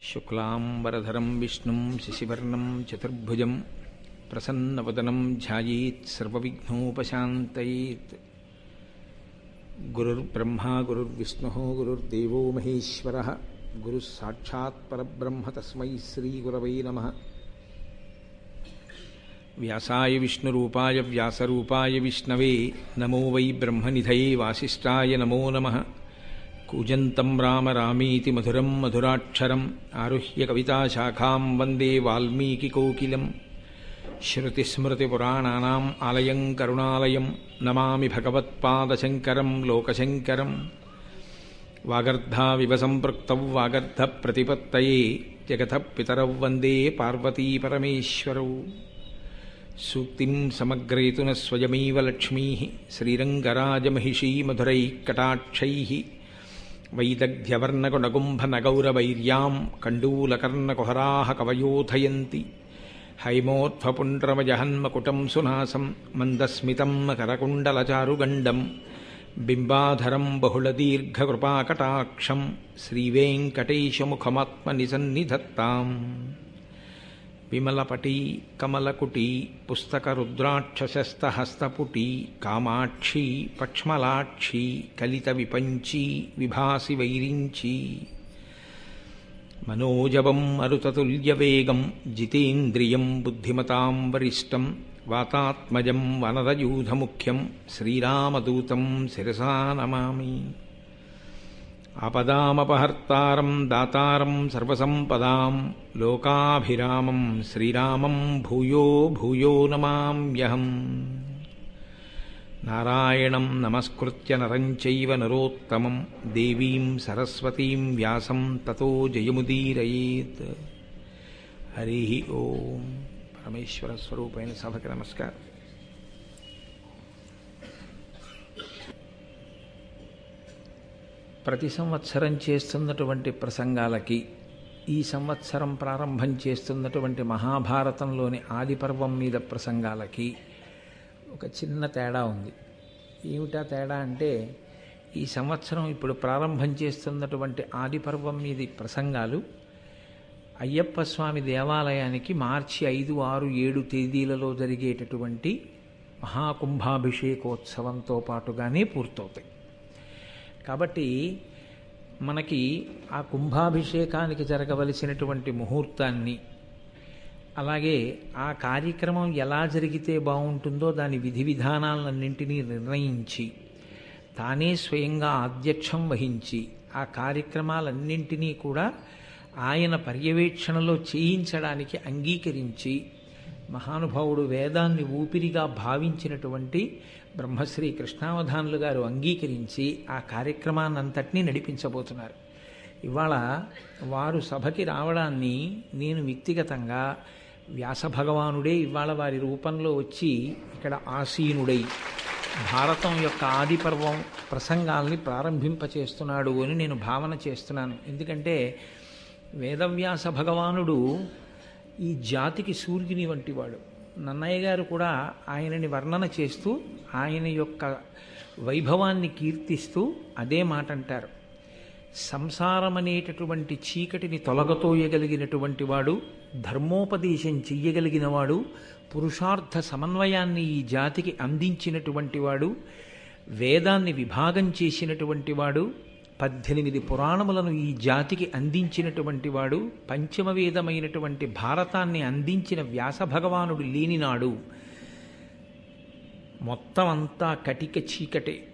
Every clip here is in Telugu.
शुक्लांबरधरं विष्णुं शशिवर्णं चतुर्भुजं प्रसन्नवदनं ध्यायेत् सर्वविघ्नोपशान्तयेत्। गुरुर्ब्रह्मा गुरुर्विष्णुः गुरुर्देवो महेश्वरः गुरुः साक्षात् परब्रह्म तस्मै श्रीगुरवे नमः। व्यासाय विष्णुरूपाय व्यासरूपाय विष्णवे नमो वै ब्रह्मनिधये वासिष्ठाय नमो नमः। कूजन्तं राम रामीति मधुरं मधुराक्षरम् आरुह्य कविताशाखां वन्दे वाल्मीकिकोकिलं। श्रुतिस्मृतिपुराणानाम् आलयं करुणालयं नमामि भगवत्पादशङ्करं लोकशङ्करं। वागर्धाविव सम्पृक्तौ वागर्धप्रतिपत्तये जगतः पितरौ वन्दे पार्वतीपरमेश्वरौ। सूक्तिं समग्रयितु न स्वयमेव लक्ष्मीः श्रीरङ्गराजमहिषी मधुरैः कटाक्षैः। वैदग्ध्यवर्णकुणकुम्भनगौरवैर्यां कण्डूलकर्णकुहराः कवयोधयन्ति। हैमोत्फपुण्ड्रमजहन्मकुटं सुनासं मन्दस्मितं करकुण्डलचारुगण्डं बिम्बाधरं बहुलदीर्घकृपाकटाक्षं श्रीवेङ्कटेशमुखमात्मनिसन्निधत्ताम्। विमलपटी कमलकुटी पुस्तकरुद्राक्षशस्तहस्तपुटी कामाक्षी पक्ष्मलाक्षी कलितविपञ्ची विभासि वैरिञ्ची। मनोजवं मरुततुल्यवेगं जितेन्द्रियं बुद्धिमतां वरिष्ठं वातात्मजं वनरयूथमुख्यं श्रीरामदूतं शिरसा नमामि। आपदामपहर्तारं दातारं सर्वसम्पदां लोकाभिरामं श्रीरामं भूयो भूयो नमाम्यहम्। नारायणं नमस्कृत्य नरं चैव नरोत्तमं देवीं सरस्वतीं व्यासं ततो जयमुदीरयेत्। हरि ओं। परमेश्वर स्वरूपैన సభకి నమస్కారం। ప్రతి సంవత్సరం చేస్తున్నటువంటి ప్రసంగాలకి ఈ సంవత్సరం ప్రారంభం చేస్తున్నటువంటి మహాభారతంలోని ఆదిపర్వం మీద ప్రసంగాలకి ఒక చిన్న తేడా ఉంది. ఏమిటా తేడా అంటే, ఈ సంవత్సరం ఇప్పుడు ప్రారంభం చేస్తున్నటువంటి ఆదిపర్వం మీది ప్రసంగాలు అయ్యప్ప స్వామి దేవాలయానికి మార్చి 5, 6, 7 తేదీలలో జరిగేటటువంటి మహాకుంభాభిషేకోత్సవంతో పాటుగానే పూర్తవుతాయి. కాబట్టి మనకి ఆ కుంభాభిషేకానికి జరగవలసినటువంటి ముహూర్తాన్ని, అలాగే ఆ కార్యక్రమం ఎలా జరిగితే బాగుంటుందో దాని విధి విధానాలన్నింటినీ నిర్ణయించి తానే స్వయంగా ఆధ్యక్షం వహించి ఆ కార్యక్రమాలన్నింటినీ కూడా ఆయన పర్యవేక్షణలో చేయించడానికి అంగీకరించి మహానుభావుడు వేదాన్ని ఊపిరిగా భావించినటువంటి బ్రహ్మశ్రీ కృష్ణావధానులు గారు అంగీకరించి ఆ కార్యక్రమాన్నంతటినీ నడిపించబోతున్నారు. ఇవాళ వారు సభకి రావడాన్ని నేను వ్యక్తిగతంగా వ్యాసభగవానుడే ఇవాళ వారి రూపంలో వచ్చి ఇక్కడ ఆసీనుడై భారతం యొక్క ఆదిపర్వం ప్రసంగాల్ని ప్రారంభింపచేస్తున్నాడు అని నేను భావన చేస్తున్నాను. ఎందుకంటే వేదవ్యాస భగవానుడు ఈ జాతికి సూర్యుని వంటివాడు. నన్నయ్య గారు కూడా ఆయనని వర్ణన చేస్తూ ఆయన యొక్క వైభవాన్ని కీర్తిస్తూ అదే మాట అంటారు. సంసారం అనేటటువంటి చీకటిని తొలగతోయగలిగినటువంటి వాడు, ధర్మోపదేశం చెయ్యగలిగిన వాడు, పురుషార్థ సమన్వయాన్ని ఈ జాతికి అందించినటువంటి వాడు, వేదాన్ని విభాగం చేసినటువంటి వాడు, 18 పురాణములను ఈ జాతికి అందించినటువంటి వాడు, పంచమ వేదమైనటువంటి భారతాన్ని అందించిన వ్యాస భగవానుడు లేనినాడు మొత్తం అంతా కటిక చీకటే.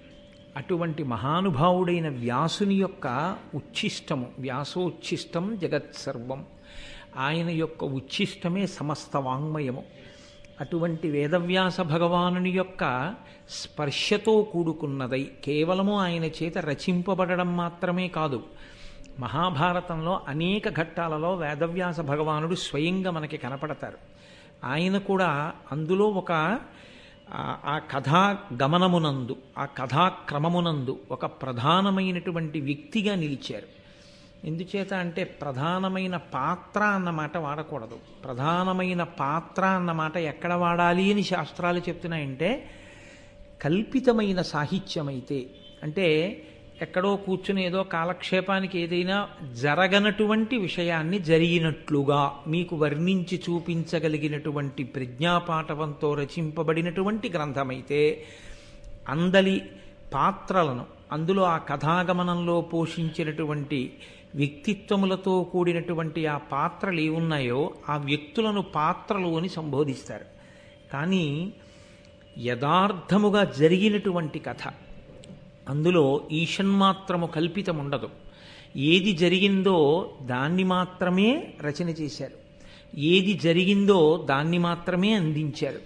అటువంటి మహానుభావుడైన వ్యాసుని యొక్క ఉచ్ఛిష్టము, వ్యాసోచ్ఛిష్టం జగత్సర్వం, ఆయన యొక్క ఉచ్ఛిష్టమే సమస్త వాంగ్మయము. అటువంటి వేదవ్యాస భగవానుని యొక్క స్పర్శతో కూడుకున్నదై కేవలము ఆయన చేత రచింపబడడం మాత్రమే కాదు, మహాభారతంలో అనేక ఘట్టాలలో వేదవ్యాస భగవానుడు స్వయంగా మనకి కనపడతారు. ఆయన కూడా అందులో ఒక ఆ కథా గమనమునందు, ఆ కథాక్రమమునందు ఒక ప్రధానమైనటువంటి వ్యక్తిగా నిలిచారు. ఎందుచేత అంటే ప్రధానమైన పాత్ర అన్నమాట వాడకూడదు. ప్రధానమైన పాత్ర అన్నమాట ఎక్కడ వాడాలి అని శాస్త్రాలు చెప్తున్నాయంటే, కల్పితమైన సాహిత్యమైతే, అంటే ఎక్కడో కూర్చుని ఏదో కాలక్షేపానికి ఏదైనా జరగనటువంటి విషయాన్ని జరిగినట్లుగా మీకు వర్ణించి చూపించగలిగినటువంటి ప్రజ్ఞాపాఠవంతో రచింపబడినటువంటి గ్రంథమైతే అందలి పాత్రలను, అందులో ఆ కథాగమనంలో పోషించినటువంటి వ్యక్తిత్వములతో కూడినటువంటి ఆ పాత్రలు ఏమున్నాయో ఆ వ్యక్తులను పాత్రలు అని సంబోధిస్తారు. కానీ యథార్థముగా జరిగినటువంటి కథ, అందులో ఈషన్మాత్రము కల్పితముండదు. ఏది జరిగిందో దాన్ని మాత్రమే రచన చేశారు, ఏది జరిగిందో దాన్ని మాత్రమే అందించారు.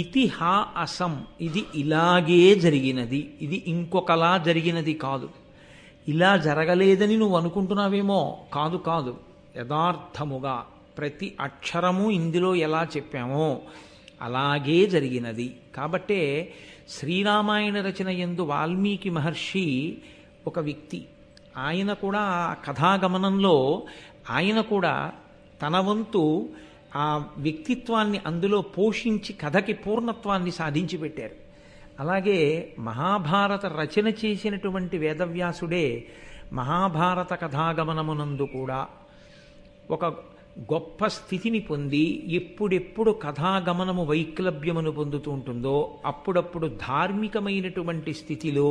ఇతి హా అసం, ఇది ఇలాగే జరిగినది, ఇది ఇంకొకలా జరిగినది కాదు. ఇలా జరగలేదని నువ్వు అనుకుంటున్నావేమో, కాదు కాదు, యథార్థముగా ప్రతి అక్షరము ఇందులో ఎలా చెప్పామో అలాగే జరిగినది. కాబట్టే శ్రీరామాయణ రచన యందు వాల్మీకి మహర్షి ఒక వ్యక్తి. ఆయన కూడా ఆ కథాగమనంలో ఆయన కూడా తన వంతు ఆ వ్యక్తిత్వాన్ని అందులో పోషించి కథకి పూర్ణత్వాన్ని సాధించి పెట్టారు. అలాగే మహాభారత రచన చేసినటువంటి వేదవ్యాసుడే మహాభారత కథాగమనమునందు కూడా ఒక గొప్ప స్థితిని పొంది ఎప్పుడెప్పుడు కథాగమనము వైక్లభ్యమును పొందుతూ ఉంటుందో అప్పుడప్పుడు ధార్మికమైనటువంటి స్థితిలో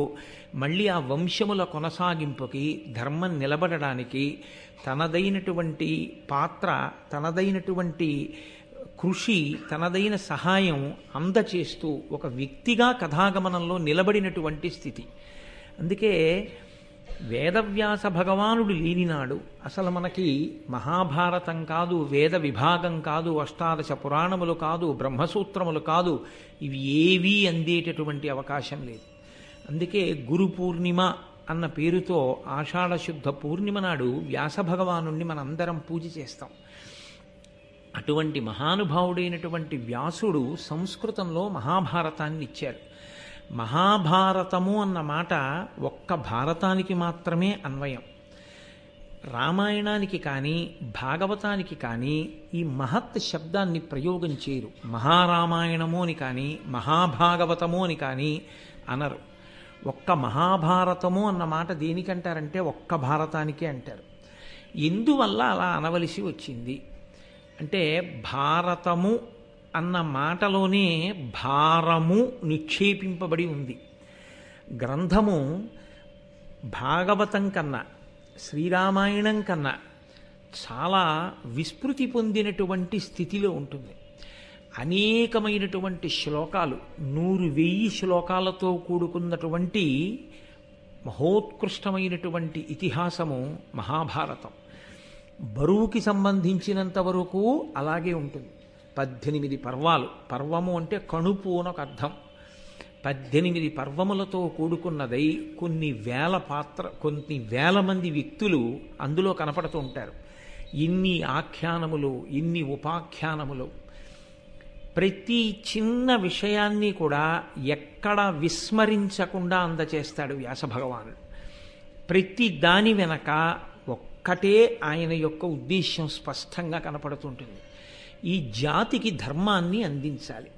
మళ్ళీ ఆ వంశముల కొనసాగింపుకి, ధర్మం నిలబడడానికి తనదైనటువంటి పాత్ర, తనదైనటువంటి కృషి, తనదైన సహాయం అందచేస్తూ ఒక వ్యక్తిగా కథాగమనంలో నిలబడినటువంటి స్థితి. అందుకే వేదవ్యాస భగవానుడు లేనినాడు అసలు మనకి మహాభారతం కాదు, వేద విభాగం కాదు, అష్టాదశ పురాణములు కాదు, బ్రహ్మసూత్రములు కాదు, ఇవి ఏవీ అందేటటువంటి అవకాశం లేదు. అందుకే గురు పూర్ణిమ అన్న పేరుతో ఆషాఢ శుద్ధ పూర్ణిమ నాడు వ్యాస భగవానుణ్ణి మనందరం పూజ చేస్తాం. అటువంటి మహానుభావుడైనటువంటి వ్యాసుడు సంస్కృతంలో మహాభారతాన్ని ఇచ్చారు. మహాభారతము అన్న మాట ఒక్క భారతానికి మాత్రమే అన్వయం. రామాయణానికి కానీ భాగవతానికి కానీ ఈ మహత్ శబ్దాన్ని ప్రయోగం చేయరు. మహారామాయణము అని కానీ మహాభాగవతము అని కానీ అనరు. ఒక్క మహాభారతము అన్న మాట దేనికంటారంటే ఒక్క భారతానికే అంటారు. ఎందువల్ల అలా అనవలసి వచ్చింది అంటే భారతము అన్న మాటలోనే భారము నిక్షేపింపబడి ఉంది. గ్రంథము భాగవతం కన్నా, శ్రీరామాయణం కన్నా చాలా విస్మృతి పొందినటువంటి స్థితిలో ఉంటుంది. అనేకమైనటువంటి శ్లోకాలు, 100,000 శ్లోకాలతో కూడుకున్నటువంటి మహోత్కృష్టమైనటువంటి ఇతిహాసము మహాభారతం. బరువుకి సంబంధించినంత వరకు అలాగే ఉంటుంది. 18 పర్వాలు, పర్వము అంటే కణుపు అని ఒక అర్థం. 18 పర్వములతో కూడుకున్నదై కొన్ని వేల మంది వ్యక్తులు అందులో కనపడుతూ ఉంటారు. ఇన్ని ఆఖ్యానములు, ఇన్ని ఉపాఖ్యానములు, ప్రతి చిన్న విషయాన్ని కూడా ఎక్కడ విస్మరించకుండా అందచేస్తాడు వ్యాస భగవానుడు. ప్రతి దాని వెనక ఒక్కటే ఆయన యొక్క ఉద్దేశ్యం స్పష్టంగా కనపడుతుంటుంది. ఈ జాతికి ధర్మాన్ని అందించాలి.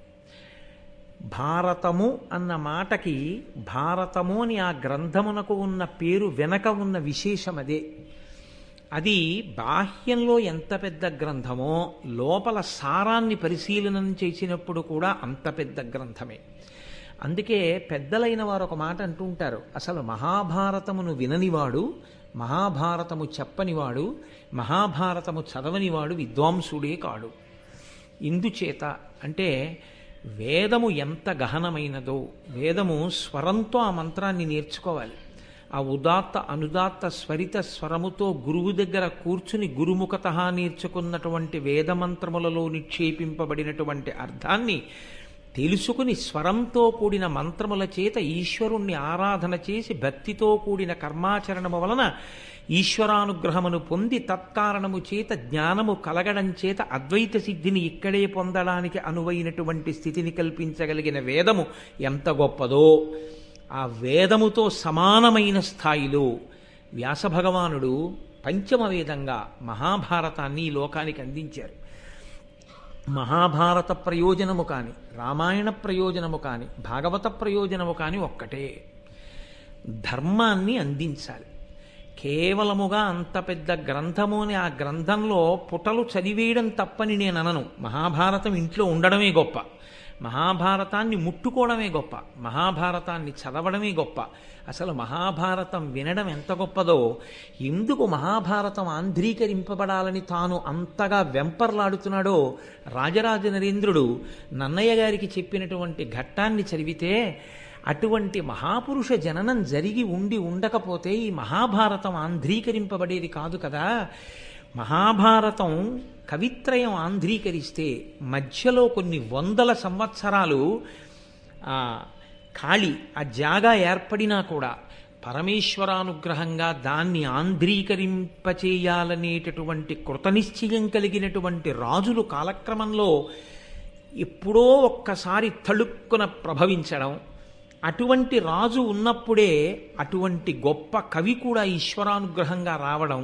భారతము అన్న మాటకి, భారతము అని ఆ గ్రంథమునకు ఉన్న పేరు వెనక ఉన్న విశేషం అదే. అది బాహ్యంలో ఎంత పెద్ద గ్రంథమో లోపల సారాన్ని పరిశీలనం చేసినప్పుడు కూడా అంత పెద్ద గ్రంథమే. అందుకే పెద్దలైన వారు ఒక మాట అంటూ ఉంటారు, అసలు మహాభారతమును విననివాడు, మహాభారతము చెప్పనివాడు, మహాభారతము చదవనివాడు విద్వాంసుడే కాడు. ఇందుచేత అంటే వేదము ఎంత గహనమైనదో, వేదము స్వరంతో ఆ మంత్రాన్ని నేర్చుకోవాలి. ఆ ఉదాత్త అనుదాత్త స్వరిత స్వరముతో గురువు దగ్గర కూర్చుని గురుముఖత నేర్చుకున్నటువంటి వేదమంత్రములలో నిక్షేపింపబడినటువంటి అర్థాన్ని తెలుసుకుని స్వరంతో కూడిన మంత్రముల చేత ఈశ్వరుణ్ణి ఆరాధన చేసి భక్తితో కూడిన కర్మాచరణము వలన ఈశ్వరానుగ్రహమును పొంది తత్కారణము చేత జ్ఞానము కలగడం చేత అద్వైత సిద్ధిని ఇక్కడే పొందడానికి అనువైనటువంటి స్థితిని కల్పించగలిగిన వేదము ఎంత గొప్పదో, ఆ వేదముతో సమానమైన స్థాయిలో వ్యాస భగవానుడు పంచమ వేదంగా మహాభారతాన్ని ఈ లోకానికి అందించారు. మహాభారత ప్రయోజనము కాని, రామాయణ ప్రయోజనము కాని, భాగవత ప్రయోజనము కాని ఒక్కటే. ధర్మాన్ని అందించాలి. కేవలముగా అంత పెద్ద గ్రంథము అని ఆ గ్రంథంలో పుటలు చదివేయడం తప్పని నేను అనను. మహాభారతం ఇంట్లో ఉండడమే గొప్ప, మహాభారతాన్ని ముట్టుకోవడమే గొప్ప, మహాభారతాన్ని చదవడమే గొప్ప. అసలు మహాభారతం వినడం ఎంత గొప్పదో, ఎందుకు మహాభారతం ఆంధ్రీకరింపబడాలని తాను అంతగా వెంపర్లాడుతున్నాడో రాజరాజ నరేంద్రుడు నన్నయ్య గారికి చెప్పినటువంటి ఘట్టాన్ని చదివితే, అటువంటి మహాపురుష జననం జరిగి ఉండి ఉండకపోతే ఈ మహాభారతం ఆంధ్రీకరింపబడేది కాదు కదా. మహాభారతం కవిత్రయం ఆంధ్రీకరిస్తే మధ్యలో కొన్ని వందల సంవత్సరాలు ఖాళీ ఆ జాగా ఏర్పడినా కూడా పరమేశ్వరానుగ్రహంగా దాన్ని ఆంధ్రీకరింపచేయాలనేటటువంటి కృతనిశ్చయం కలిగినటువంటి రాజులు కాలక్రమంలో ఎప్పుడో ఒక్కసారి తళుక్కున ప్రభవించడం, అటువంటి రాజు ఉన్నప్పుడే అటువంటి గొప్ప కవి కూడా ఈశ్వరానుగ్రహంగా రావడం,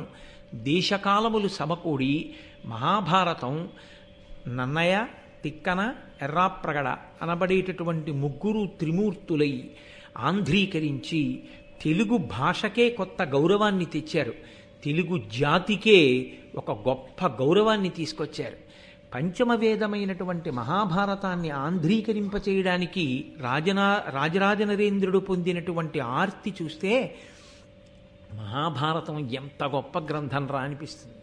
దేశకాలములు సమకూడి మహాభారతం నన్నయ, తిక్కన, ఎర్రాప్రగడ అనబడేటటువంటి ముగ్గురు త్రిమూర్తులై ఆంధ్రీకరించి తెలుగు భాషకే కొత్త గౌరవాన్ని తెచ్చారు. తెలుగు జాతికే ఒక గొప్ప గౌరవాన్ని తీసుకొచ్చారు. పంచమవేదమైనటువంటి మహాభారతాన్ని ఆంధ్రీకరింపచేయడానికి రాజరాజ నరేంద్రుడు పొందినటువంటి ఆర్తి చూస్తే మహాభారతం ఎంత గొప్ప గ్రంథం రా అనిపిస్తుంది.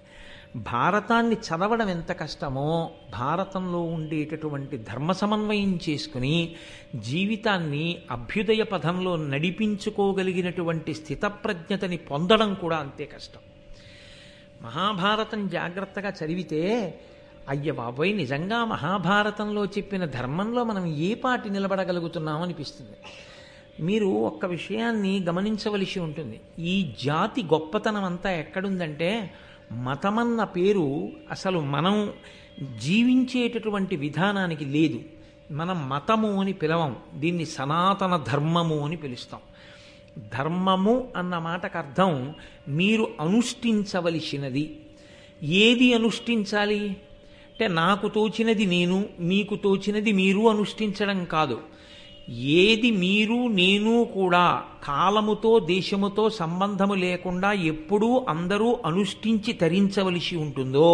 భారతాన్ని చదవడం ఎంత కష్టమో, భారతంలో ఉండేటటువంటి ధర్మ సమన్వయం చేసుకుని జీవితాన్ని అభ్యుదయ పథంలో నడిపించుకోగలిగినటువంటి స్థితప్రజ్ఞతని పొందడం కూడా అంతే కష్టం. మహాభారతం జాగ్రత్తగా చదివితే అయ్య బాబోయ్, నిజంగా మహాభారతంలో చెప్పిన ధర్మంలో మనం ఏ పాటి నిలబడగలుగుతున్నాం అనిపిస్తుంది. మీరు ఒక్క విషయాన్ని గమనించవలసి ఉంటుంది. ఈ జాతి గొప్పతనం అంతా ఎక్కడుందంటే, మతమన్న పేరు అసలు మనం జీవించేటటువంటి విధానానికి లేదు. మనం మతము అని పిలవం, దీన్ని సనాతన ధర్మము అని పిలుస్తాం. ధర్మము అన్న మాటకు అర్థం మీరు అనుష్ఠించవలసినది. ఏది అనుష్ఠించాలి అంటే, నాకు తోచినది నేను, మీకు తోచినది మీరు అనుష్ఠించడం కాదు. ఏది మీరు నేను కూడా కాలముతో దేశముతో సంబంధము లేకుండా ఎప్పుడూ అందరూ అనుష్ఠించి తరించవలసి ఉంటుందో,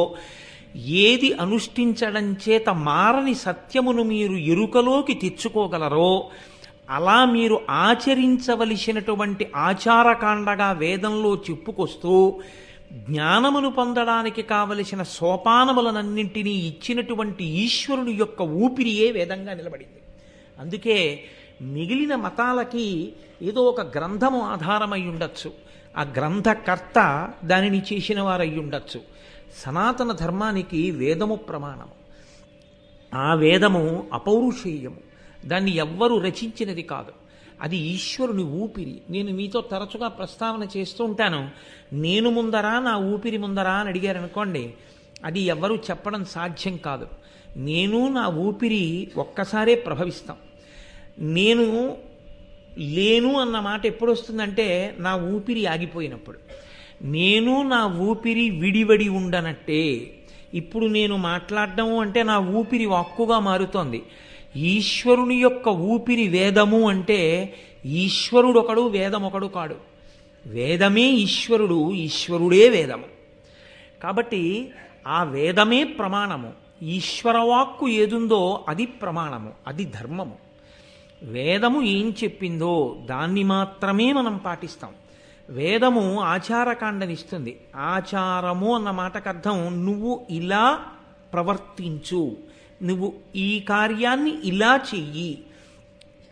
ఏది అనుష్ఠించడం చేత మారని సత్యమును మీరు ఎరుకలోకి తెచ్చుకోగలరో అలా మీరు ఆచరించవలసినటువంటి ఆచారకాండగా వేదంలో చెప్పుకొస్తూ జ్ఞానమును పొందడానికి కావలసిన సోపానములనన్నింటినీ ఇచ్చినటువంటి ఈశ్వరుని యొక్క ఊపిరియే వేదంగా నిలబడింది. అందుకే మిగిలిన మతాలకి ఏదో ఒక గ్రంథము ఆధారమై ఉండొచ్చు, ఆ గ్రంథకర్త దానిని చేసిన వారై ఉండొచ్చు. సనాతన ధర్మానికి వేదము ప్రమాణము. ఆ వేదము అపౌరుషేయము, దాన్ని ఎవ్వరూ రచించినది కాదు, అది ఈశ్వరుని ఊపిరి. నేను మీతో తరచుగా ప్రస్తావన చేస్తూ ఉంటాను, నేను ముందరా నా ఊపిరి ముందరా అని అడిగారనుకోండి, అది ఎవ్వరూ చెప్పడం సాధ్యం కాదు. నేను నా ఊపిరి ఒక్కసారే ప్రభవిస్తాం. నేను లేను అన్న మాట ఎప్పుడు వస్తుందంటే, నా ఊపిరి ఆగిపోయినప్పుడు. నేను నా ఊపిరి విడివడి ఉండనట్టే. ఇప్పుడు నేను మాట్లాడడం అంటే నా ఊపిరి వాక్కుగా మారుతోంది. ఈశ్వరుని యొక్క ఊపిరి వేదము అంటే ఈశ్వరుడు ఒకడు, వేదం ఒకడు కాడు. వేదమే ఈశ్వరుడు, ఈశ్వరుడే వేదము. కాబట్టి ఆ వేదమే ప్రమాణము. ఈశ్వరవాక్కు ఏదుందో అది ప్రమాణము, అది ధర్మము. వేదము ఏం చెప్పిందో దాన్ని మాత్రమే మనం పాటిస్తాం. వేదము ఆచారకాండనిస్తుంది. ఆచారము అన్న మాటకు అర్థం నువ్వు ఇలా ప్రవర్తించు, నువ్వు ఈ కార్యాన్ని ఇలా చెయ్యి.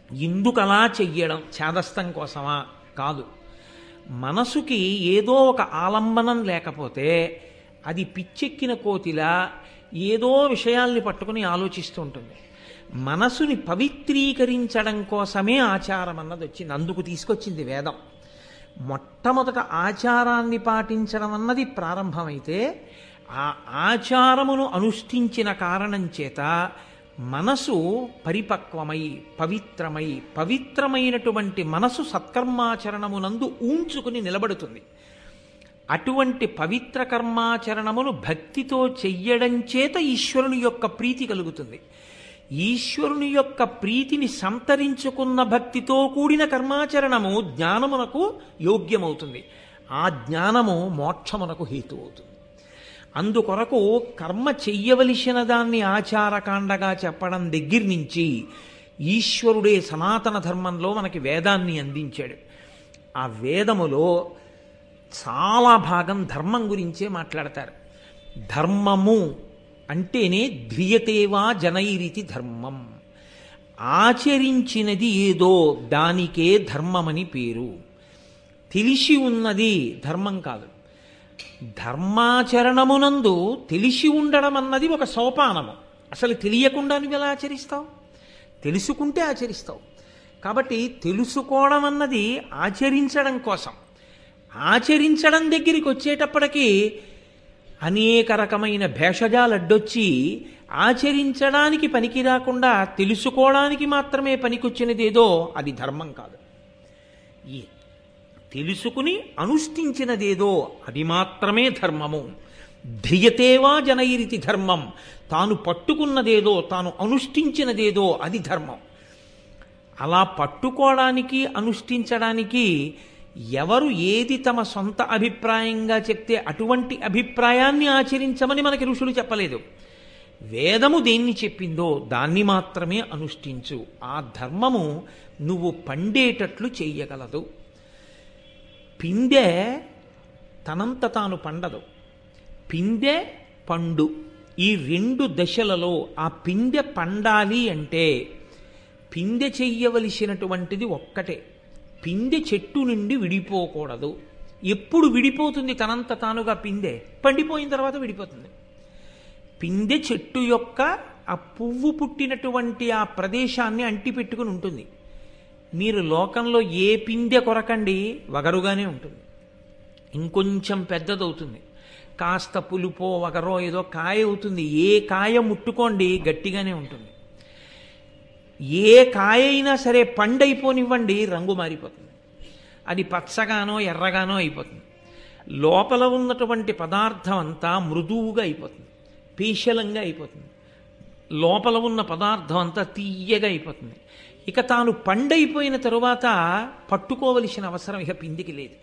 ఎందుకు అలా చెయ్యడం? చేదస్తం కోసమా? కాదు. మనసుకి ఏదో ఒక ఆలంబనం లేకపోతే అది పిచ్చెక్కిన కోతిలా ఏదో విషయాల్ని పట్టుకుని ఆలోచిస్తూ ఉంటుంది. మనసుని పవిత్రీకరించడం కోసమే ఆచారం అన్నది వచ్చింది, అందుకు తీసుకొచ్చింది వేదం. మొట్టమొదట ఆచారాన్ని పాటించడం అన్నది ప్రారంభమైతే ఆ ఆచారమును అనుష్ఠించిన కారణం చేత మనసు పరిపక్వమై పవిత్రమై, పవిత్రమైనటువంటి మనసు సత్కర్మాచరణమునందు ఊంచుకుని నిలబడుతుంది. అటువంటి పవిత్ర కర్మాచరణమును భక్తితో చెయ్యడం చేత ఈశ్వరుని యొక్క ప్రీతి కలుగుతుంది. ఈశ్వరుని యొక్క ప్రీతిని సంతరించుకున్న భక్తితో కూడిన కర్మాచరణము జ్ఞానమునకు యోగ్యమవుతుంది. ఆ జ్ఞానము మోక్షమునకు హేతు అవుతుంది. అందుకొరకు కర్మ చెయ్యవలసిన దాన్ని ఆచారకాండగా చెప్పడం దగ్గర నుంచి ఈశ్వరుడే సనాతన ధర్మంలో మనకి వేదాన్ని అందించాడు. ఆ వేదములో చాలా భాగం ధర్మం గురించే మాట్లాడతారు. ధర్మము అంటేనే ధ్రియతేవా జనైరితి ధర్మం. ఆచరించినది ఏదో దానికే ధర్మమని పేరు. తెలిసి ఉన్నది ధర్మం కాదు. ధర్మాచరణమునందు తెలిసి ఉండడం అన్నది ఒక సోపానము. అసలు తెలియకుండా నువ్వు ఎలా ఆచరిస్తావు? తెలుసుకుంటే ఆచరిస్తావు. కాబట్టి తెలుసుకోవడం అన్నది ఆచరించడం కోసం. ఆచరించడం దగ్గరికి వచ్చేటప్పటికీ అనేక రకమైన భేషజాలు అడ్డొచ్చి ఆచరించడానికి పనికి రాకుండా తెలుసుకోవడానికి మాత్రమే పనికొచ్చినదేదో అది ధర్మం కాదు. ఈ తెలుసుకుని అనుష్ఠించినదేదో అది మాత్రమే ధర్మము. ధ్రియతేవా జనైరితి ధర్మం. తాను పట్టుకున్నదేదో, తాను అనుష్ఠించినదేదో అది ధర్మం. అలా పట్టుకోవడానికి అనుష్ఠించడానికి ఎవరు ఏది తమ సొంత అభిప్రాయంగా చెప్తే అటువంటి అభిప్రాయాన్ని ఆచరించమని మనకి ఋషులు చెప్పలేదు. వేదము దేన్ని చెప్పిందో దాన్ని మాత్రమే అనుష్ఠించు. ఆ ధర్మము నువ్వు పండేటట్లు చెయ్యగలదు. పిందె తనంత తాను పండదు. పిందె పండు ఈ రెండు దశలలో ఆ పిందె పండాలి అంటే పిందె చెయ్యవలసినటువంటిది ఒక్కటే. పిందె చెట్టు నుండి విడిపోకూడదు. ఎప్పుడు విడిపోతుంది తనంత తానుగా పిందె? పండిపోయిన తర్వాత విడిపోతుంది. పిందె చెట్టు యొక్క ఆ పువ్వు పుట్టినటువంటి ఆ ప్రదేశాన్ని అంటిపెట్టుకుని ఉంటుంది. మీరు లోకంలో ఏ పిందె కొరకండి వగరుగానే ఉంటుంది. ఇంకొంచెం పెద్దదవుతుంది, కాస్త పులుపో వగరో ఏదో కాయ అవుతుంది. ఏ కాయ ముట్టుకోండి గట్టిగానే ఉంటుంది. ఏ కాయ అయినా సరే పండైపోనివ్వండి రంగు మారిపోతుంది. అది పచ్చగానో ఎర్రగానో అయిపోతుంది. లోపల ఉన్నటువంటి పదార్థం అంతా మృదువుగా అయిపోతుంది, పీశలంగా అయిపోతుంది. లోపల ఉన్న పదార్థం అంతా తీయగా అయిపోతుంది. ఇక తాను పండైపోయిన తరువాత పట్టుకోవలసిన అవసరం ఇక పిందికి లేదు.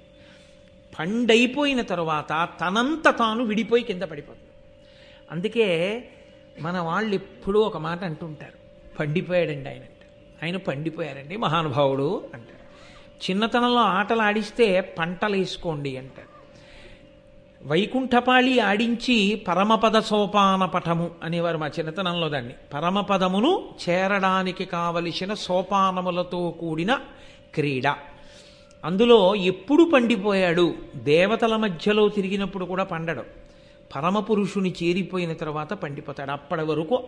పండైపోయిన తరువాత తనంత తాను విడిపోయి కింద పడిపోతుంది. అందుకే మన వాళ్ళు ఎప్పుడూ ఒక మాట అంటుంటారు, పండిపోయాడండి ఆయన అంటే. ఆయన పండిపోయారండి మహానుభావుడు అంటారు. చిన్నతనంలో ఆటలు ఆడిస్తే పంటలు వేసుకోండి అంటారు. వైకుంఠపాళి ఆడించి పరమపద సోపాన పటము అనేవారు మా చిన్నతనంలో. దాన్ని పరమపదమును చేరడానికి కావలసిన సోపానములతో కూడిన క్రీడ. అందులో ఎప్పుడు పండిపోయాడు? దేవతల మధ్యలో తిరిగినప్పుడు కూడా పండడు. పరమపురుషుని చేరిపోయిన తర్వాత పండిపోతాడు. అప్పటి వరకు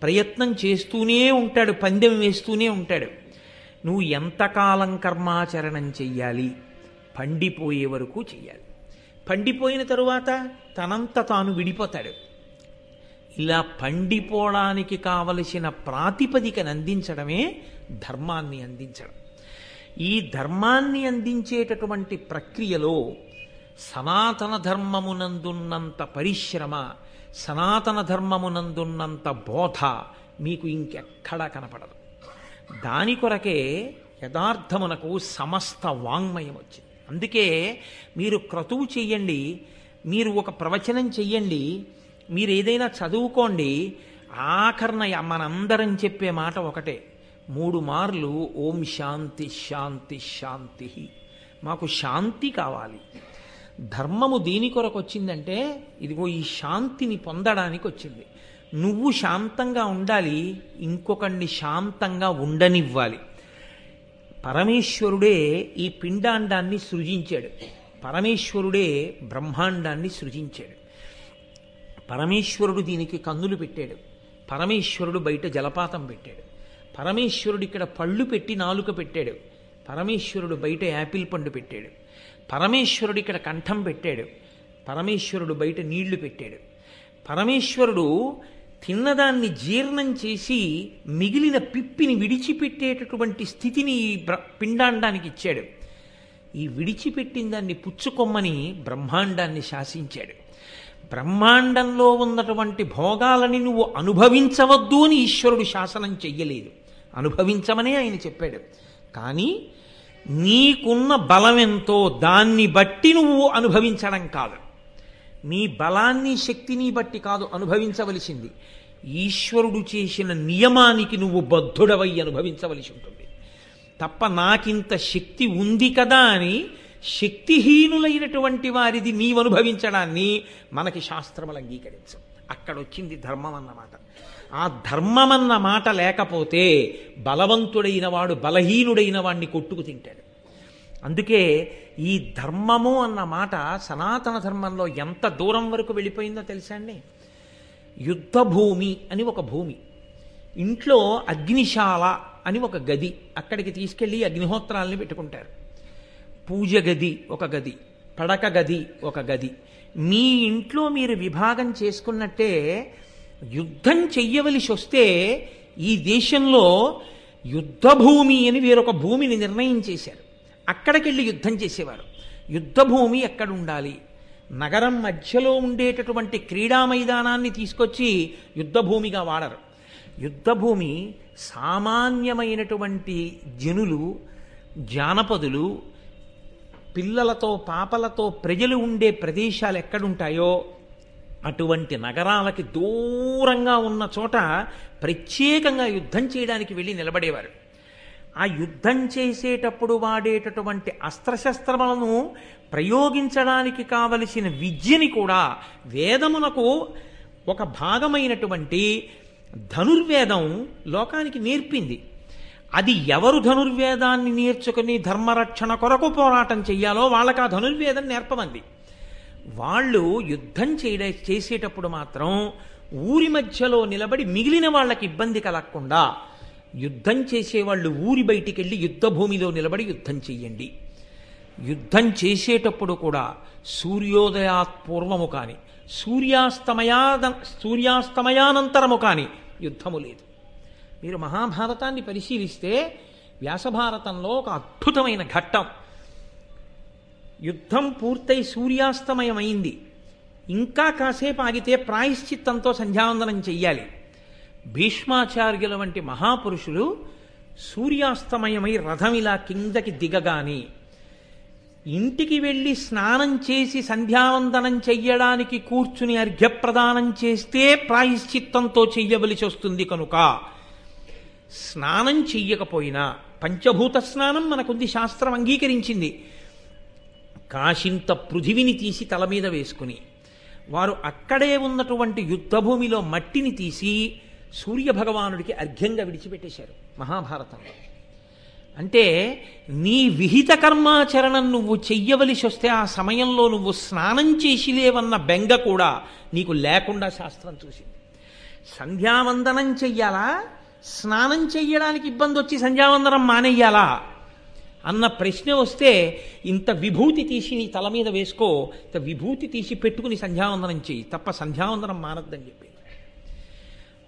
ప్రయత్నం చేస్తూనే ఉంటాడు, పందెం వేస్తూనే ఉంటాడు. నువ్వు ఎంతకాలం కర్మాచరణం చెయ్యాలి? పండిపోయే వరకు చెయ్యాలి. పండిపోయిన తరువాత తనంత తాను విడిపోతాడు. ఇలా పండిపోవడానికి కావలసిన ప్రాతిపదికను అందించడమే ధర్మాన్ని అందించడం. ఈ ధర్మాన్ని అందించేటటువంటి ప్రక్రియలో సనాతన ధర్మమునందున్నంత పరిశ్రమ, సనాతన ధర్మమునందున్నంత బోధ మీకు ఇంకెక్కడా కనపడదు. దాని కొరకే యథార్థమునకు సమస్త వాంగ్మయం వచ్చింది. అందుకే మీరు క్రతువు చెయ్యండి, మీరు ఒక ప్రవచనం చెయ్యండి, మీరు ఏదైనా చదువుకోండి, ఆఖరణ మనందరం చెప్పే మాట ఒకటే, 3 మార్లు ఓం శాంతి శాంతి శాంతి. మాకు శాంతి కావాలి. ధర్మము దేని కొరకు వచ్చిందంటే ఇదిగో ఈ శాంతిని పొందడానికి వచ్చింది. నువ్వు శాంతంగా ఉండాలి, ఇంకొకడిని శాంతంగా ఉండనివ్వాలి. పరమేశ్వరుడే ఈ పిండాండాన్ని సృజించాడు. పరమేశ్వరుడే బ్రహ్మాండాన్ని సృజించాడు. పరమేశ్వరుడు దీనికి కన్నులు పెట్టాడు. పరమేశ్వరుడు బయట జలపాతం పెట్టాడు. పరమేశ్వరుడు ఇక్కడ పళ్ళు పెట్టి నాలుక పెట్టాడు. పరమేశ్వరుడు బయట యాపిల్ పండు పెట్టాడు. పరమేశ్వరుడు ఇక్కడ కంఠం పెట్టాడు. పరమేశ్వరుడు బయట నీళ్లు పెట్టాడు. పరమేశ్వరుడు తిన్నదాన్ని జీర్ణం చేసి మిగిలిన పిప్పిని విడిచిపెట్టేటటువంటి స్థితిని ఈ పిండాండానికి ఇచ్చాడు. ఈ విడిచిపెట్టిన దాన్ని పుచ్చుకొమ్మని బ్రహ్మాండాన్ని శాసించాడు. బ్రహ్మాండంలో ఉన్నటువంటి భోగాలని నువ్వు అనుభవించవద్దు అని ఈశ్వరుడు శాసనం చెయ్యలేదు. అనుభవించమనే ఆయన చెప్పాడు. కానీ నీకున్న బలం ఎంతో దాన్ని బట్టి నువ్వు అనుభవించడం కాదు. నీ బలాన్ని శక్తిని బట్టి కాదు అనుభవించవలసింది. ఈశ్వరుడు చేసిన నియమానికి నువ్వు బద్ధుడవై అనుభవించవలసి ఉంటుంది తప్ప నాకింత శక్తి ఉంది కదా అని శక్తిహీనులైనటువంటి వారిది నీవు అనుభవించడాన్ని మనకి శాస్త్రములు అంగీకరించం. అక్కడొచ్చింది ధర్మం అన్నమాట. ఆ ధర్మం అన్న మాట లేకపోతే బలవంతుడైన వాడు బలహీనుడైన వాడిని కొట్టుకు తింటాడు. అందుకే ఈ ధర్మము అన్న మాట సనాతన ధర్మంలో ఎంత దూరం వరకు వెళ్ళిపోయిందో తెలుసా అండి? యుద్ధభూమి అని ఒక భూమి, ఇంట్లో అగ్నిశాల అని ఒక గది, అక్కడికి తీసుకెళ్ళి అగ్నిహోత్రాలని పెట్టుకుంటారు. పూజ గది ఒక గది, పడక గది ఒక గది. మీ ఇంట్లో మీరు విభాగం చేసుకున్నట్టే యుద్ధం చెయ్యవలసి వస్తే ఈ దేశంలో యుద్ధభూమి అని వేరొక భూమిని నిర్ణయం చేశారు. అక్కడికి వెళ్ళి యుద్ధం చేసేవారు. యుద్ధభూమి ఎక్కడ ఉండాలి? నగరం మధ్యలో ఉండేటటువంటి క్రీడా మైదానాన్ని తీసుకొచ్చి యుద్ధభూమిగా వాడరు. యుద్ధభూమి సామాన్యమైనటువంటి జనులు, జానపదులు, పిల్లలతో పాపలతో ప్రజలు ఉండే ప్రదేశాలు ఎక్కడుంటాయో అటువంటి నగరాలకి దూరంగా ఉన్న చోట ప్రత్యేకంగా యుద్ధం చేయడానికి వెళ్ళి నిలబడేవారు. ఆ యుద్ధం చేసేటప్పుడు వాడేటటువంటి అస్త్రశస్త్రములను ప్రయోగించడానికి కావలసిన విద్యని కూడా వేదమునకు ఒక భాగమైనటువంటి ధనుర్వేదం లోకానికి నేర్పింది. అది ఎవరు ధనుర్వేదాన్ని నేర్చుకుని ధర్మరక్షణ కొరకు పోరాటం చెయ్యాలో వాళ్ళకి ఆ ధనుర్వేదం నేర్పమంది. వాళ్ళు యుద్ధం చేసేటప్పుడు మాత్రం ఊరి మధ్యలో నిలబడి మిగిలిన వాళ్ళకి ఇబ్బంది కలగకుండా యుద్ధం చేసేవాళ్ళు ఊరి బయటికి వెళ్ళి యుద్ధభూమిలో నిలబడి యుద్ధం చెయ్యండి. యుద్ధం చేసేటప్పుడు కూడా సూర్యోదయాత్ పూర్వము కానీ సూర్యాస్తమయానంతరము కానీ యుద్ధము లేదు. మీరు మహాభారతాన్ని పరిశీలిస్తే వ్యాసభారతంలో ఒక అద్భుతమైన ఘట్టం. యుద్ధం పూర్తయి సూర్యాస్తమయమైంది, ఇంకా కాసేపు ఆగితే ప్రాయశ్చిత్తంతో సంధ్యావందనం చెయ్యాలి. భీష్మాచార్యుల వంటి మహాపురుషులు సూర్యాస్తమయమై రథం ఇలా కిందకి దిగగాని ఇంటికి వెళ్ళి స్నానం చేసి సంధ్యావందనం చెయ్యడానికి కూర్చుని అర్ఘ్యప్రదానం చేస్తే ప్రాయశ్చిత్తంతో చెయ్యవలసి వస్తుంది. కనుక స్నానం చెయ్యకపోయినా పంచభూత స్నానం మనకుంది, శాస్త్రం అంగీకరించింది. కాశింత పృథివిని తీసి తల మీద వేసుకుని వారు అక్కడే ఉన్నటువంటి యుద్ధభూమిలో మట్టిని తీసి సూర్యభగవానుడికి అర్ఘ్యంగా విడిచిపెట్టేశారు మహాభారతంలో. అంటే నీ విహిత కర్మాచరణం నువ్వు చెయ్యవలసి వస్తే ఆ సమయంలో నువ్వు స్నానం చేసి లేవన్న బెంగ కూడా నీకు లేకుండా శాస్త్రం చూసింది. సంధ్యావందనం చెయ్యాలా, స్నానం చెయ్యడానికి ఇబ్బంది వచ్చి సంధ్యావందనం మానేయాలా అన్న ప్రశ్న వస్తే ఇంత విభూతి తీసి నీ తల మీద వేసుకో, ఇంత విభూతి తీసి పెట్టుకుని సంధ్యావందనం చెయ్యి తప్ప సంధ్యావందనం మానద్దని చెప్పింది.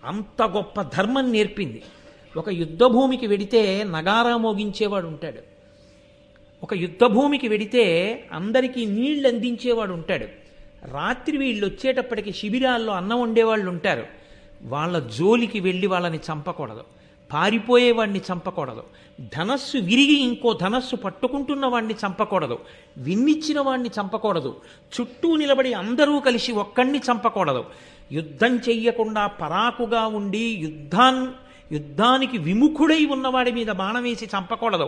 అంత గొప్ప ధర్మం నేర్పింది. ఒక యుద్ధభూమికి వెడితే నగారా మోగించేవాడు ఉంటాడు, ఒక యుద్ధభూమికి వెడితే అందరికీ నీళ్లు అందించేవాడు ఉంటాడు. రాత్రి వీళ్ళు వచ్చేటప్పటికి శిబిరాల్లో అన్నం వండేవాళ్ళు ఉంటారు. వాళ్ళ జోలికి వెళ్ళి వాళ్ళని చంపకూడదు, పారిపోయేవాడిని చంపకూడదు, ధనస్సు విరిగి ఇంకో ధనస్సు పట్టుకుంటున్న వాడిని చంపకూడదు, విన్నిచ్చిన వాడిని చంపకూడదు, చుట్టూ నిలబడి అందరూ కలిసి ఒక్కడిని చంపకూడదు, యుద్ధం చెయ్యకుండా పరాకుగా ఉండి యుద్ధానికి విముఖుడై ఉన్నవాడి మీద బాణం వేసి చంపకూడదు,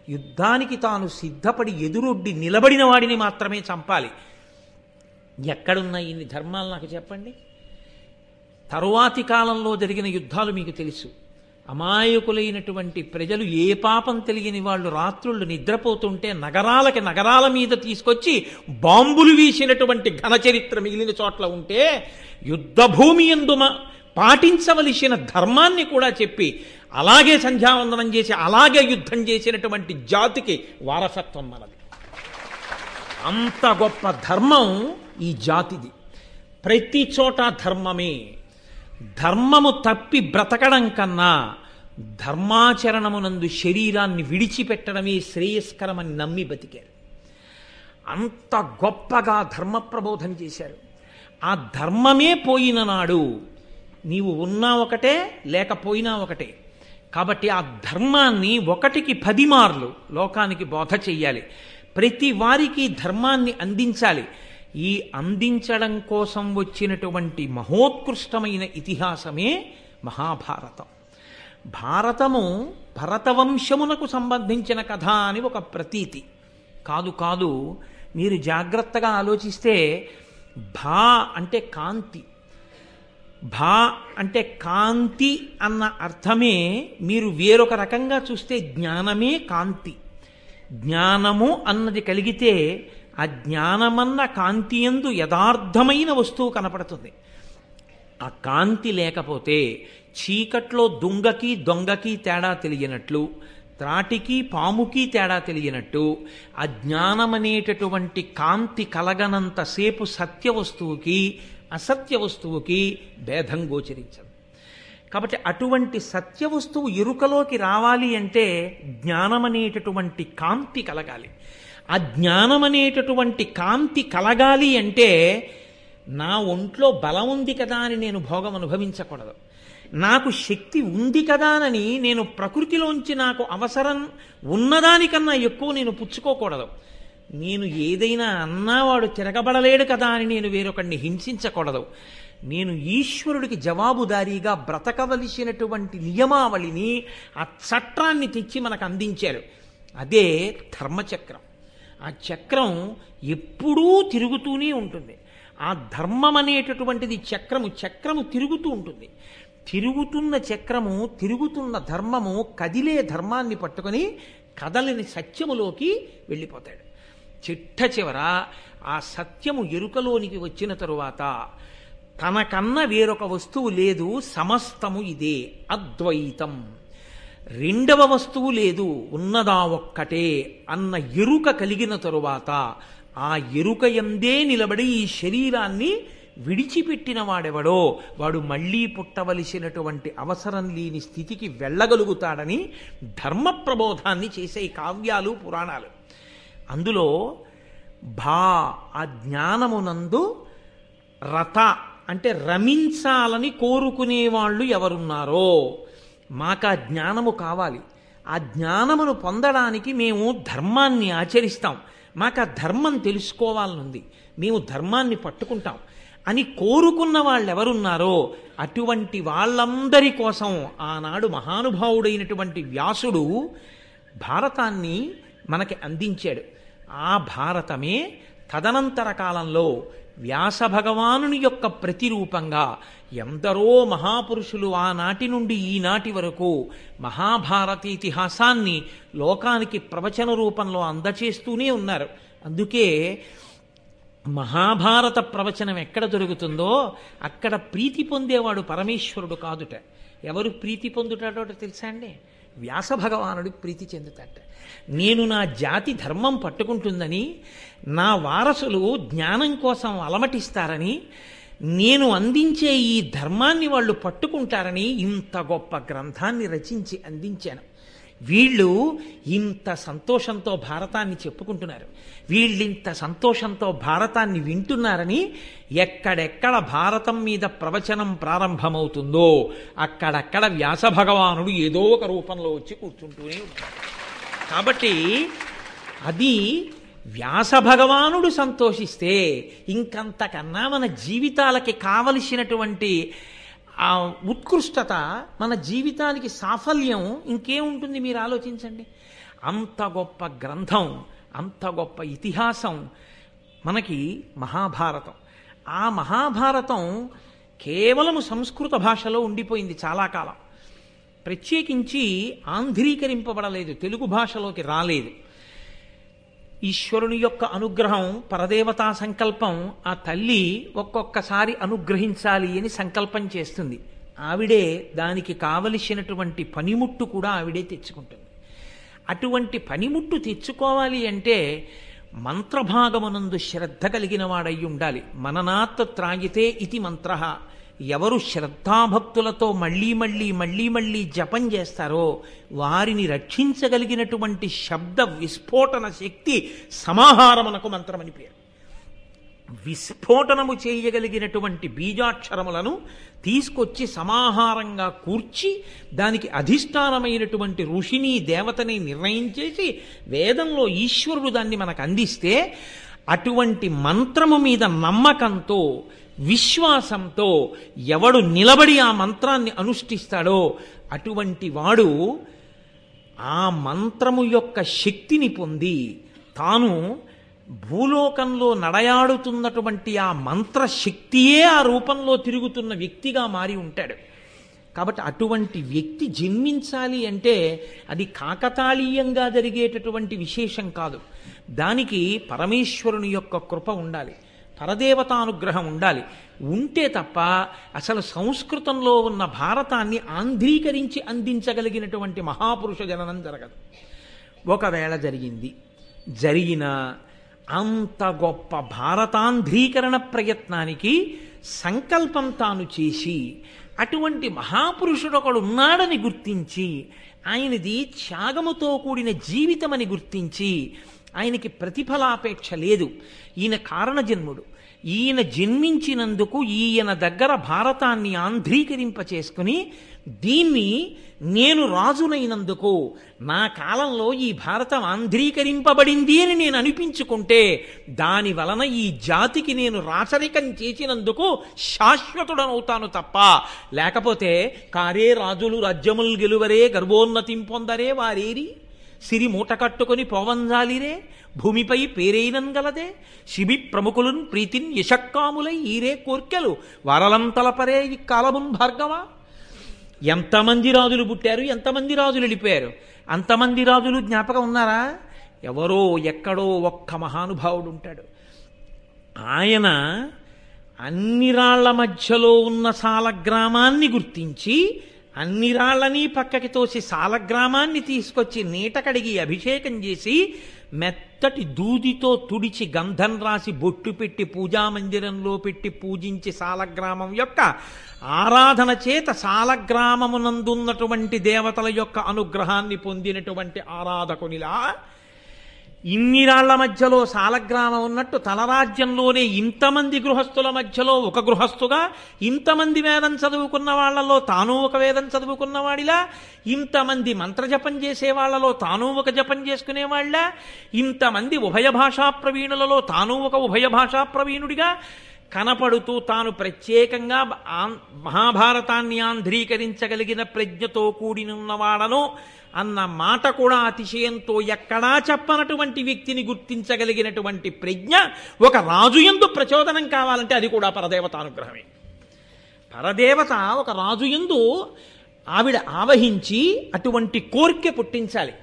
యుద్ధానికి తాను సిద్ధపడి ఎదురొడ్డి నిలబడిన వాడిని మాత్రమే చంపాలి. ఎక్కడున్నాయి ఇన్ని ధర్మాలు నాకు చెప్పండి. తరువాతి కాలంలో జరిగిన యుద్ధాలు మీకు తెలుసు. అమాయకులైనటువంటి ప్రజలు, ఏ పాపం తెలియని వాళ్ళు రాత్రుళ్ళు నిద్రపోతుంటే నగరాల మీద తీసుకొచ్చి బాంబులు వీసినటువంటి ఘనచరిత్ర మిగిలిన చోట్ల ఉంటే యుద్ధభూమి యందు పాటించవలసిన ధర్మాన్ని కూడా చెప్పి అలాగే సంధ్యావందనం చేసి అలాగే యుద్ధం చేసినటువంటి జాతికి వారసత్వం మనది. అంత గొప్ప ధర్మం ఈ జాతిది. ప్రతి చోట ధర్మమే. ధర్మము తప్పి బ్రతకడం కన్నా ధర్మాచరణమునందు శరీరాన్ని విడిచిపెట్టడమే శ్రేయస్కరమని నమ్మి బతికారు. అంత గొప్పగా ధర్మ ప్రబోధం చేశారు. ఆ ధర్మమే పోయిన నాడు నీవు ఉన్నా ఒకటే లేకపోయినా ఒకటే. కాబట్టి ఆ ధర్మాన్ని 1కి 10 మార్లు లోకానికి బోధ చెయ్యాలి. ప్రతి వారికి ధర్మాన్ని అందించాలి. ఈ అందించడం కోసం వచ్చినటువంటి మహోత్కృష్టమైన ఇతిహాసమే మహాభారతం. భారతము భరతవంశమునకు సంబంధించిన కథ అని ఒక ప్రతీతి. కాదు, మీరు జాగ్రత్తగా ఆలోచిస్తే భా అంటే కాంతి, భా అంటే కాంతి అన్న అర్థమే మీరు వేరొక రకంగా చూస్తే జ్ఞానమే కాంతి. జ్ఞానము అన్నది కలిగితే ఆ జ్ఞానమన్న కాంతి యందు యథార్థమైన వస్తువు కనపడుతుంది. ఆ కాంతి లేకపోతే చీకట్లో దుంగకి దొంగకి తేడా తెలియనట్లు, త్రాటికి పాముకి తేడా తెలియనట్టు, అజ్ఞానమనేటటువంటి కాంతి కలగనంతసేపు సత్య వస్తువుకి అసత్య వస్తువుకి భేదం గోచరించదు. కాబట్టి అటువంటి సత్య వస్తువు ఎరుకలోకి రావాలి అంటే జ్ఞానమనేటటువంటి కాంతి కలగాలి. ఆ జ్ఞానమనేటటువంటి కాంతి కలగాలి అంటే నా ఒంట్లో బలం ఉంది కదా అని నేను భోగం అనుభవించకూడదు. నాకు శక్తి ఉంది కదానని నేను ప్రకృతిలోంచి నాకు అవసరం ఉన్నదానికన్నా ఎక్కువ నేను పుచ్చుకోకూడదు. నేను ఏదైనా అన్నా వాడు తిరగబడలేడు కదా అని నేను వేరొకడిని హింసించకూడదు. నేను ఈశ్వరుడికి జవాబుదారీగా బ్రతకవలసినటువంటి నియమావళిని, ఆ చట్టాన్ని తెచ్చి మనకు అందించారు. అదే ధర్మచక్రం. ఆ చక్రం ఎప్పుడూ తిరుగుతూనే ఉంటుంది. ఆ ధర్మం అనేటటువంటిది చక్రము తిరుగుతూ ఉంటుంది. తిరుగుతున్న చక్రము, తిరుగుతున్న ధర్మము కదిలే ధర్మాన్ని పట్టుకొని కదలని సత్యములోకి వెళ్ళిపోతాడు. చిట్ట చివర ఆ సత్యము ఎరుకలోనికి వచ్చిన తరువాత తనకన్నా వేరొక వస్తువు లేదు, సమస్తము ఇదే, అద్వైతం. రెండవ వస్తువు లేదు, ఉన్నదా ఒక్కటే అన్న ఎరుక కలిగిన తరువాత ఆ ఎరుక యందే నిలబడి ఈ శరీరాన్ని విడిచిపెట్టిన వాడెవడో వాడు మళ్ళీ పుట్టవలసినటువంటి అవసరం లేని స్థితికి వెళ్ళగలుగుతాడని ధర్మ ప్రబోధాన్ని చేసే కావ్యాలు, పురాణాలు. అందులో ఆ జ్ఞానమునందు రత అంటే రమించాలని కోరుకునేవాళ్ళు ఎవరున్నారో మాకు ఆ జ్ఞానము కావాలి, ఆ జ్ఞానమును పొందడానికి మేము ధర్మాన్ని ఆచరిస్తాం, మాకు ఆ ధర్మం తెలుసుకోవాలనుంది, మేము ధర్మాన్ని పట్టుకుంటాం అని కోరుకున్న వాళ్ళు ఎవరున్నారో అటువంటి వాళ్ళందరి కోసం ఆనాడు మహానుభావుడైనటువంటి వ్యాసుడు భారతాన్ని మనకి అందించాడు. ఆ భారతమే తదనంతర కాలంలో వ్యాస భగవానుని యొక్క ప్రతిరూపంగా ఎందరో మహాపురుషులు ఆనాటి నుండి ఈనాటి వరకు మహాభారత ఇతిహాసాన్ని లోకానికి ప్రవచన రూపంలో అందచేస్తూనే ఉన్నారు. అందుకే మహాభారత ప్రవచనం ఎక్కడ దొరుకుతుందో అక్కడ ప్రీతి పొందేవాడు పరమేశ్వరుడు కాదుట. ఎవరు ప్రీతి పొందుతాడో తెలుసా అండి? వ్యాస భగవానుడు ప్రీతి చెందుతాట. నేను నా జాతి ధర్మం పట్టుకుంటుందని, నా వారసులు జ్ఞానం కోసం అలమటిస్తారని, నేను అందించే ఈ ధర్మాన్ని వాళ్ళు పట్టుకుంటారని ఇంత గొప్ప గ్రంథాన్ని రచించి అందించాను. వీళ్ళు ఇంత సంతోషంతో భారతాన్ని చెప్పుకుంటున్నారు, వీళ్ళింత సంతోషంతో భారతాన్ని వింటున్నారని ఎక్కడెక్కడ భారతం మీద ప్రవచనం ప్రారంభమవుతుందో అక్కడక్కడ వ్యాస భగవానుడు ఏదో ఒక రూపంలో వచ్చి కూర్చుంటూనే ఉంటాడు. కాబట్టి అది వ్యాస భగవానుడు సంతోషిస్తే ఇంకంతకన్నా మన జీవితాలకి కావలసినటువంటి ఆ ఉత్కృష్టత, మన జీవితానికి సాఫల్యం ఇంకేముంటుంది మీరు ఆలోచించండి. అంత గొప్ప గ్రంథం, అంత గొప్ప ఇతిహాసం మనకి మహాభారతం. ఆ మహాభారతం కేవలము సంస్కృత భాషలో ఉండిపోయింది చాలా కాలం. ప్రత్యేకించి ఆంధ్రీకరింపబడలేదు, తెలుగు భాషలోకి రాలేదు. ఈశ్వరుని యొక్క అనుగ్రహం, పరదేవతా సంకల్పం, ఆ తల్లి ఒక్కొక్కసారి అనుగ్రహించాలి అని సంకల్పం చేస్తుంది. ఆవిడే దానికి కావలసినటువంటి పనిముట్టు కూడా ఆవిడే తెచ్చుకుంటుంది. అటువంటి పనిముట్టు తెచ్చుకోవాలి అంటే మంత్రభాగమునందు శ్రద్ధ కలిగిన వాడై ఉండాలి. మననాత్ త్రాగితే ఇది మంత్ర. ఎవరు శ్రద్ధాభక్తులతో మళ్ళీ మళ్ళీ మళ్ళీ మళ్ళీ జపం చేస్తారో వారిని రక్షించగలిగినటువంటి శబ్ద విస్ఫోటన శక్తి సమాహారమునకు మంత్రమని పేరు. విస్ఫోటనము చేయగలిగినటువంటి బీజాక్షరములను తీసుకొచ్చి సమాహారంగా కూర్చి దానికి అధిష్టానమైనటువంటి ఋషిని దేవతని నిర్ణయం చేసి వేదంలో ఈశ్వరుడు దాన్ని మనకు అందిస్తే అటువంటి మంత్రము మీద నమ్మకంతో విశ్వాసంతో ఎవడు నిలబడి ఆ మంత్రాన్ని అనుష్ఠిస్తాడో అటువంటి వాడు ఆ మంత్రము యొక్క శక్తిని పొంది తాను భూలోకంలో నడయాడుతున్నటువంటి ఆ మంత్రశక్తియే ఆ రూపంలో తిరుగుతున్న వ్యక్తిగా మారి ఉంటాడు. కాబట్టి అటువంటి వ్యక్తి జన్మించాలి అంటే అది కాకతాళీయంగా జరిగేటటువంటి విశేషం కాదు. దానికి పరమేశ్వరుని యొక్క కృప ఉండాలి, పరదేవతానుగ్రహం ఉండాలి. ఉంటే తప్ప అసలు సంస్కృతంలో ఉన్న భారతాన్ని ఆంధ్రీకరించి అందించగలిగినటువంటి మహాపురుష జననం జరగదు. ఒకవేళ జరిగిన అంత గొప్ప భారతాంధ్రీకరణ ప్రయత్నానికి సంకల్పం తాను చేసి అటువంటి మహాపురుషుడు ఒకడు ఉన్నాడని గుర్తించి ఆయనది త్యాగముతో కూడిన జీవితమని గుర్తించి ఆయనకి ప్రతిఫలాపేక్ష లేదు, ఈయన కారణజన్ముడు, ఈయన జన్మించినందుకు ఈయన దగ్గర భారతాన్ని ఆంధ్రీకరింప చేసుకుని దీన్ని నేను రాజునైనందుకు నా కాలంలో ఈ భారతం ఆంధ్రీకరింపబడింది అని నేను అనిపించుకుంటే దాని వలన ఈ జాతికి నేను రాచరికం చేసినందుకు శాశ్వతుడనవుతాను తప్ప లేకపోతే కారే రాజులు రాజ్యములు గెలువరే గర్వోన్నతిం పొందరే వారేరి సిరి మూట కట్టుకొని పోవంజాలిరే భూమిపై పేరైనంగలదే శిబి ప్రముఖులున్ ప్రీతిన్ యశక్కాములై ఈరే కోర్కెలు వరలంతలపరే ఈ కాలమున్ భార్గవ. ఎంతమంది రాజులు పుట్టారు, ఎంతమంది రాజులు వెళ్ళిపోయారు, అంతమంది రాజులు జ్ఞాపకం ఉన్నారా? ఎవరో ఎక్కడో ఒక్క మహానుభావుడు ఉంటాడు. ఆయన అన్ని రాళ్ల మధ్యలో ఉన్న సాలగ్రామాన్ని గుర్తించి అన్ని రాళ్ళని పక్కకి తోసి సాలగ్రామాన్ని తీసుకొచ్చి నీట కడిగి అభిషేకం చేసి మెత్తటి దూదితో తుడిచి గంధం రాసి బొట్టు పెట్టి పూజామందిరంలో పెట్టి పూజించి సాలగ్రామం యొక్క ఆరాధన చేత సాలగ్రామమునందున్నటువంటి దేవతల యొక్క అనుగ్రహాన్ని పొందినటువంటి ఆరాధకునిలా ఇన్ని రాళ్ల మధ్యలో సాలగ్రామం ఉన్నట్టు తలరాజ్యంలోనే ఇంతమంది గృహస్థుల మధ్యలో ఒక గృహస్థుగా ఇంతమంది వేదం చదువుకున్న వాళ్లలో తాను ఒక వేదం చదువుకున్నవాడిలా, ఇంతమంది మంత్రజపం చేసే వాళ్లలో తాను ఒక జపం చేసుకునేవాళ్ళ, ఇంతమంది ఉభయ భాషా ప్రవీణులలో తాను ఒక ఉభయ భాషా ప్రవీణుడిగా కనపడుతూ తాను ప్రత్యేకంగా మహాభారతాన్ని ఆంధ్రీకరించగలిగిన ప్రజ్ఞతో కూడినున్నవాడను అన్న మాట కూడా అతిశయంతో ఎక్కడా చెప్పనటువంటి వ్యక్తిని గుర్తించగలిగినటువంటి ప్రజ్ఞ ఒక రాజు యందు ప్రచోదనం కావాలంటే అది కూడా పరదేవతానుగ్రహమే. పరదేవత ఒక రాజు యందు ఆవిడ ఆవహించి అటువంటి కోరిక పుట్టించాలి.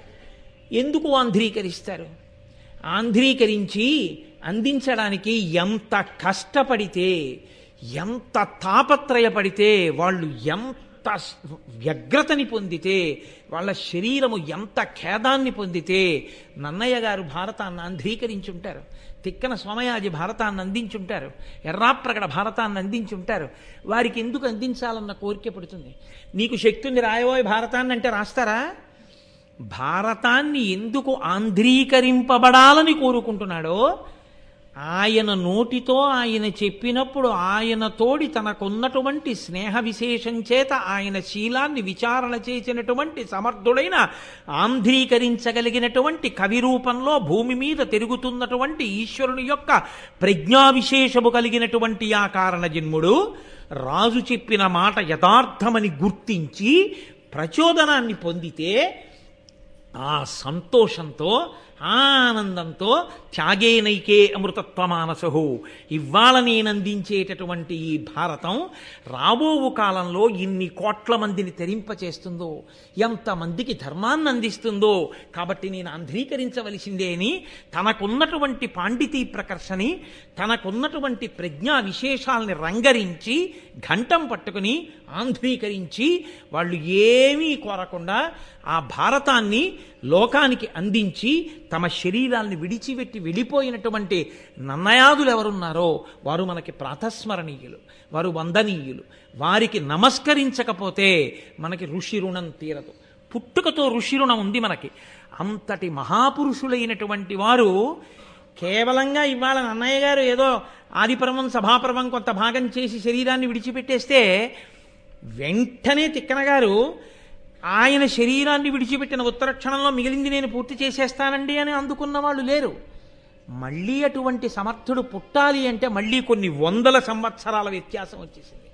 ఎందుకు ఆంధ్రీకరిస్తారు? ఆంధ్రీకరించి అందించడానికి ఎంత కష్టపడితే, ఎంత తాపత్రయపడితే, వాళ్ళు ఎంత వ్యగ్రతని పొందితే, వాళ్ళ శరీరము ఎంత ఖేదాన్ని పొందితే నన్నయ్య గారు భారతాన్ని ఆంధ్రీకరించుంటారు, తిక్కన సోమయాజి భారతాన్ని అందించుంటారు, ఎర్రాప్రగడ భారతాన్ని అందించుంటారు. వారికి ఎందుకు అందించాలన్న కోరిక పుడుతుంది. నీకు శక్తి ఉంది రాయబోయే భారతాన్ని అంటే రాస్తారా? భారతాన్ని ఎందుకు ఆంధ్రీకరింపబడాలని కోరుకుంటున్నాడో ఆయన నోటితో ఆయన చెప్పినప్పుడు ఆయన తోడి తనకున్నటువంటి స్నేహ విశేషం చేత ఆయన శీలాన్ని విచారణ చేసినటువంటి సమర్థుడైన ఆంధ్రీకరించగలిగినటువంటి కవి రూపంలో భూమి మీద తిరుగుతున్నటువంటి ఈశ్వరుని యొక్క ప్రజ్ఞా విశేషము కలిగినటువంటి ఆ కారణ జన్ముడు రాజు చెప్పిన మాట యథార్థమని గుర్తించి ప్రచోదనాన్ని పొందితే ఆ సంతోషంతో ఆనందంతో త్యాగేనైకే అమృతత్వమానసహు ఇవాళ నేనందించేటటువంటి ఈ భారతం రాబోవు కాలంలో ఇన్ని కోట్ల మందిని తెరింపచేస్తుందో, ఎంతమందికి ధర్మాన్ని అందిస్తుందో, కాబట్టి నేను ఆంధ్రీకరించవలసిందే అని తనకున్నటువంటి పాండితీ ప్రకర్షని, తనకున్నటువంటి ప్రజ్ఞా విశేషాలని రంగరించి ఘంటం పట్టుకుని ఆంధ్రీకరించి వాళ్ళు ఏమీ కోరకుండా ఆ భారతాన్ని లోకానికి అందించి తమ శరీరాల్ని విడిచిపెట్టి వెళ్ళిపోయినటువంటి నన్నయాదులు ఎవరున్నారో వారు మనకి ప్రాతస్మరణీయులు, వారు వందనీయులు. వారికి నమస్కరించకపోతే మనకి ఋషి రుణం తీరదు. పుట్టుకతో ఋషి రుణం ఉంది మనకి. అంతటి మహాపురుషులైనటువంటి వారు కేవలంగా ఇవాళ నన్నయ్య గారు ఏదో ఆదిపర్వం సభాపర్వం కొంత భాగం చేసి శరీరాన్ని విడిచిపెట్టేస్తే వెంటనే తిక్కన గారు ఆయన శరీరాన్ని విడిచిపెట్టిన ఉత్తర క్షణంలో మిగిలింది నేను పూర్తి చేసేస్తానండి అని అందుకున్న వాళ్ళు లేరు. మళ్ళీ అటువంటి సమర్థుడు పుట్టాలి అంటే మళ్ళీ కొన్ని వందల సంవత్సరాల వ్యత్యాసం వచ్చేసింది.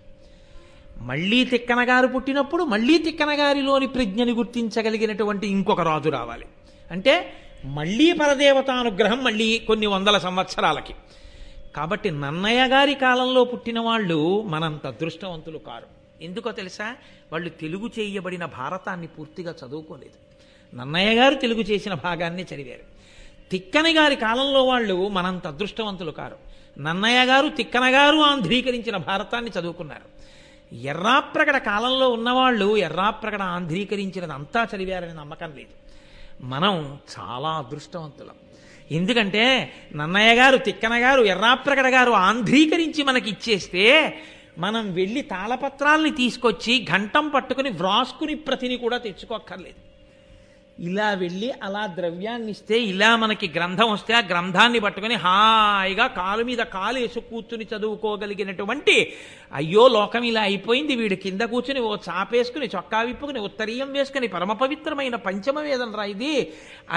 మళ్ళీ తిక్కన గారు పుట్టినప్పుడు మళ్ళీ తిక్కన గారిలోని ప్రజ్ఞని గుర్తించగలిగినటువంటి ఇంకొక రాజు రావాలి. అంటే మళ్ళీ పరదేవతానుగ్రహం మళ్ళీ కొన్ని వందల సంవత్సరాలకి. కాబట్టి నన్నయ్య గారి కాలంలో పుట్టిన వాళ్ళు మనంత అదృష్టవంతులు కారు. ఎందుకో తెలుసా? వాళ్ళు తెలుగు చేయబడిన భారతాన్ని పూర్తిగా చదువుకోలేదు. నన్నయ్య గారు తెలుగు చేసిన భాగాన్ని చదివారు. తిక్కన గారి కాలంలో వాళ్ళు మనంత అదృష్టవంతులు కారు. నన్నయ్య గారు తిక్కన గారు ఆంధ్రీకరించిన భారతాన్ని చదువుకున్నారు. ఎర్రాప్రగడ కాలంలో ఉన్నవాళ్ళు ఎర్రాప్రగడ ఆంధ్రీకరించినది అంతా చదివారని నమ్మకం లేదు. మనం చాలా అదృష్టవంతులం. ఎందుకంటే నన్నయ్య గారు తిక్కన గారు ఎర్రాప్రగడ గారు ఆంధ్రీకరించి మనకి ఇచ్చేస్తే మనం వెళ్ళి తాళపత్రాల్ని తీసుకొచ్చి ఘంటం పట్టుకుని వ్రాసుకుని ప్రతిని కూడా తెచ్చుకోక్కర్లేదు. ఇలా వెళ్ళి అలా ద్రవ్యాన్ని ఇస్తే ఇలా మనకి గ్రంథం వస్తే ఆ గ్రంథాన్ని పట్టుకుని హాయిగా కాలు మీద కాలు వేసి కూర్చుని చదువుకోగలిగినటువంటి, అయ్యో లోకం ఇలా అయిపోయింది, వీడు కింద కూర్చుని ఓ చాపేసుకుని చొక్కా విప్పుకుని ఉత్తరీయం వేసుకుని పరమ పవిత్రమైన పంచమ వేదం రా ఇది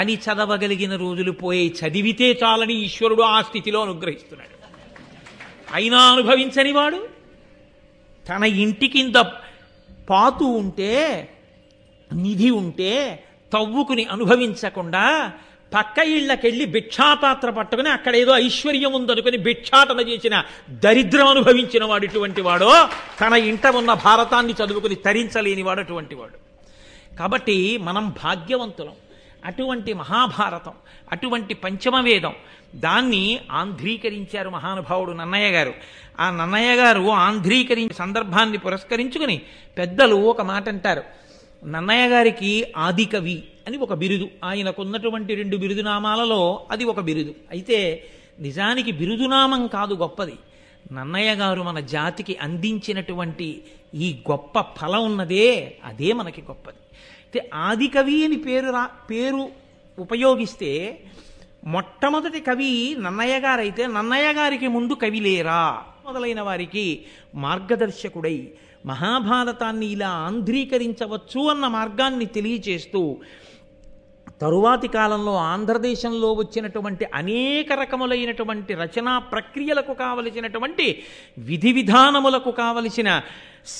అని చదవగలిగిన రోజులు పోయి చదివితే చాలని ఈశ్వరుడు ఆ స్థితిలో అనుగ్రహిస్తున్నాడు. అయినా అనుభవించని వాడు తన ఇంటి కింద పాతు ఉంటే నిధి ఉంటే తవ్వుకుని అనుభవించకుండా పక్క ఇళ్లకెళ్ళి భిక్షాపాత్ర పట్టుకుని అక్కడ ఏదో ఐశ్వర్యం ఉందనుకుని భిక్షాటన చేసిన దరిద్రం అనుభవించిన వాడు ఇటువంటి వాడో, తన ఇంట ఉన్న భారతాన్ని చదువుకుని తరించలేని వాడు అటువంటి వాడు. కాబట్టి మనం భాగ్యవంతులం. అటువంటి మహాభారతం, అటువంటి పంచమవేదం, దాన్ని ఆంధ్రీకరించారు మహానుభావుడు నన్నయ్య గారు. ఆ నన్నయ్య గారు ఆంధ్రీకరించే సందర్భాన్ని పురస్కరించుకుని పెద్దలు ఒక మాట అంటారు. నన్నయ్య గారికి ఆదికవి అని ఒక బిరుదు. ఆయనకున్నటువంటి 2 బిరుదునామాలలో అది ఒక బిరుదు. అయితే నిజానికి బిరుదునామం కాదు గొప్పది, నన్నయ్య గారు మన జాతికి అందించినటువంటి ఈ గొప్ప ఫలం ఉన్నదే అదే మనకి గొప్పది. అయితే ఆదికవి అని పేరు ఉపయోగిస్తే మొట్టమొదటి కవి నన్నయ్య గారైతే నన్నయ్య గారికి ముందు కవి లేరా మొదలైన వారికి మార్గదర్శకుడై మహాభారతాన్ని ఇలా ఆంధ్రీకరించవచ్చు అన్న మార్గాన్ని తెలియచేస్తూ తరువాతి కాలంలో ఆంధ్రదేశంలో వచ్చినటువంటి అనేక రకములైనటువంటి రచనా ప్రక్రియలకు కావలసినటువంటి విధి విధానములకు కావలసిన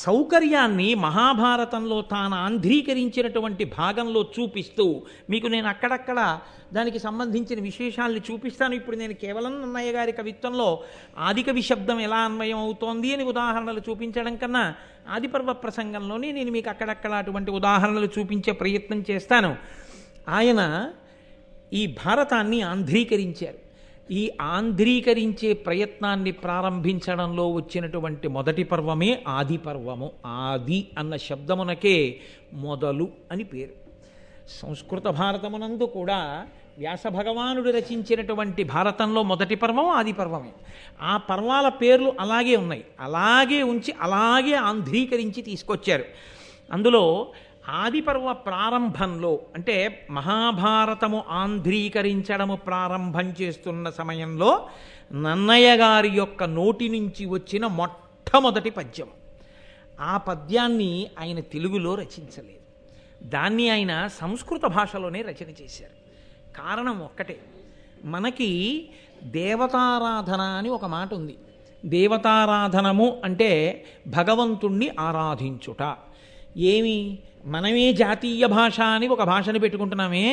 సౌకర్యాన్ని మహాభారతంలో తాను ఆంధ్రీకరించినటువంటి భాగంలో చూపిస్తూ మీకు నేను అక్కడక్కడ దానికి సంబంధించిన విశేషాల్ని చూపిస్తాను. ఇప్పుడు నేను కేవలం నన్నయ్య గారి కవిత్వంలో ఆదికవి శబ్దం ఎలా అన్వయం అవుతోంది అని ఉదాహరణలు చూపించడం కన్నా ఆదిపర్వ ప్రసంగంలోనే నేను మీకు అక్కడక్కడ అటువంటి ఉదాహరణలు చూపించే ప్రయత్నం చేస్తాను. ఆయన ఈ భారతాన్ని ఆంధ్రీకరించారు. ఈ ఆంధ్రీకరించే ప్రయత్నాన్ని ప్రారంభించడంలో వచ్చినటువంటి మొదటి పర్వమే ఆది పర్వము. ఆది అన్న శబ్దమునకే మొదలు అని పేరు. సంస్కృత భారతమునందు కూడా వ్యాస భగవానుడు రచించినటువంటి భారతంలో మొదటి పర్వం ఆది పర్వమే. ఆ పర్వాల పేర్లు అలాగే ఉన్నాయి, అలాగే ఉంచి అలాగే ఆంధ్రీకరించి తీసుకొచ్చారు. అందులో ఆదిపర్వ ప్రారంభంలో అంటే మహాభారతము ఆంధ్రీకరించడము ప్రారంభం చేస్తున్న సమయంలో నన్నయ్య గారి యొక్క నోటి నుంచి వచ్చిన మొట్టమొదటి పద్యం. ఆ పద్యాన్ని ఆయన తెలుగులో రచించలేదు, దాన్ని ఆయన సంస్కృత భాషలోనే రచన చేశారు. కారణం ఒక్కటే, మనకి దేవతారాధన అని ఒక మాట ఉంది. దేవతారాధనము అంటే భగవంతుణ్ణి ఆరాధించుట. ఏమి మనమే జాతీయ భాష అని ఒక భాషను పెట్టుకుంటున్నామే,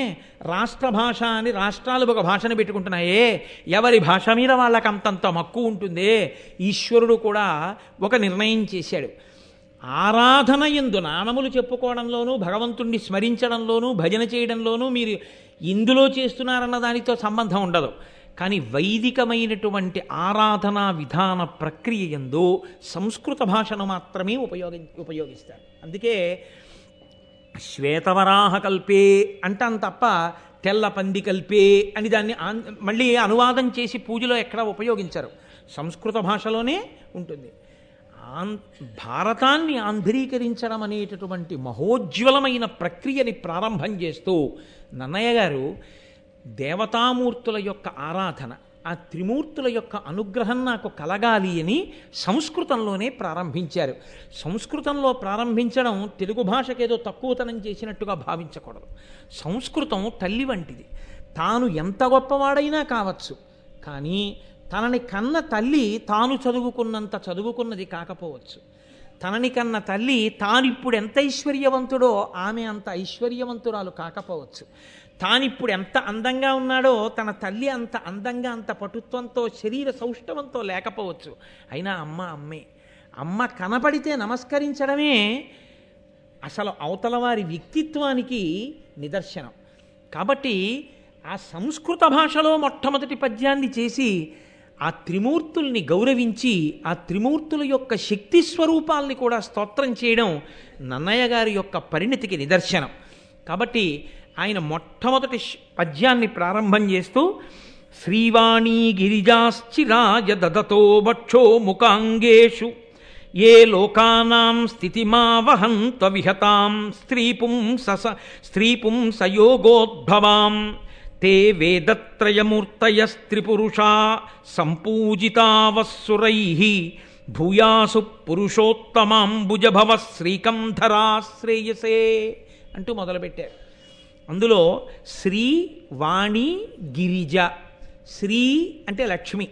రాష్ట్ర భాష అని రాష్ట్రాలు ఒక భాషను పెట్టుకుంటున్నాయే, ఎవరి భాష మీద వాళ్ళకి అంతంత మక్కువ ఉంటుందే. ఈశ్వరుడు కూడా ఒక నిర్ణయం చేశాడు. ఆరాధన యందు నామములు చెప్పుకోవడంలోనూ భగవంతుణ్ణి స్మరించడంలోనూ భజన చేయడంలోనూ మీరు ఇందులో చేస్తున్నారన్న దానితో సంబంధం ఉండదు. కానీ వైదికమైనటువంటి ఆరాధనా విధాన ప్రక్రియ యందు సంస్కృత భాషను మాత్రమే ఉపయోగిస్తారు. అందుకే శ్వేతవరాహ కల్పే అంటాం తప్ప తెల్ల పంది కల్పే అని దాన్ని మళ్ళీ అనువాదం చేసి పూజలో ఎక్కడా ఉపయోగించరు, సంస్కృత భాషలోనే ఉంటుంది. భారతాన్ని ఆంధ్రీకరించడం అనేటటువంటి మహోజ్వలమైన ప్రక్రియని ప్రారంభం చేస్తూ నన్నయ్య గారు దేవతామూర్తుల యొక్క ఆరాధన ఆ త్రిమూర్తుల యొక్క అనుగ్రహం నాకు కలగాలి అని సంస్కృతంలోనే ప్రారంభించారు. సంస్కృతంలో ప్రారంభించడం తెలుగు భాషకేదో తక్కువతనం చేసినట్టుగా భావించకూడదు. సంస్కృతం తల్లి వంటిది. తాను ఎంత గొప్పవాడైనా కావచ్చు, కానీ తనని కన్న తల్లి తాను చదువుకున్నంత చదువుకున్నది కాకపోవచ్చు. తనని కన్న తల్లి తానిప్పుడు ఎంత ఐశ్వర్యవంతుడో ఆమె అంత ఐశ్వర్యవంతురాలు కాకపోవచ్చు. తానిప్పుడు ఎంత అందంగా ఉన్నాడో తన తల్లి అంత అందంగా, అంత పటుత్వంతో, శరీర సౌష్ఠవంతో లేకపోవచ్చు. అయినా అమ్మ అమ్మే. అమ్మ కనపడితే నమస్కరించడమే అసలు అవతల వారి వ్యక్తిత్వానికి నిదర్శనం. కాబట్టి ఆ సంస్కృత భాషలో మొట్టమొదటి పద్యాన్ని చేసి ఆ త్రిమూర్తుల్ని గౌరవించి ఆ త్రిమూర్తుల యొక్క శక్తి స్వరూపాల్ని కూడా స్తోత్రం చేయడం నన్నయ్య గారి యొక్క పరిణతికి నిదర్శనం. కాబట్టి ఆయన మొట్టమొదటి పద్యాన్ని ప్రారంభం చేస్తూ శ్రీవాణీ గిరిజాశ్చిరాయ దదతో వక్షో ముఖాంగేషు ఏ లోకానాం స్థితిమావహంత విహతాం స్త్రీపుంసయోగోద్భవాం తే వేదత్రయమూర్తయస్త్రిపురుషా సంపూజితావస్సురైః భూయాసు పురుషోత్తమాంబుజభవ శ్రీకంధరా శ్రేయసే అంటూ మొదలుపెట్టారు. అందులో శ్రీ, వాణి, గిరిజ. శ్రీ అంటే లక్ష్మి.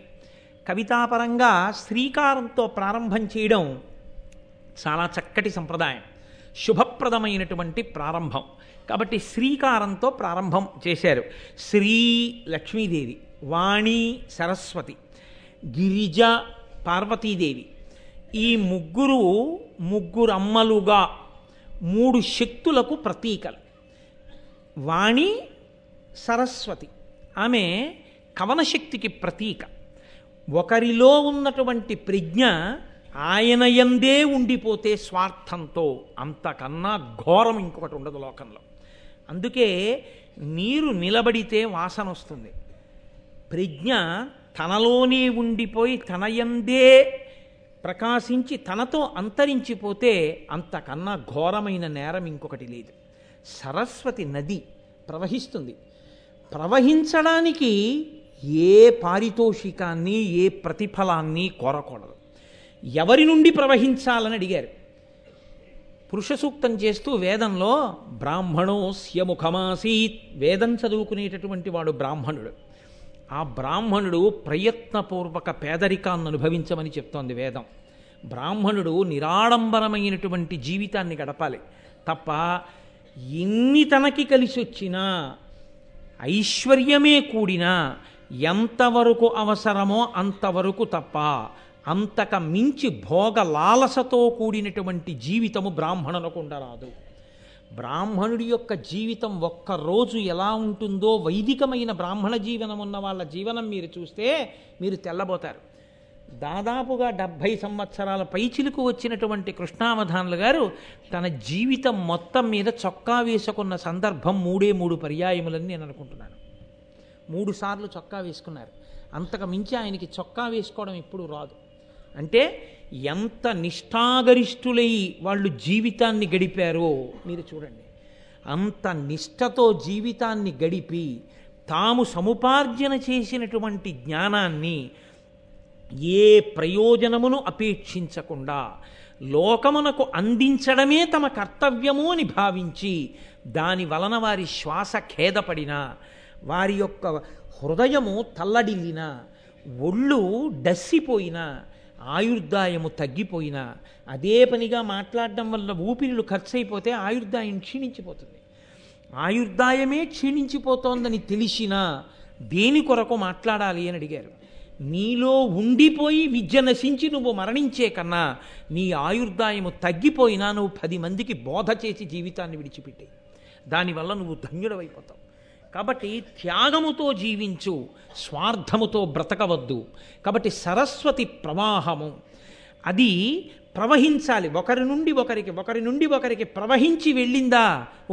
కవితాపరంగా శ్రీకారంతో ప్రారంభం చేయడం చాలా చక్కటి సంప్రదాయం, శుభప్రదమైనటువంటి ప్రారంభం. కాబట్టి శ్రీకారంతో ప్రారంభం చేశారు. శ్రీ లక్ష్మీదేవి, వాణి సరస్వతి, గిరిజ పార్వతీదేవి. ఈ ముగ్గురు అమ్మలుగా మూడు శక్తులకు ప్రతీకలు. వాణి సరస్వతి, ఆమె కవనశక్తికి ప్రతీక. ఒకరిలో ఉన్నటువంటి ప్రజ్ఞ ఆయన యందే ఉండిపోతే స్వార్థంతో అంతకన్నా ఘోరం ఇంకొకటి ఉండదు లోకంలో. అందుకే నీరు నిలబడితే వాసన వస్తుంది. ప్రజ్ఞ తనలోనే ఉండిపోయి తన యందే ప్రకాశించి తనతో అంతరించిపోతే అంతకన్నా ఘోరమైన నేరం ఇంకొకటి లేదు. సరస్వతి నది ప్రవహిస్తుంది. ప్రవహించడానికి ఏ పారితోషికాన్ని, ఏ ప్రతిఫలాన్ని కోరకూడదు. ఎవరి నుండి ప్రవహించాలని అడిగారు. పురుష సూక్తం చేస్తూ వేదంలో బ్రాహ్మణోస్య ముఖమాసీత్, వేదం చదువుకునేటటువంటి వాడు బ్రాహ్మణుడు. ఆ బ్రాహ్మణుడు ప్రయత్నపూర్వక పేదరికాన్ని అనుభవించమని చెప్తోంది వేదం. బ్రాహ్మణుడు నిరాడంబరమైనటువంటి జీవితాన్ని గడపాలి తప్ప ఎన్ని తనకి కలిసి వచ్చినా, ఐశ్వర్యమే కూడినా ఎంతవరకు అవసరమో అంతవరకు తప్ప అంతక మించి భోగ లాలసతో కూడినటువంటి జీవితము బ్రాహ్మణులకు ఉండరాదు. బ్రాహ్మణుడి యొక్క జీవితం ఒక్కరోజు ఎలా ఉంటుందో వైదికమైన బ్రాహ్మణ జీవనం ఉన్న వాళ్ళ జీవనం మీరు చూస్తే మీరు తెల్లబోతారు. దాదాపుగా 70 సంవత్సరాల పైచిలుకు వచ్చినటువంటి కృష్ణావధానులు గారు తన జీవితం మొత్తం మీద చొక్కా వేసుకున్న సందర్భం 3 పర్యాయములని నేను అనుకుంటున్నాను. 3 సార్లు చొక్కా వేసుకున్నారు. అంతకు మించి ఆయనకి చొక్కా వేసుకోవడం ఎప్పుడు రాదు. అంటే ఎంత నిష్ఠాగరిష్ఠులై వాళ్ళు జీవితాన్ని గడిపారో మీరు చూడండి. అంత నిష్ఠతో జీవితాన్ని గడిపి తాము సముపార్జన చేసినటువంటి జ్ఞానాన్ని ఏ ప్రయోజనమును అపేక్షించకుండా లోకమునకు అందించడమే తమ కర్తవ్యము అని భావించి దాని వలన వారి శ్వాస ఖేదపడినా, వారి యొక్క హృదయము తల్లడిల్లినా, ఒళ్ళు డస్సిపోయినా, ఆయుర్దాయము తగ్గిపోయినా, అదే పనిగా మాట్లాడడం వల్ల ఊపిరిలు ఖర్చయిపోతే ఆయుర్దాయం క్షీణించిపోతుంది. ఆయుర్దాయమే క్షీణించిపోతోందని తెలిసినా దేని కొరకు మాట్లాడాలి అని అడిగారు. నీలో ఉండిపోయి విద్య నశించి నువ్వు మరణించే కన్నా నీ ఆయుర్దాయము తగ్గిపోయినా నువ్వు 10 మందికి బోధ చేసి జీవితాన్ని విడిచిపెట్టే, దానివల్ల నువ్వు ధన్యుడవైపోతావు. కాబట్టి త్యాగముతో జీవించు, స్వార్థముతో బ్రతకవద్దు. కాబట్టి సరస్వతి ప్రవాహము అది ప్రవహించాలి. ఒకరి నుండి ఒకరికి ప్రవహించి వెళ్ళిందా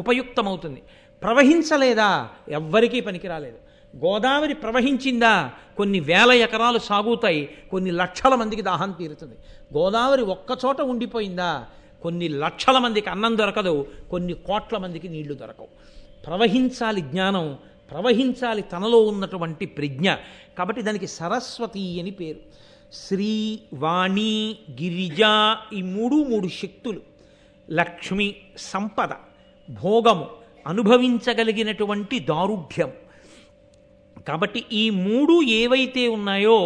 ఉపయుక్తమవుతుంది. ప్రవహించలేదా ఎవ్వరికీ పనికిరాలేదు. గోదావరి ప్రవహించిందా కొన్ని వేల ఎకరాలు సాగుతాయి, కొన్ని లక్షల మందికి దాహం తీరుతుంది. గోదావరి ఒక్కచోట ఉండిపోయిందా కొన్ని లక్షల మందికి అన్నం దొరకదు, కొన్ని కోట్ల మందికి నీళ్లు దొరకవు. ప్రవహించాలి జ్ఞానం, ప్రవహించాలి తనలో ఉన్నటువంటి ప్రజ్ఞ. కాబట్టి దానికి సరస్వతి అని పేరు. శ్రీ, వాణి, గిరిజ, ఈ మూడు శక్తులు. లక్ష్మి సంపద, భోగము, అనుభవించగలిగినటువంటి దారుఢ్యం. కాబట్టి ఈ మూడు ఏవైతే ఉన్నాయో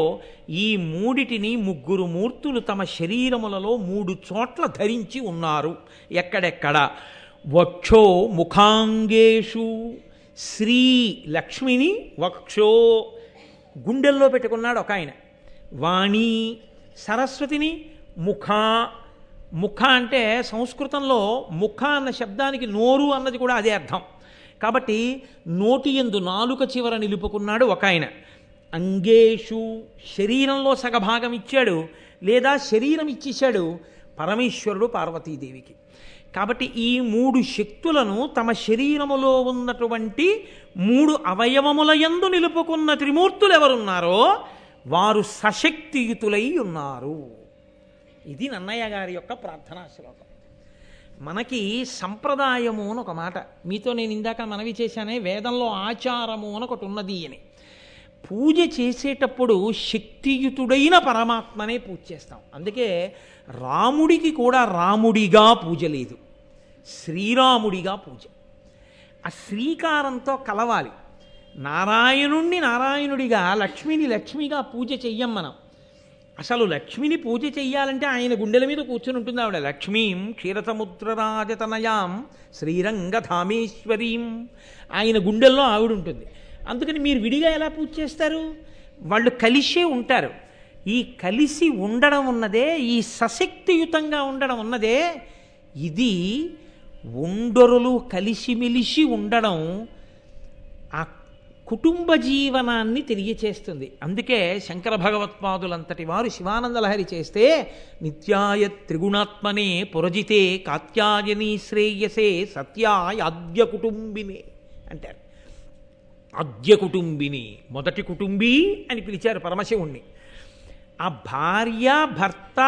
ఈ మూడిటిని ముగ్గురు మూర్తులు తమ శరీరములలో 3 చోట్ల ధరించి ఉన్నారు. ఎక్కడెక్కడ? వక్షో ముఖాంగేషు. శ్రీ లక్ష్మిని వక్షో గుండెల్లో పెట్టుకున్నాడు ఒక ఆయన. వాణి సరస్వతిని ముఖ అంటే సంస్కృతంలో ముఖ అన్న శబ్దానికి నోరు అన్నది కూడా అదే అర్థం. కాబట్టి నోటి యందు నాలుక చివర నిలుపుకున్నాడు ఒక ఆయన. అంగేషు శరీరంలో సగభాగం ఇచ్చాడు, లేదా శరీరం ఇచ్చేశాడు పరమేశ్వరుడు పార్వతీదేవికి. కాబట్టి ఈ 3 శక్తులను తమ శరీరములో ఉన్నటువంటి 3 అవయవముల యందు నిలుపుకున్న త్రిమూర్తులు ఎవరున్నారో వారు సశక్తియుతులై ఉన్నారు. ఇది నన్నయ్య గారి యొక్క ప్రార్థనా శ్లోకం. మనకి సంప్రదాయము అని ఒక మాట, మీతో నేను ఇందాక మనవి చేశానే, వేదంలో ఆచారము అని ఒకటి ఉన్నది అని. పూజ చేసేటప్పుడు శక్తియుతుడైన పరమాత్మనే పూజ చేస్తాం. అందుకే రాముడికి కూడా రాముడిగా పూజ లేదు, శ్రీరాముడిగా పూజ. ఆ శ్రీకారంతో కలవాలి. నారాయణుణ్ణి నారాయణుడిగా, లక్ష్మిని లక్ష్మిగా పూజ చెయ్యం మనం. అసలు లక్ష్మిని పూజ చెయ్యాలంటే ఆయన గుండెల మీద కూర్చుని ఉంటుంది ఆవిడ. లక్ష్మీం క్షీరసముద్రరాజతనయాం శ్రీరంగధామేశ్వరీం, ఆయన గుండెల్లో ఆవిడ ఉంటుంది. అందుకని మీరు విడిగా ఎలా పూజ చేస్తారు? వాళ్ళు కలిసే ఉంటారు. ఈ కలిసి ఉండడం ఉన్నదే, ఈ సశక్తియుతంగా ఉండడం ఉన్నదే, ఇది ఉండరులు కలిసిమెలిసి ఉండడం ఆ కుటుంబ జీవనాన్ని తెలియచేస్తుంది. అందుకే శంకర భగవత్పాదులంతటి వారు శివానందలహరి చేస్తే నిత్యాయ త్రిగుణాత్మనే పురజితే కాత్యాయని శ్రేయసే సత్యాయ ఆద్య కుటుంబినే అంటారు. ఆద్య కుటుంబిని, మొదటి కుటుంబీ అని పిలిచారు పరమశివుణ్ణి. ఆ భార్య భర్త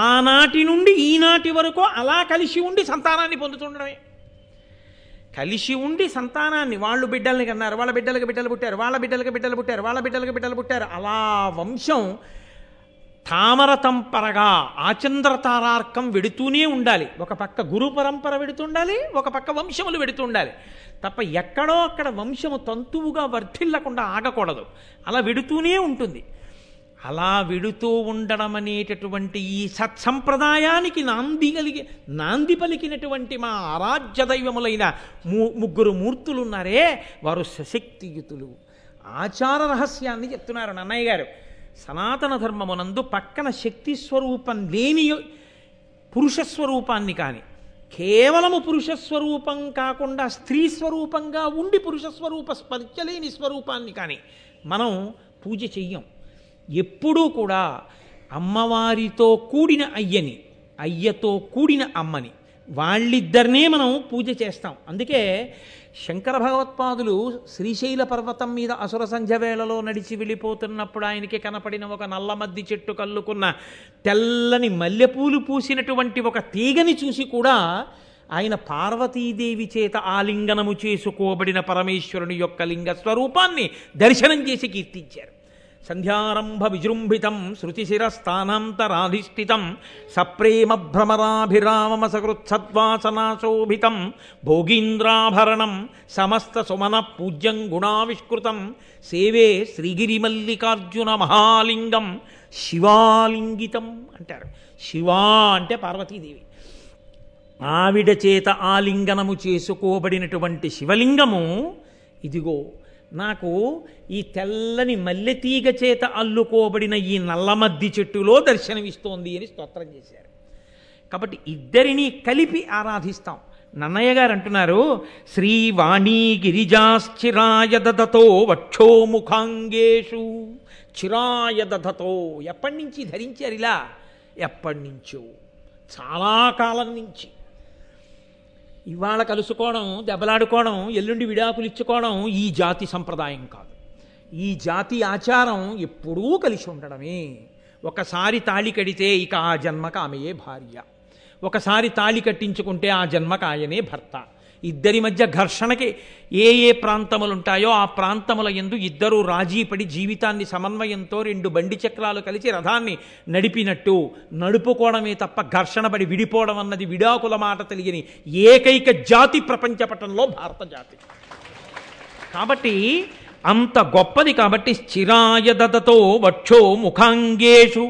ఆనాటి నుండి ఈనాటి వరకు అలా కలిసి ఉండి సంతానాన్ని పొందుతుండడమే. కలిసి ఉండి సంతానాన్ని, వాళ్ళు బిడ్డల్ని కన్నారు, వాళ్ళ బిడ్డలకు బిడ్డలు పుట్టారు, వాళ్ళ బిడ్డలకు బిడ్డలు పుట్టారు, వాళ్ళ బిడ్డలకు బిడ్డలు పుట్టారు. అలా వంశం తామర తంపరగా ఆచంద్రతారార్కం వెడుతూనే ఉండాలి. ఒక పక్క గురు పరంపర వెడుతుండాలి, ఒక పక్క వంశములు వెడుతుండాలి. తప్ప ఎక్కడో అక్కడ వంశము తంతువుగా వర్ధిల్లకుండా ఆగకూడదు. అలా వెడుతూనే ఉంటుంది. అలా వెడుతూ ఉండడం అనేటటువంటి ఈ సత్సంప్రదాయానికి నాంది పలికినటువంటి మా ఆరాధ్య దైవములైన ముగ్గురు మూర్తులున్నారే, వారు సశక్తియుతులు. ఆచార రహస్యాన్ని చెప్తున్నారు నన్నయ్య గారు. సనాతన ధర్మమునందు పక్కన శక్తి స్వరూపం లేని పురుషస్వరూపాన్ని కానీ, కేవలము పురుషస్వరూపం కాకుండా స్త్రీ స్వరూపంగా ఉండి పురుషస్వరూప స్పర్శలేని స్వరూపాన్ని కానీ మనం పూజ చెయ్యం. ఎప్పుడూ కూడా అమ్మవారితో కూడిన అయ్యని, అయ్యతో కూడిన అమ్మని, వాళ్ళిద్దరినే మనం పూజ చేస్తాం. అందుకే శంకర భగవత్పాదులు శ్రీశైల పర్వతం మీద అసుర సంధ్య వేళలో నడిచి వెళ్ళిపోతున్నప్పుడు ఆయనకి కనపడిన ఒక నల్లమద్ది చెట్టు కల్లుకున్న తెల్లని మల్లెపూలు పూసినటువంటి ఒక తీగని చూసి కూడా ఆయన పార్వతీదేవి చేత ఆలింగనము చేసుకోబడిన పరమేశ్వరుని యొక్క లింగ స్వరూపాన్ని దర్శనం చేసి కీర్తించారు. సంధ్యారంభ విజృంభితం శృతిశిరస్థానాంతరాధిష్ఠితం సప్రేమ భ్రమరాభిరామమసకృత్సద్వాసనాశోభితం భోగీంద్రాభరణం సమస్త సుమన పూజ్యం గుణావిష్కృతం సేవే శ్రీగిరిమల్లికార్జున మహాలింగం శివాలింగితం అంటారు. శివా అంటే పార్వతీదేవి. ఆవిడ చేత ఆలింగనము చేసుకోబడినటువంటి శివలింగము ఇదిగో నాకు ఈ తెల్లని మల్లెతీగ చేత అల్లుకోబడిన ఈ నల్లమద్ది చెట్టులో దర్శనమిస్తోంది అని స్తోత్రం చేశారు. కాబట్టి ఇద్దరినీ కలిపి ఆరాధిస్తాం. నన్నయ్య గారు అంటున్నారు, శ్రీవాణీ గిరిజాశ్చిరాయ దదతో వక్షోముఖాంగేషు. చిరాయ దదతో, ఎప్పటి నుంచి ధరించారు ఇలా? ఎప్పటి నుంచో, చాలా కాలం నుంచి. ఇవాళ కలుసుకోవడం, దెబ్బలాడుకోవడం, ఎల్లుండి విడాకులు ఇచ్చుకోవడం ఈ జాతి సంప్రదాయం కాదు. ఈ జాతి ఆచారం ఎప్పుడూ కలిసి ఉండడమే. ఒకసారి తాళి కడితే ఇక ఆ జన్మకు ఆమెయే భార్య, ఒకసారి తాళి కట్టించుకుంటే ఆ జన్మకు ఆయనే భర్త. ఇద్దరి మధ్య ఘర్షణకి ఏ ఏ ప్రాంతములు ఉంటాయో ఆ ప్రాంతముల యందు ఇద్దరూ రాజీపడి జీవితాన్ని సమన్వయంతో రెండు బండి చక్రాలు కలిసి రథాన్ని నడిపినట్టు నడుపుకోవడమే తప్ప ఘర్షణ పడి విడిపోవడం అన్నది విడాకుల మాట తెలియని ఏకైక జాతి ప్రపంచ పటంలో భారత జాతి. కాబట్టి అంత గొప్పది. కాబట్టి స్థిరాయ దదతో వక్షో ముఖాంగేషు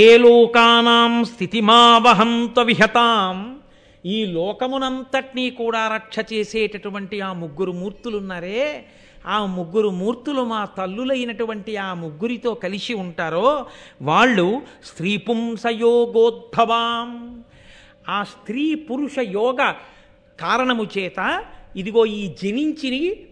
ఏ లోకానాం స్థితిమావహంత విహతాం. ఈ లోకమునంతటినీ కూడా రక్ష చేసేటటువంటి ఆ ముగ్గురు మూర్తులున్నారే, ఆ ముగ్గురు మూర్తులు మా తల్లులైనటువంటి ఆ ముగ్గురితో కలిసి ఉంటారో వాళ్ళు స్త్రీ పుంసయోగోద్భవాం. ఆ స్త్రీ పురుష యోగ కారణము చేత ఇదిగో ఈ జనించి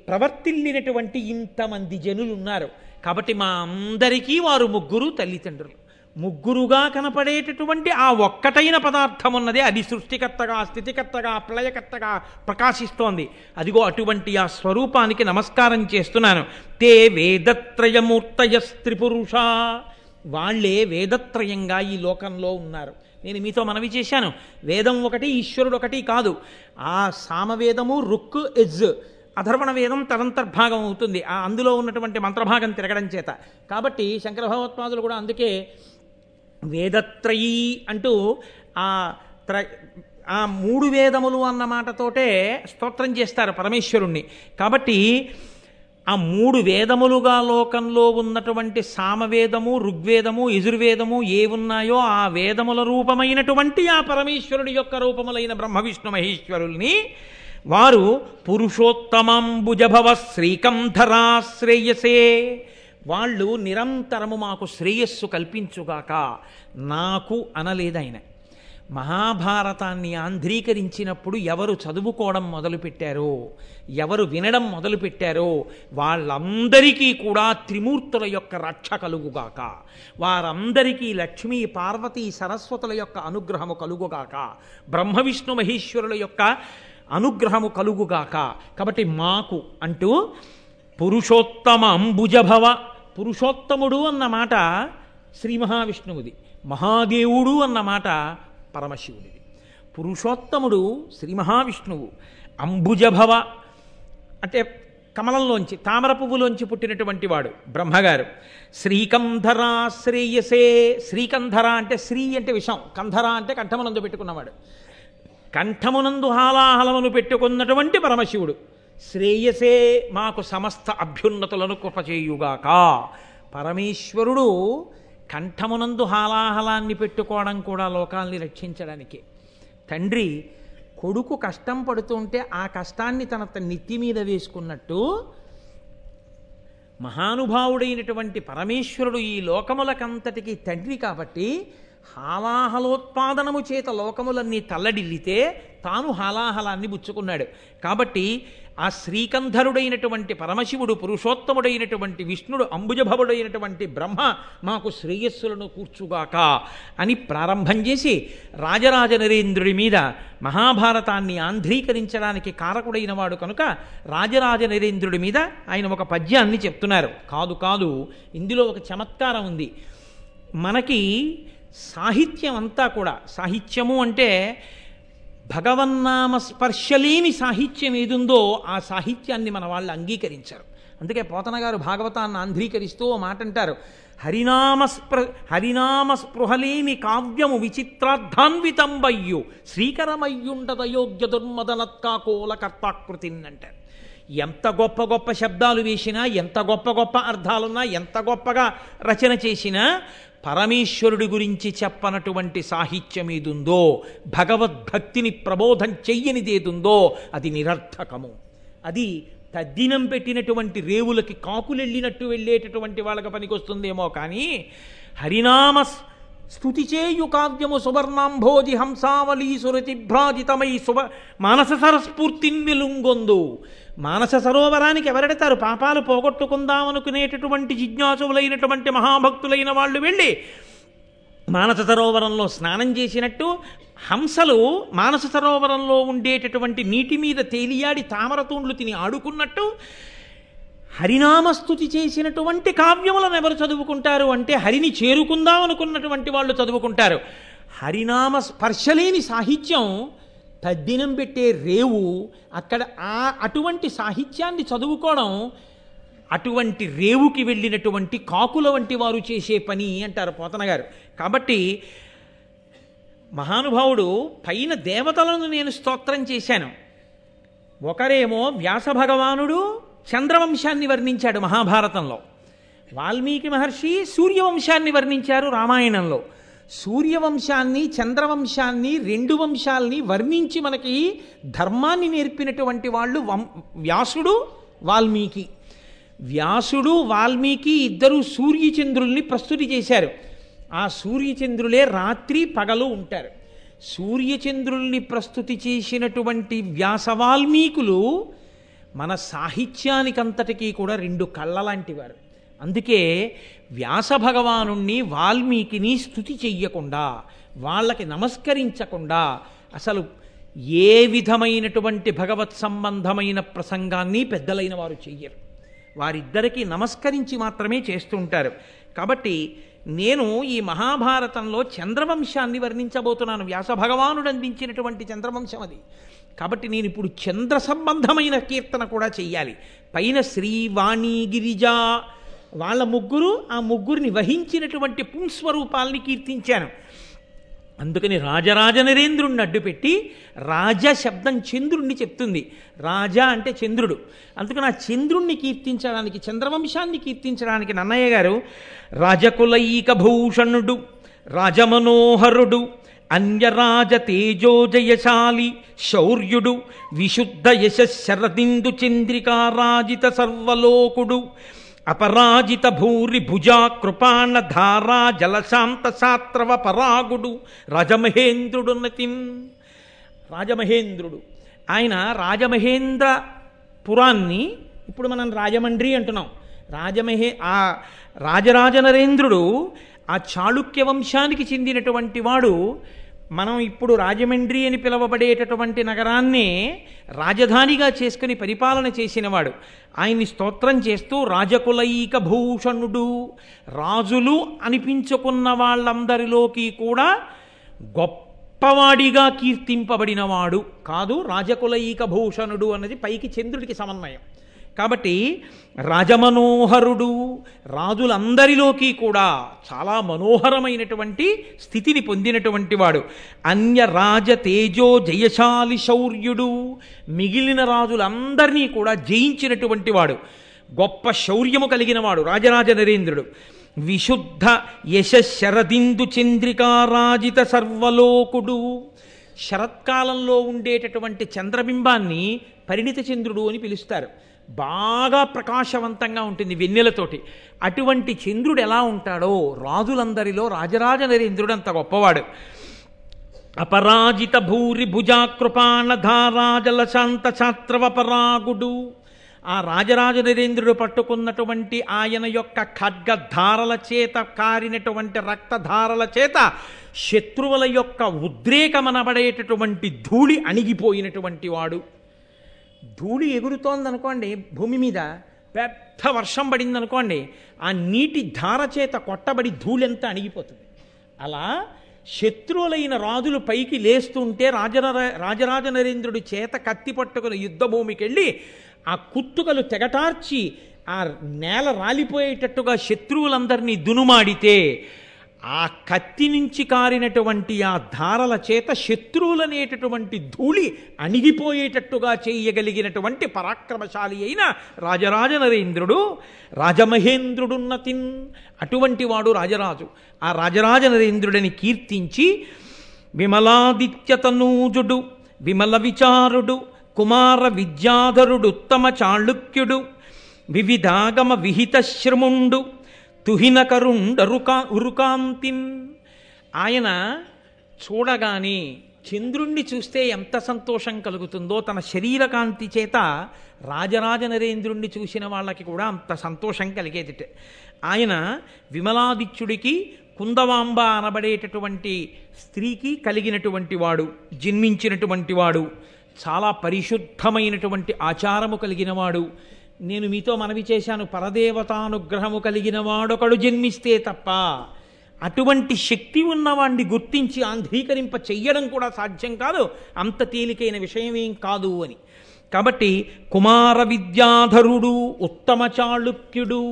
ప్రవర్తిల్లినటువంటి ఇంతమంది జనులు ఉన్నారు. కాబట్టి మా అందరికీ వారు ముగ్గురు తల్లిదండ్రులు. ముగ్గురుగా కనపడేటటువంటి ఆ ఒక్కటైన పదార్థం ఉన్నదే, అది సృష్టికర్తగా స్థితికర్తగా ప్రళయకర్తగా ప్రకాశిస్తోంది. అదిగో అటువంటి ఆ స్వరూపానికి నమస్కారం చేస్తున్నాను. తే వేదత్రయమూర్తయ స్త్రీపురుష. వాళ్లే వేదత్రయంగా ఈ లోకంలో ఉన్నారు. నేను మీతో మనవి చేశాను, వేదం ఒకటి ఈశ్వరుడు ఒకటి కాదు. ఆ సామవేదము రుక్ ఎజ్, అధర్వణ వేదం తదంతర్భాగం అవుతుంది అందులో ఉన్నటువంటి మంత్రభాగం తిరగడం చేత. కాబట్టి శంకర భగవత్పాదులు కూడా అందుకే వేదత్రయీ అంటూ ఆ మూడు వేదములు అన్న మాటతోటే స్తోత్రం చేస్తారు పరమేశ్వరుణ్ణి. కాబట్టి ఆ మూడు వేదములుగా లోకంలో ఉన్నటువంటి సామవేదము ఋగ్వేదము యజుర్వేదము ఏ ఉన్నాయో ఆ వేదముల రూపమైనటువంటి ఆ పరమేశ్వరుడి యొక్క రూపములైన బ్రహ్మ విష్ణు మహేశ్వరుల్ని వారు పురుషోత్తమంబుజభవ శ్రీకంధరాశ్రేయసే. వాళ్ళు నిరంతరము మాకు శ్రేయస్సు కల్పించుగాక. నాకు అనలేదాయన. మహాభారతాన్ని ఆంధ్రీకరించినప్పుడు ఎవరు చదువుకోవడం మొదలుపెట్టారో, ఎవరు వినడం మొదలుపెట్టారో వాళ్ళందరికీ కూడా త్రిమూర్తుల యొక్క రక్ష కలుగుగాక. వారందరికీ లక్ష్మీ పార్వతీ సరస్వతుల యొక్క అనుగ్రహము కలుగుగాక. బ్రహ్మ విష్ణు మహేశ్వరుల యొక్క అనుగ్రహము కలుగుగాక. కాబట్టి మాకు అంటూ పురుషోత్తమ అంబుజభవ. పురుషోత్తముడు అన్న మాట శ్రీ మహావిష్ణువుది, మహాదేవుడు అన్న మాట పరమశివుడిది. పురుషోత్తముడు శ్రీ మహావిష్ణువు, అంబుజభవ అంటే కమలంలోంచి తామర పువ్వులోంచి పుట్టినటువంటి వాడు బ్రహ్మగారు. శ్రీకంధరాశ్రేయసే. శ్రీకంధర అంటే శ్రీ అంటే విషం, కంధర అంటే కంఠమునందు పెట్టుకున్నవాడు. కంఠమునందు హాలాహలమును పెట్టుకున్నటువంటి పరమశివుడు. శ్రేయసే మాకు సమస్త అభ్యున్నతులను కృపచేయుగాక. పరమేశ్వరుడు కంఠమునందు హాలాహలాన్ని పెట్టుకోవడం కూడా లోకాల్ని రక్షించడానికే. తండ్రి కొడుకు కష్టం పడుతుంటే ఆ కష్టాన్ని తన నెత్తి మీద వేసుకున్నట్టు మహానుభావుడైనటువంటి పరమేశ్వరుడు ఈ లోకములకంతటికి తండ్రి కాబట్టి హాలాహలోత్పాదనము చేత లోకములన్నీ తల్లడిల్లితే తాను హాలాహలాన్ని పుచ్చుకున్నాడు. కాబట్టి ఆ శ్రీకంధరుడైనటువంటి పరమశివుడు, పురుషోత్తముడైనటువంటి విష్ణుడు, అంబుజభవుడైనటువంటి బ్రహ్మ మాకు శ్రేయస్సులను కూర్చుగాక అని ప్రారంభం చేసి రాజరాజ నరేంద్రుడి మీద మహాభారతాన్ని ఆంధ్రీకరించడానికి కారకుడైన వాడు కనుక రాజరాజ నరేంద్రుడి మీద ఆయన ఒక పద్యాన్ని చెప్తున్నారు. కాదు కాదు, ఇందులో ఒక చమత్కారం ఉంది. మనకి సాహిత్యం అంతా కూడా, సాహిత్యము అంటే భగవన్నామ స్పర్శలేని సాహిత్యం ఏదుందో ఆ సాహిత్యాన్ని మన వాళ్ళు అంగీకరించారు. అందుకే పోతన గారు భాగవతాన్ని ఆంధ్రీకరిస్తూ ఓ మాట అంటారు, హరినామ స్పృహలేని కావ్యము విచిత్రార్థాన్వితంబయ్యు శ్రీకరమయ్యుండదయోగ్య దుర్మదనత్కాకోల కర్తాకృతిని అంటారు. ఎంత గొప్ప గొప్ప శబ్దాలు వేసినా, ఎంత గొప్ప గొప్ప అర్థాలున్నా, ఎంత గొప్పగా రచన చేసినా పరమేశ్వరుడి గురించి చెప్పనటువంటి సాహిత్యం ఏదుందో, భగవద్భక్తిని ప్రబోధం చెయ్యనిదేదుందో అది నిరర్థకము. అది తద్దినం పెట్టినటువంటి రేవులకి కాకులెళ్ళినట్టు వెళ్ళేటటువంటి వాళ్ళకి పనికొస్తుందేమో కానీ హరినామ స్తుతి చేయు కావ్యము సువర్ణాంభోజి హంసావళీ సురతిభ్రాజితమై మానస సరస్ఫూర్తిన్ వెలుంగొందు. మానస సరోవరానికి ఎవరెడతారు? పాపాలు పోగొట్టుకుందామనుకునేటటువంటి జిజ్ఞాసువులైనటువంటి మహాభక్తులైన వాళ్ళు వెళ్ళి మానస సరోవరంలో స్నానం చేసినట్టు హంసలు మానస సరోవరంలో ఉండేటటువంటి నీటి మీద తేలియాడి తామరతూండ్లు తిని ఆడుకున్నట్టు హరినామస్తుతి చేసినటువంటి కావ్యములను ఎవరు చదువుకుంటారు అంటే హరిని చేరుకుందాం అనుకున్నటువంటి వాళ్ళు చదువుకుంటారు. హరినామ స్పర్శలేని సాహిత్యం తద్దినం పెట్టే రేవు అక్కడ అటువంటి సాహిత్యాన్ని చదువుకోవడం అటువంటి రేవుకి వెళ్ళినటువంటి కాకుల వంటి వారు చేసే పని అంటారు పోతన గారు. కాబట్టి మహానుభావుడు పైన దేవతలను నేను స్తోత్రం చేశాను, ఒకరేమో వ్యాస భగవానుడు చంద్రవంశాన్ని వర్ణించాడు మహాభారతంలో, వాల్మీకి మహర్షి సూర్యవంశాన్ని వర్ణించారు రామాయణంలో. సూర్యవంశాన్ని చంద్రవంశాన్ని రెండు వంశాల్ని వర్ణించి మనకి ధర్మాన్ని నేర్పినటువంటి వాళ్ళు వ్యాసుడు వాల్మీకి. వ్యాసుడు వాల్మీకి ఇద్దరు సూర్యచంద్రుల్ని ప్రస్తుతి చేశారు. ఆ సూర్యచంద్రులే రాత్రి పగలు ఉంటారు. సూర్యచంద్రుల్ని ప్రస్తుతి చేసినటువంటి వ్యాస వాల్మీకులు మన సాహిత్యానికంతటికీ కూడా రెండు కళ్ళ లాంటి వారు. అందుకే వ్యాస భగవానుణ్ణి వాల్మీకిని స్తుతి చెయ్యకుండా, వాళ్ళకి నమస్కరించకుండా అసలు ఏ విధమైనటువంటి భగవత్ సంబంధమైన ప్రసంగాన్ని పెద్దలైన వారు చెయ్యరు. వారిద్దరికీ నమస్కరించి మాత్రమే చేస్తుంటారు. కాబట్టి నేను ఈ మహాభారతంలో చంద్రవంశాన్ని వర్ణించబోతున్నాను. వ్యాస భగవానుడు అందించినటువంటి చంద్రవంశం అది. కాబట్టి నేను ఇప్పుడు చంద్ర సంబంధమైన కీర్తన కూడా చెయ్యాలి. పైన శ్రీ వాణి గిరిజ వాళ్ళ ముగ్గురు, ఆ ముగ్గురిని వహించినటువంటి పుంస్వరూపాల్ని కీర్తించాను. అందుకని రాజరాజ నరేంద్రుణ్ణి అడ్డుపెట్టి రాజ శబ్దం చంద్రుణ్ణి చెప్తుంది. రాజా అంటే చంద్రుడు. అందుకని ఆ చంద్రుణ్ణి కీర్తించడానికి, చంద్రవంశాన్ని కీర్తించడానికి నన్నయ్య గారు రాజకులైక భూషణుడు రాజమనోహరుడు అన్యరాజ తేజోజయశాలి శౌర్యుడు విశుద్ధ యశరదిందు చంద్రికారాజిత సర్వలోకుడు అపరాజిత భూరి భుజా కృపాణ ధారా జలశాంత శాస్త్రవ పరాగుడు రాజమహేంద్రుడు నతిం. రాజమహేంద్రుడు ఆయన రాజమహేంద్రపురాన్ని ఇప్పుడు మనం రాజమండ్రి అంటున్నాం. ఆ రాజరాజ నరేంద్రుడు ఆ చాళుక్య వంశానికి చెందినటువంటి వాడు. మనం ఇప్పుడు రాజమండ్రి అని పిలువబడేటటువంటి నగరాన్నే రాజధానిగా చేసుకుని పరిపాలన చేసినవాడు. ఆయన్ని స్తోత్రం చేస్తూ రాజకులైక భూషణుడు, రాజులు అనిపించుకున్న వాళ్ళందరిలోకి కూడా గొప్పవాడిగా కీర్తింపబడినవాడు కాదు. రాజకులైక భూషణుడు అన్నది పైకి చంద్రుడికి సమన్వయం. కాబట్టి రాజమనోహరుడు, రాజులందరిలోకి కూడా చాలా మనోహరమైనటువంటి స్థితిని పొందినటువంటి వాడు. అన్య రాజ తేజో జయశాలి శౌర్యుడు, మిగిలిన రాజులందరినీ కూడా జయించినటువంటి వాడు. గొప్ప శౌర్యము కలిగిన వాడు రాజరాజ నరేంద్రుడు. విశుద్ధ యశరదిందు చంద్రికారాజిత సర్వలోకుడు, శరత్కాలంలో ఉండేటటువంటి చంద్రబింబాన్ని పరిణిత చంద్రుడు అని పిలుస్తారు. బాగా ప్రకాశవంతంగా ఉంటుంది వెన్నెలతోటి. అటువంటి చంద్రుడు ఎలా ఉంటాడో రాజులందరిలో రాజరాజ నరేంద్రుడు అంత గొప్పవాడు. అపరాజిత భూరి భుజాకృపాణ ధారాజల శాంత శాస్త్రవ పరాగుడు, ఆ రాజరాజ నరేంద్రుడు పట్టుకున్నటువంటి ఆయన యొక్క ఖడ్గధారల చేత కారినటువంటి రక్తధారల చేత శత్రువుల యొక్క ఉద్రేకమనబడేటటువంటి ధూళి అణిగిపోయినటువంటి వాడు. ధూళి ఎగురుతోందనుకోండి, భూమి మీద పెద్ద వర్షం పడిందనుకోండి, ఆ నీటి ధార చేత కొట్టబడి ధూళంతా అణిగిపోతుంది. అలా శత్రువులైన రాజులు పైకి లేస్తుంటే రాజరాజ నరేంద్రుడి చేత కత్తి పట్టుకుని యుద్ధభూమికి వెళ్ళి ఆ కుత్తుకలు తెగటార్చి ఆ నేల రాలిపోయేటట్టుగా శత్రువులందరినీ దునుమాడితే ఆ కత్తి నుంచి కారినటువంటి ఆ ధారల చేత శత్రువులనేటటువంటి ధూళి అణిగిపోయేటట్టుగా చేయగలిగినటువంటి పరాక్రమశాలి అయిన రాజరాజ నరేంద్రుడు రాజమహేంద్రుడున్నతిన్. అటువంటి వాడు రాజరాజు. ఆ రాజరాజ నరేంద్రుడిని కీర్తించి విమలాదిత్యతనూజుడు విమల విచారుడు కుమార విద్యాధరుడు ఉత్తమ చాళుక్యుడు వివిధాగమ విహిత శ్రముండు ఉరుకాంతిన్. ఆయన చూడగానే చంద్రుణ్ణి చూస్తే ఎంత సంతోషం కలుగుతుందో తన శరీరకాంతి చేత రాజరాజ నరేంద్రుణ్ణి చూసిన వాళ్ళకి కూడా అంత సంతోషం కలిగేది. ఆయన విమలాదిత్యుడికి కుందవాంబ అనబడేటటువంటి స్త్రీకి కలిగినటువంటి వాడు, జన్మించినటువంటి వాడు, చాలా పరిశుద్ధమైనటువంటి ఆచారము కలిగిన వాడు. నేను మీతో మనవి చేశాను, పరదేవతానుగ్రహము కలిగిన వాడొకడు జన్మిస్తే తప్ప అటువంటి శక్తి ఉన్నవాణ్ణి గుర్తించి ఆంధ్రీకరింప చెయ్యడం కూడా సాధ్యం కాదు, అంత తేలికైన విషయమేం కాదు అని. కాబట్టి కుమార విద్యాధరుడు, ఉత్తమ చాళుక్యుడు,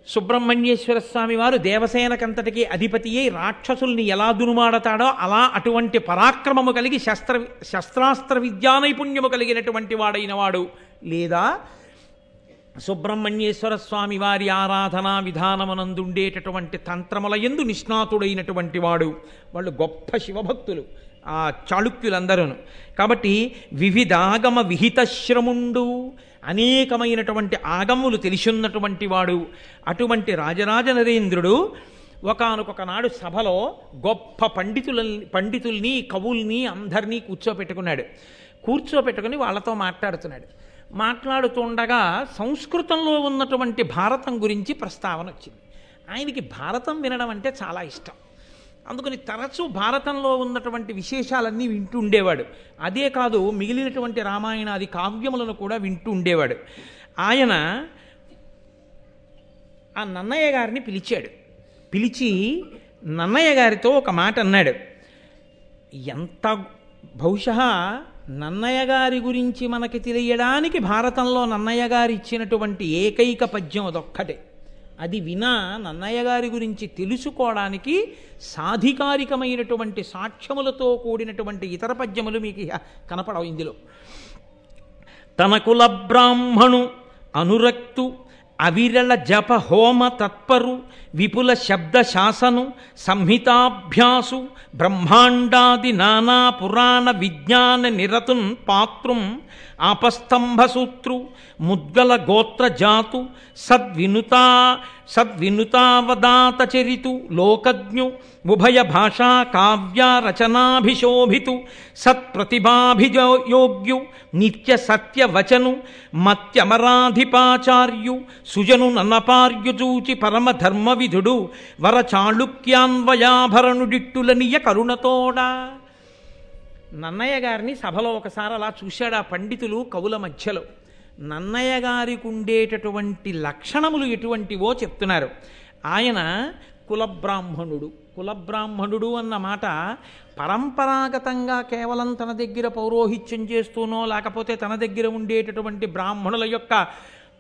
సుబ్రహ్మణ్యేశ్వర స్వామి వారు దేవసేనకంతటికి అధిపతి అయి రాక్షసుల్ని ఎలా దునుమాడతాడో అలా అటువంటి పరాక్రమము కలిగి శస్త్రాస్త్ర విద్యా నైపుణ్యము కలిగినటువంటి వాడైన వాడు, లేదా సుబ్రహ్మణ్యేశ్వర స్వామి వారి ఆరాధనా విధానమునందుండేటటువంటి తంత్రముల యందు నిష్ణాతుడైనటువంటి వాడు. వాళ్ళు గొప్ప శివభక్తులు ఆ చాళుక్యులందరూ. కాబట్టి వివిధాగమ విహితశ్రముండు, అనేకమైనటువంటి ఆగములు తెలిసున్నటువంటి వాడు. అటువంటి రాజరాజ నరేంద్రుడు ఒకానొక నాడు సభలో గొప్ప పండితుల్ని కవుల్ని అందరినీ కూర్చోపెట్టుకుని వాళ్ళతో మాట్లాడుతుండగా సంస్కృతంలో ఉన్నటువంటి భారతం గురించి ప్రస్తావన వచ్చింది. ఆయనకి భారతం వినడం అంటే చాలా ఇష్టం. అందుకని తరచూ భారతంలో ఉన్నటువంటి విశేషాలన్నీ వింటూ ఉండేవాడు. అదే కాదు, మిగిలినటువంటి రామాయణాది కావ్యములను కూడా వింటూ ఉండేవాడు. ఆయన ఆ నన్నయ్య గారిని పిలిచి నన్నయ్య గారితో ఒక మాట అన్నాడు. ఎంత బహుశా నన్నయ్య గారి గురించి మనకి తెలియడానికి భారతంలో నన్నయ్య గారు ఇచ్చినటువంటి ఏకైక పద్యం అదొక్కటే. అది వినా నన్నయ్య గారి గురించి తెలుసుకోవడానికి సాధికారికమైనటువంటి సాక్ష్యములతో కూడినటువంటి ఇతర పద్యములు మీకు కనపడవు ఇందులో. తన కుల బ్రాహ్మణు అనురక్తు అవిరళ జప హోమ తత్పరు విపుల శబ్ద శాసను సంహితాభ్యాసు బ్రహ్మాండాది నానా పురాణ విజ్ఞాన నిరతున్ పాత్రం ఆపస్తంభసూత్రు ముద్గల గోత్ర జాతు సద్వినుతావదాత చరితు లోకజ్ఞు ఉభయ భాషా కావ్య రచనాభిశోభితు సత్ప్రతిభాభియోగ్యు నిత్య సత్యవచను మత్యమరాధిపాచార్యు సుజను నన్నపార్యుజూచి పరమధర్మ విధుడు వర చాళుక్యాన్వయాభరణుడిట్టులనియ కరుణతోడా. నన్నయ్య గారిని సభలో ఒకసారి అలా చూశాడు ఆ పండితులు కవుల మధ్యలో. నన్నయ్య గారికి ఉండేటటువంటి లక్షణములు ఎటువంటివో చెప్తున్నారు. ఆయన కులబ్రాహ్మణుడు అన్న మాట పరంపరాగతంగా కేవలం తన దగ్గర పౌరోహిత్యం చేస్తూనో లేకపోతే తన దగ్గర ఉండేటటువంటి బ్రాహ్మణుల యొక్క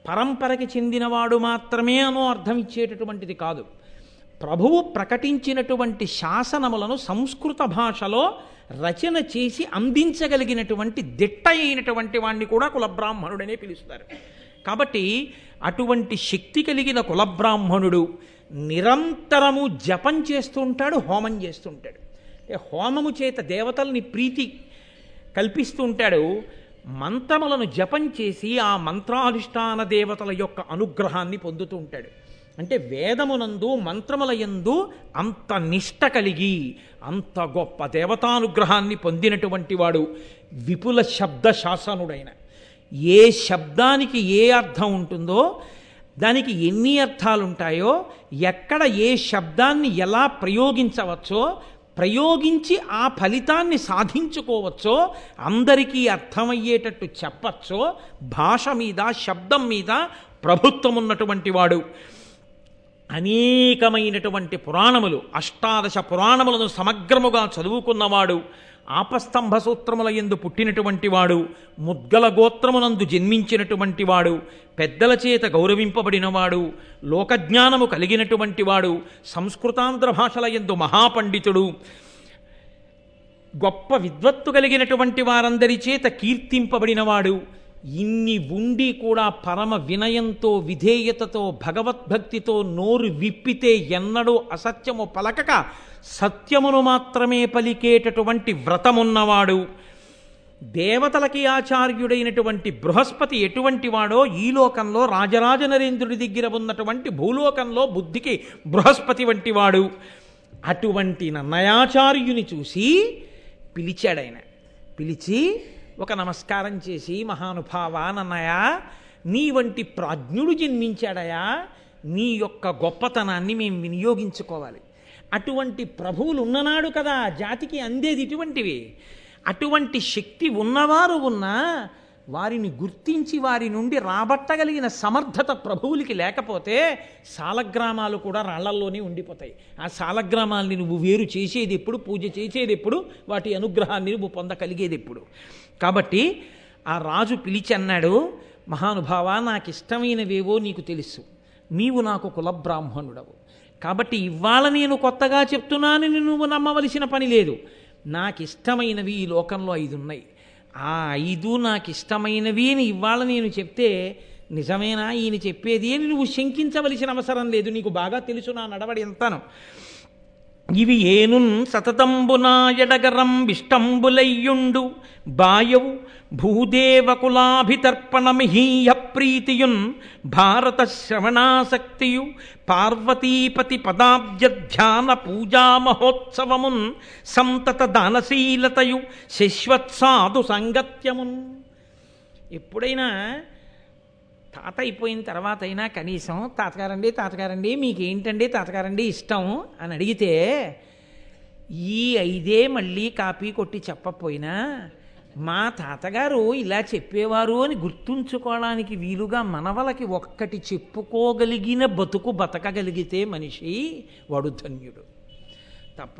పరంపరకి చెందినవాడు మాత్రమే అనో అర్థం ఇచ్చేటటువంటిది కాదు. ప్రభువు ప్రకటించినటువంటి శాసనములను సంస్కృత భాషలో రచన చేసి అందించగలిగినటువంటి దిట్ట అయినటువంటి వాణ్ణి కూడా కులబ్రాహ్మణుడనే పిలుస్తారు. కాబట్టి అటువంటి శక్తి కలిగిన కులబ్రాహ్మణుడు నిరంతరము జపం చేస్తూ ఉంటాడు, హోమం చేస్తూ ఉంటాడు. హోమము చేత దేవతల్ని ప్రీతి కల్పిస్తూ ఉంటాడు. మంత్రములను జపం చేసి ఆ మంత్రానుష్ఠాన దేవతల యొక్క అనుగ్రహాన్ని పొందుతూ ఉంటాడు. అంటే వేదమునందు మంత్రముల యందు అంత నిష్ట కలిగి అంత గొప్ప దేవతానుగ్రహాన్ని పొందినటువంటి వాడు విపుల శబ్ద శాసనుడైన. ఏ శబ్దానికి ఏ అర్థం ఉంటుందో, దానికి ఎన్ని అర్థాలుంటాయో, ఎక్కడ ఏ శబ్దాన్ని ఎలా ప్రయోగించవచ్చో, ప్రయోగించి ఆ ఫలితాన్ని సాధించుకోవచ్చో, అందరికీ అర్థమయ్యేటట్టు చెప్పచ్చో, భాష మీద శబ్దం మీద ప్రభుత్వం ఉన్నటువంటి వాడు. అనేకమైనటువంటి పురాణములు, 18 పురాణములను సమగ్రముగా చదువుకున్నవాడు, ఆపస్తంభ సూత్రముల యందు పుట్టినటువంటి వాడు, ముద్గల గోత్రమునందు జన్మించినటువంటి వాడు, పెద్దల చేత గౌరవింపబడినవాడు, లోకజ్ఞానము కలిగినటువంటి వాడు, సంస్కృతాంధ్ర భాషల యందు మహాపండితుడు, గొప్ప విద్వత్తు కలిగినటువంటి వారందరి చేత కీర్తింపబడినవాడు. ఇన్ని ఉండి కూడా పరమ వినయంతో విధేయతతో భగవద్భక్తితో నోరు విప్పితే ఎన్నడూ అసత్యము పలకక సత్యమును మాత్రమే పలికేటటువంటి వ్రతమున్నవాడు. దేవతలకి ఆచార్యుడైనటువంటి బృహస్పతి ఎటువంటి వాడో ఈ లోకంలో రాజరాజ నరేంద్రుడి దగ్గర ఉన్నటువంటి భూలోకంలో బుద్ధికి బృహస్పతి వంటి వాడు. అటువంటి నన్నయాచార్యుని చూసి పిలిచాడాయన. పిలిచి ఒక నమస్కారం చేసి, మహానుభావ నన్నయ, నీ వంటి ప్రాజ్ఞుడు జన్మించాడయా, నీ యొక్క గొప్పతనాన్ని మేము వినియోగించుకోవాలి. అటువంటి ప్రభువులు ఉన్ననాడు కదా జాతికి అందేది ఇటువంటివి. అటువంటి శక్తి ఉన్నవారు ఉన్నా వారిని గుర్తించి వారి నుండి రాబట్టగలిగిన సమర్థత ప్రభువులకి లేకపోతే సాలగ్రామాలు కూడా రాళ్లల్లోనే ఉండిపోతాయి. ఆ సాలగ్రామాల్ని నువ్వు వేరు చేసేది ఎప్పుడు, పూజ చేసేది ఎప్పుడు, వాటి అనుగ్రహాన్ని నువ్వు పొందగలిగేది ఎప్పుడు? కాబట్టి ఆ రాజు పిలిచి అన్నాడు, మహానుభావ, నాకు ఇష్టమైనవేవో నీకు తెలుసు, నీవు నాకు కులబ్రాహ్మణుడవు, కాబట్టి ఇవాళ నేను కొత్తగా చెప్తున్నానని నువ్వు నమ్మవలసిన పని లేదు. నాకు ఇష్టమైనవి ఈ లోకంలో 5 ఉన్నాయి. ఆ 5 నాకు ఇష్టమైనవి అని ఇవాళ నేను చెప్తే నిజమేనా ఈయన చెప్పేది అని నువ్వు శంకించవలసిన అవసరం లేదు. నీకు బాగా తెలుసు నా నడవడి ఎంతను. ఇవి ఏనున్ సతతంబునా ఎడగరం విష్టంబులయ్యుండు బాయవు భూదేవకులాభితర్పణమిహీయ ప్రీతియున్ భారత శ్రవణాసక్తియు పార్వతీపతి పదాబ్జధ్యాన పూజా మహోత్సవమున్ సంతత దానశీలతయు శశ్వత్సాధు సంగత్యమున్. ఎప్పుడైనా తాత అయిపోయిన తర్వాత అయినా కనీసం తాతగారండి మీకేంటండి తాతగారండి ఇష్టం అని అడిగితే ఈ 5 మళ్ళీ కాపీ కొట్టి చెప్పపోయినా మా తాతగారు ఇలా చెప్పేవారు అని గుర్తుంచుకోవడానికి వీలుగా మనవలకి ఒక్కటి చెప్పుకోగలిగిన బతకగలిగితే మనిషి వాడు ధన్యుడు. తప్ప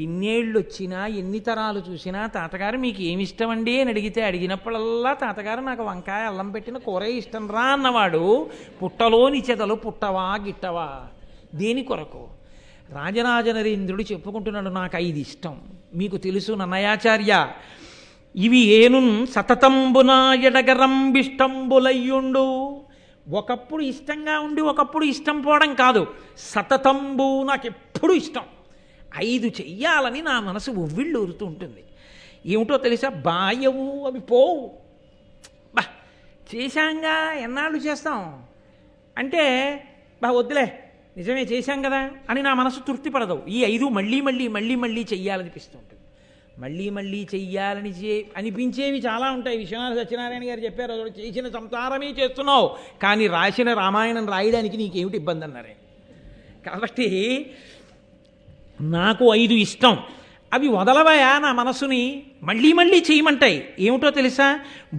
ఇన్నేళ్ళు వచ్చినా ఎన్ని తరాలు చూసినా తాతగారు మీకు ఏమి ఇష్టమండి అని అడిగినప్పుడల్లా తాతగారు నాకు వంకాయ అల్లం పెట్టిన కూరే ఇష్టం రా అన్నవాడు పుట్టలోని చెదలు పుట్టవా గిట్టవా దేని కొరకు? రాజరాజ నరేంద్రుడు చెప్పుకుంటున్నాడు, నాకు 5 ఇష్టం. మీకు తెలుసు నన్నయాచార్య, ఇవి ఏనున్ సతతంబునా ఎడగరంబిష్టంబులయ్యుండు. ఒకప్పుడు ఇష్టంగా ఉండి ఒకప్పుడు ఇష్టం పోవడం కాదు, సతతంబు నాకెప్పుడు ఇష్టం. 5 చెయ్యాలని నా మనసు ఉవ్విళ్ళు ఊరుతూ ఉంటుంది. ఏమిటో తెలుసా? బాయవు, అవి పోవు. బా చేశాంగా ఎన్నాళ్ళు చేస్తాం అంటే వద్దులే నిజమే చేశాం కదా అని నా మనసు తృప్తిపడదు. ఈ 5 మళ్ళీ చెయ్యాలనిపిస్తుంటుంది. మళ్ళీ చెయ్యాలని అనిపించేవి చాలా ఉంటాయి. విశ్వనాథ సత్యనారాయణ గారు చెప్పారు, చేసిన సంసారమే చేస్తున్నావు కానీ రాసిన రామాయణం రాయడానికి నీకేమిటి ఇబ్బంది అన్నారే. కాబట్టి నాకు 5 ఇష్టం, అవి వదలవయా నా మనసుని మళ్ళీ చేయమంటాయి. ఏమిటో తెలుసా?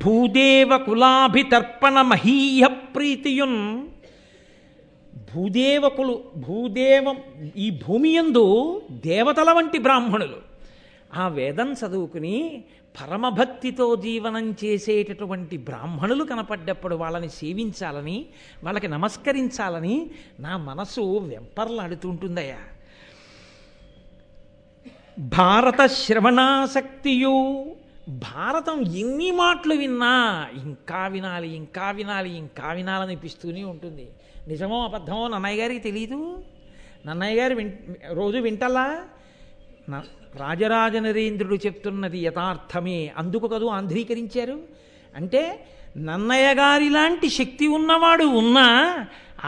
భూదేవ కులాభితర్పణ మహీయ ప్రీతియున్. భూదేవం ఈ భూమి యందు దేవతల వంటి బ్రాహ్మణులు ఆ వేదం చదువుకుని పరమభక్తితో జీవనం చేసేటటువంటి బ్రాహ్మణులు కనపడ్డప్పుడు వాళ్ళని సేవించాలని, వాళ్ళకి నమస్కరించాలని నా మనసు వెంపర్లాడుతుంటుందయ్యా. భారత శ్రవణాసక్తియు, భారతం ఎన్ని మాటలు విన్నా ఇంకా వినాలనిపిస్తూనే ఉంటుంది. నిజమో అబద్ధమో నన్నయ్య గారికి తెలీదు. నన్నయ్య గారు రోజు వింటలా రాజరాజ నరేంద్రుడు చెప్తున్నది యథార్థమే, అందుకు కదూ ఆంధ్రీకరించారు. అంటే నన్నయ్య గారి లాంటి శక్తి ఉన్నవాడు ఉన్నా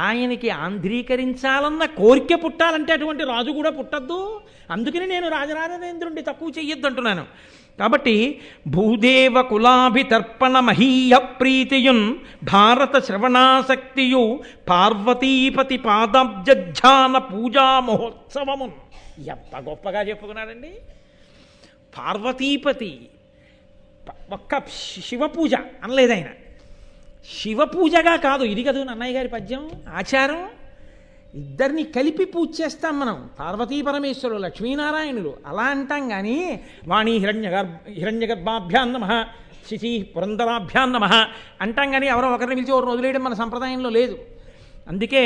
ఆయనకి ఆంధ్రీకరించాలన్న కోరిక పుట్టాలంటే అటువంటి రాజు కూడా పుట్టద్దు. అందుకని నేను రాజరాజేంద్రుడిని తక్కువ చెయ్యొద్దు అంటున్నాను. కాబట్టి భూదేవ కులాభితర్పణ మహీయ ప్రీతియున్ భారత శ్రవణాసక్తియు పార్వతీపతి పాదాబ్జధ్యాన పూజా మహోత్సవమున్. ఎంత గొప్పగా చెప్పుకున్నాడండి. పార్వతీపతి ఒక్క శివపూజ అనలేదు ఆయన, శివపూజగా కాదు. ఇది కదా నన్నయ్య గారి పద్యం ఆచారం. ఇద్దరిని కలిపి పూజ చేస్తాం మనం, పార్వతీ పరమేశ్వరులు లక్ష్మీనారాయణులు అలా అంటాం. కానీ వాణి హిరణ్యగర్భాభ్యాం నమః శశి పురంధరాభ్యాం నమః అంటాం. కానీ ఎవరో ఒకరిని పిలిచి ఒకరిని వదిలేయడం మన సంప్రదాయంలో లేదు. అందుకే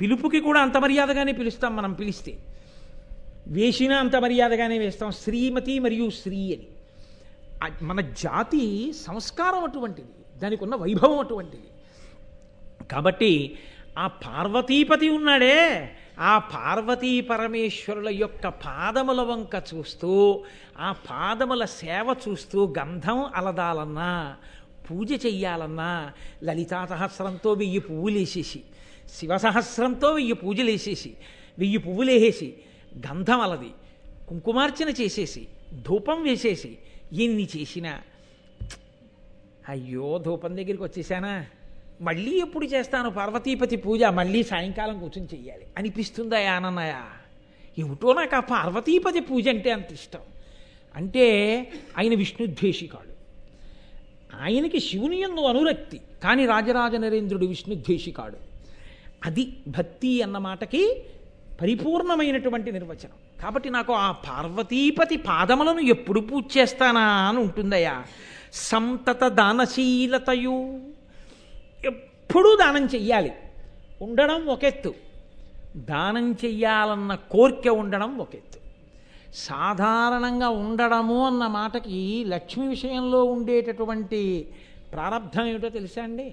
పిలుపుకి కూడా అంత మర్యాదగానే పిలుస్తాం. మనం పిలిస్తే వేసినా అంత మర్యాదగానే వేస్తాం. శ్రీమతి మరియు శ్రీ అని. మన జాతి సంస్కారం అటువంటిది, దానికి ఉన్న వైభవం అటువంటిది. కాబట్టి ఆ పార్వతీపతి ఉన్నాడే, ఆ పార్వతీ పరమేశ్వరుల యొక్క పాదముల వంక చూస్తూ, ఆ పాదముల సేవ చూస్తూ గంధం అలదాలన్నా, పూజ చెయ్యాలన్నా లలితా సహస్రంతో 1000 పువ్వులు వేసేసి, శివసహస్రంతో 1000 పూజలు వేసేసి, 1000 పువ్వులు వేసేసి, గంధం అలది కుంకుమార్చన చేసేసి, ధూపం వేసేసి, ఎన్ని చేసినా అయ్యో ధూపం దగ్గరికి వచ్చేసానా, మళ్ళీ ఎప్పుడు చేస్తాను పార్వతీపతి పూజ, మళ్ళీ సాయంకాలం కూర్చొని చెయ్యాలి అనిపిస్తుందా ఆనన్నయ్య? ఏమిటో నాకు ఆ పార్వతీపతి పూజ అంటే అంత ఇష్టం. అంటే ఆయన విష్ణుద్వేషికాడు. ఆయనకి శివుని యందు అనురక్తి, కానీ రాజరాజ నరేంద్రుడు విష్ణుద్వేషి కాడు. అది భక్తి అన్న మాటకి పరిపూర్ణమైనటువంటి నిర్వచనం. కాబట్టి నాకు ఆ పార్వతీపతి పాదములను ఎప్పుడు పూజ చేస్తానా అని ఉంటుందయ్యా. సంతత దానశీలతయు, ఎప్పుడూ దానం చెయ్యాలి. ఉండడం ఒకెత్తు, దానం చెయ్యాలన్న కోరిక ఉండడం ఒకెత్తు. సాధారణంగా ఉండడము అన్న మాటకి లక్ష్మి విషయంలో ఉండేటటువంటి ప్రారంధం ఏమిటో తెలుసా అండి?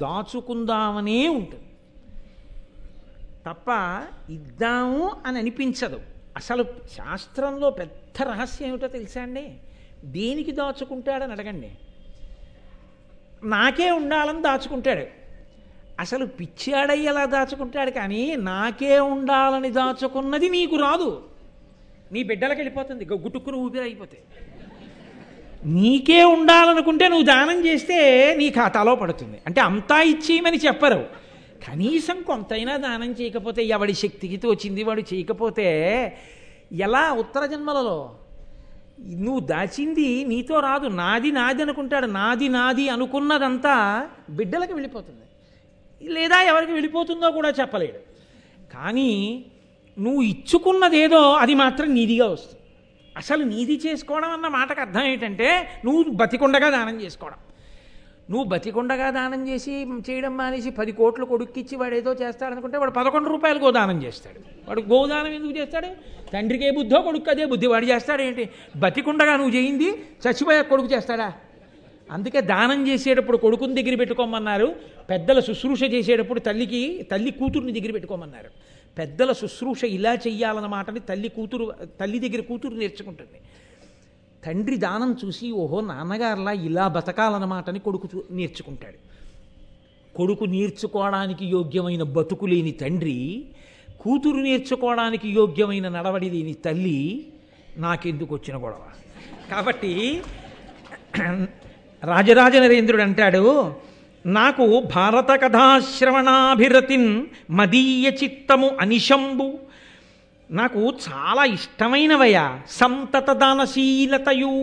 దాచుకుందామనే ఉంటుంది తప్ప ఇద్దాము అని అనిపించదు. అసలు శాస్త్రంలో పెద్ద రహస్యం ఏమిటో తెలుసా అండి? దేనికి దాచుకుంటాడని అడగండి. నాకే ఉండాలని దాచుకుంటాడు. అసలు పిచ్చాడయ్యేలా దాచుకుంటాడు, కానీ నాకే ఉండాలని దాచుకున్నది నీకు రాదు, నీ బిడ్డలకు వెళ్ళిపోతుంది, గుటుక్కును ఊపిరి అయిపోతే. నీకే ఉండాలనుకుంటే నువ్వు దానం చేస్తే నీ ఖాతాలో పడుతుంది. అంటే అంతా ఇచ్చేయమని చెప్పరు, కనీసం కొంతైనా దానం చేయకపోతే ఎవడి శక్తికి తోచింది వాడు చేయకపోతే ఎలా? ఉత్తర జన్మలలో నువ్వు దాచింది నీతో రాదు, నాది నాది అనుకుంటాడు. నాది నాది అనుకున్నదంతా బిడ్డలకు వెళ్ళిపోతుంది, లేదా ఎవరికి వెళ్ళిపోతుందో కూడా చెప్పలేడు. కానీ నువ్వు ఇచ్చుకున్నదేదో అది మాత్రం నీదిగా వస్తుంది. అసలు నీది చేసుకోవడం అన్న మాటకు అర్థం ఏంటంటే నువ్వు బతికుండగా దానం చేసుకోవడం. నువ్వు బతికుండగా దానం చేయడం మానేసి 10 కోట్లు కొడుక్కిచ్చి వాడు ఏదో చేస్తాడనుకుంటే వాడు 11 రూపాయలు గోదానం చేస్తాడు. వాడు గోదానం ఎందుకు చేస్తాడు? తండ్రికి ఏ బుద్ధో కొడుకు అదే బుద్ధి, వాడు చేస్తాడు ఏంటి? బతికుండగా నువ్వు చేయింది చచ్చిపోయా కొడుకు చేస్తాడా? అందుకే దానం చేసేటప్పుడు కొడుకుని దగ్గర పెట్టుకోమన్నారు, పెద్దల శుశ్రూష చేసేటప్పుడు తల్లి కూతురుని దగ్గర పెట్టుకోమన్నారు. పెద్దల శుశ్రూష ఇలా చెయ్యాలన్న మాటని తల్లి దగ్గర కూతురు నేర్చుకుంటుంది. తండ్రి దానం చూసి ఓహో నాన్నగారులా ఇలా బతకాలన్నమాటని కొడుకు నేర్చుకుంటాడు. కొడుకు నేర్చుకోవడానికి యోగ్యమైన బతుకు లేని తండ్రి, కూతురు నేర్చుకోవడానికి యోగ్యమైన నడవడి లేని తల్లి, నాకెందుకు వచ్చిన గొడవ? కాబట్టి రాజరాజ నరేంద్రుడు అంటాడు, నాకు భారత కథాశ్రవణాభిరతిన్ మదీయ చిత్తము అనిశంబు, నాకు చాలా ఇష్టమైనవయ్యా. సంతత దానశీలతయు,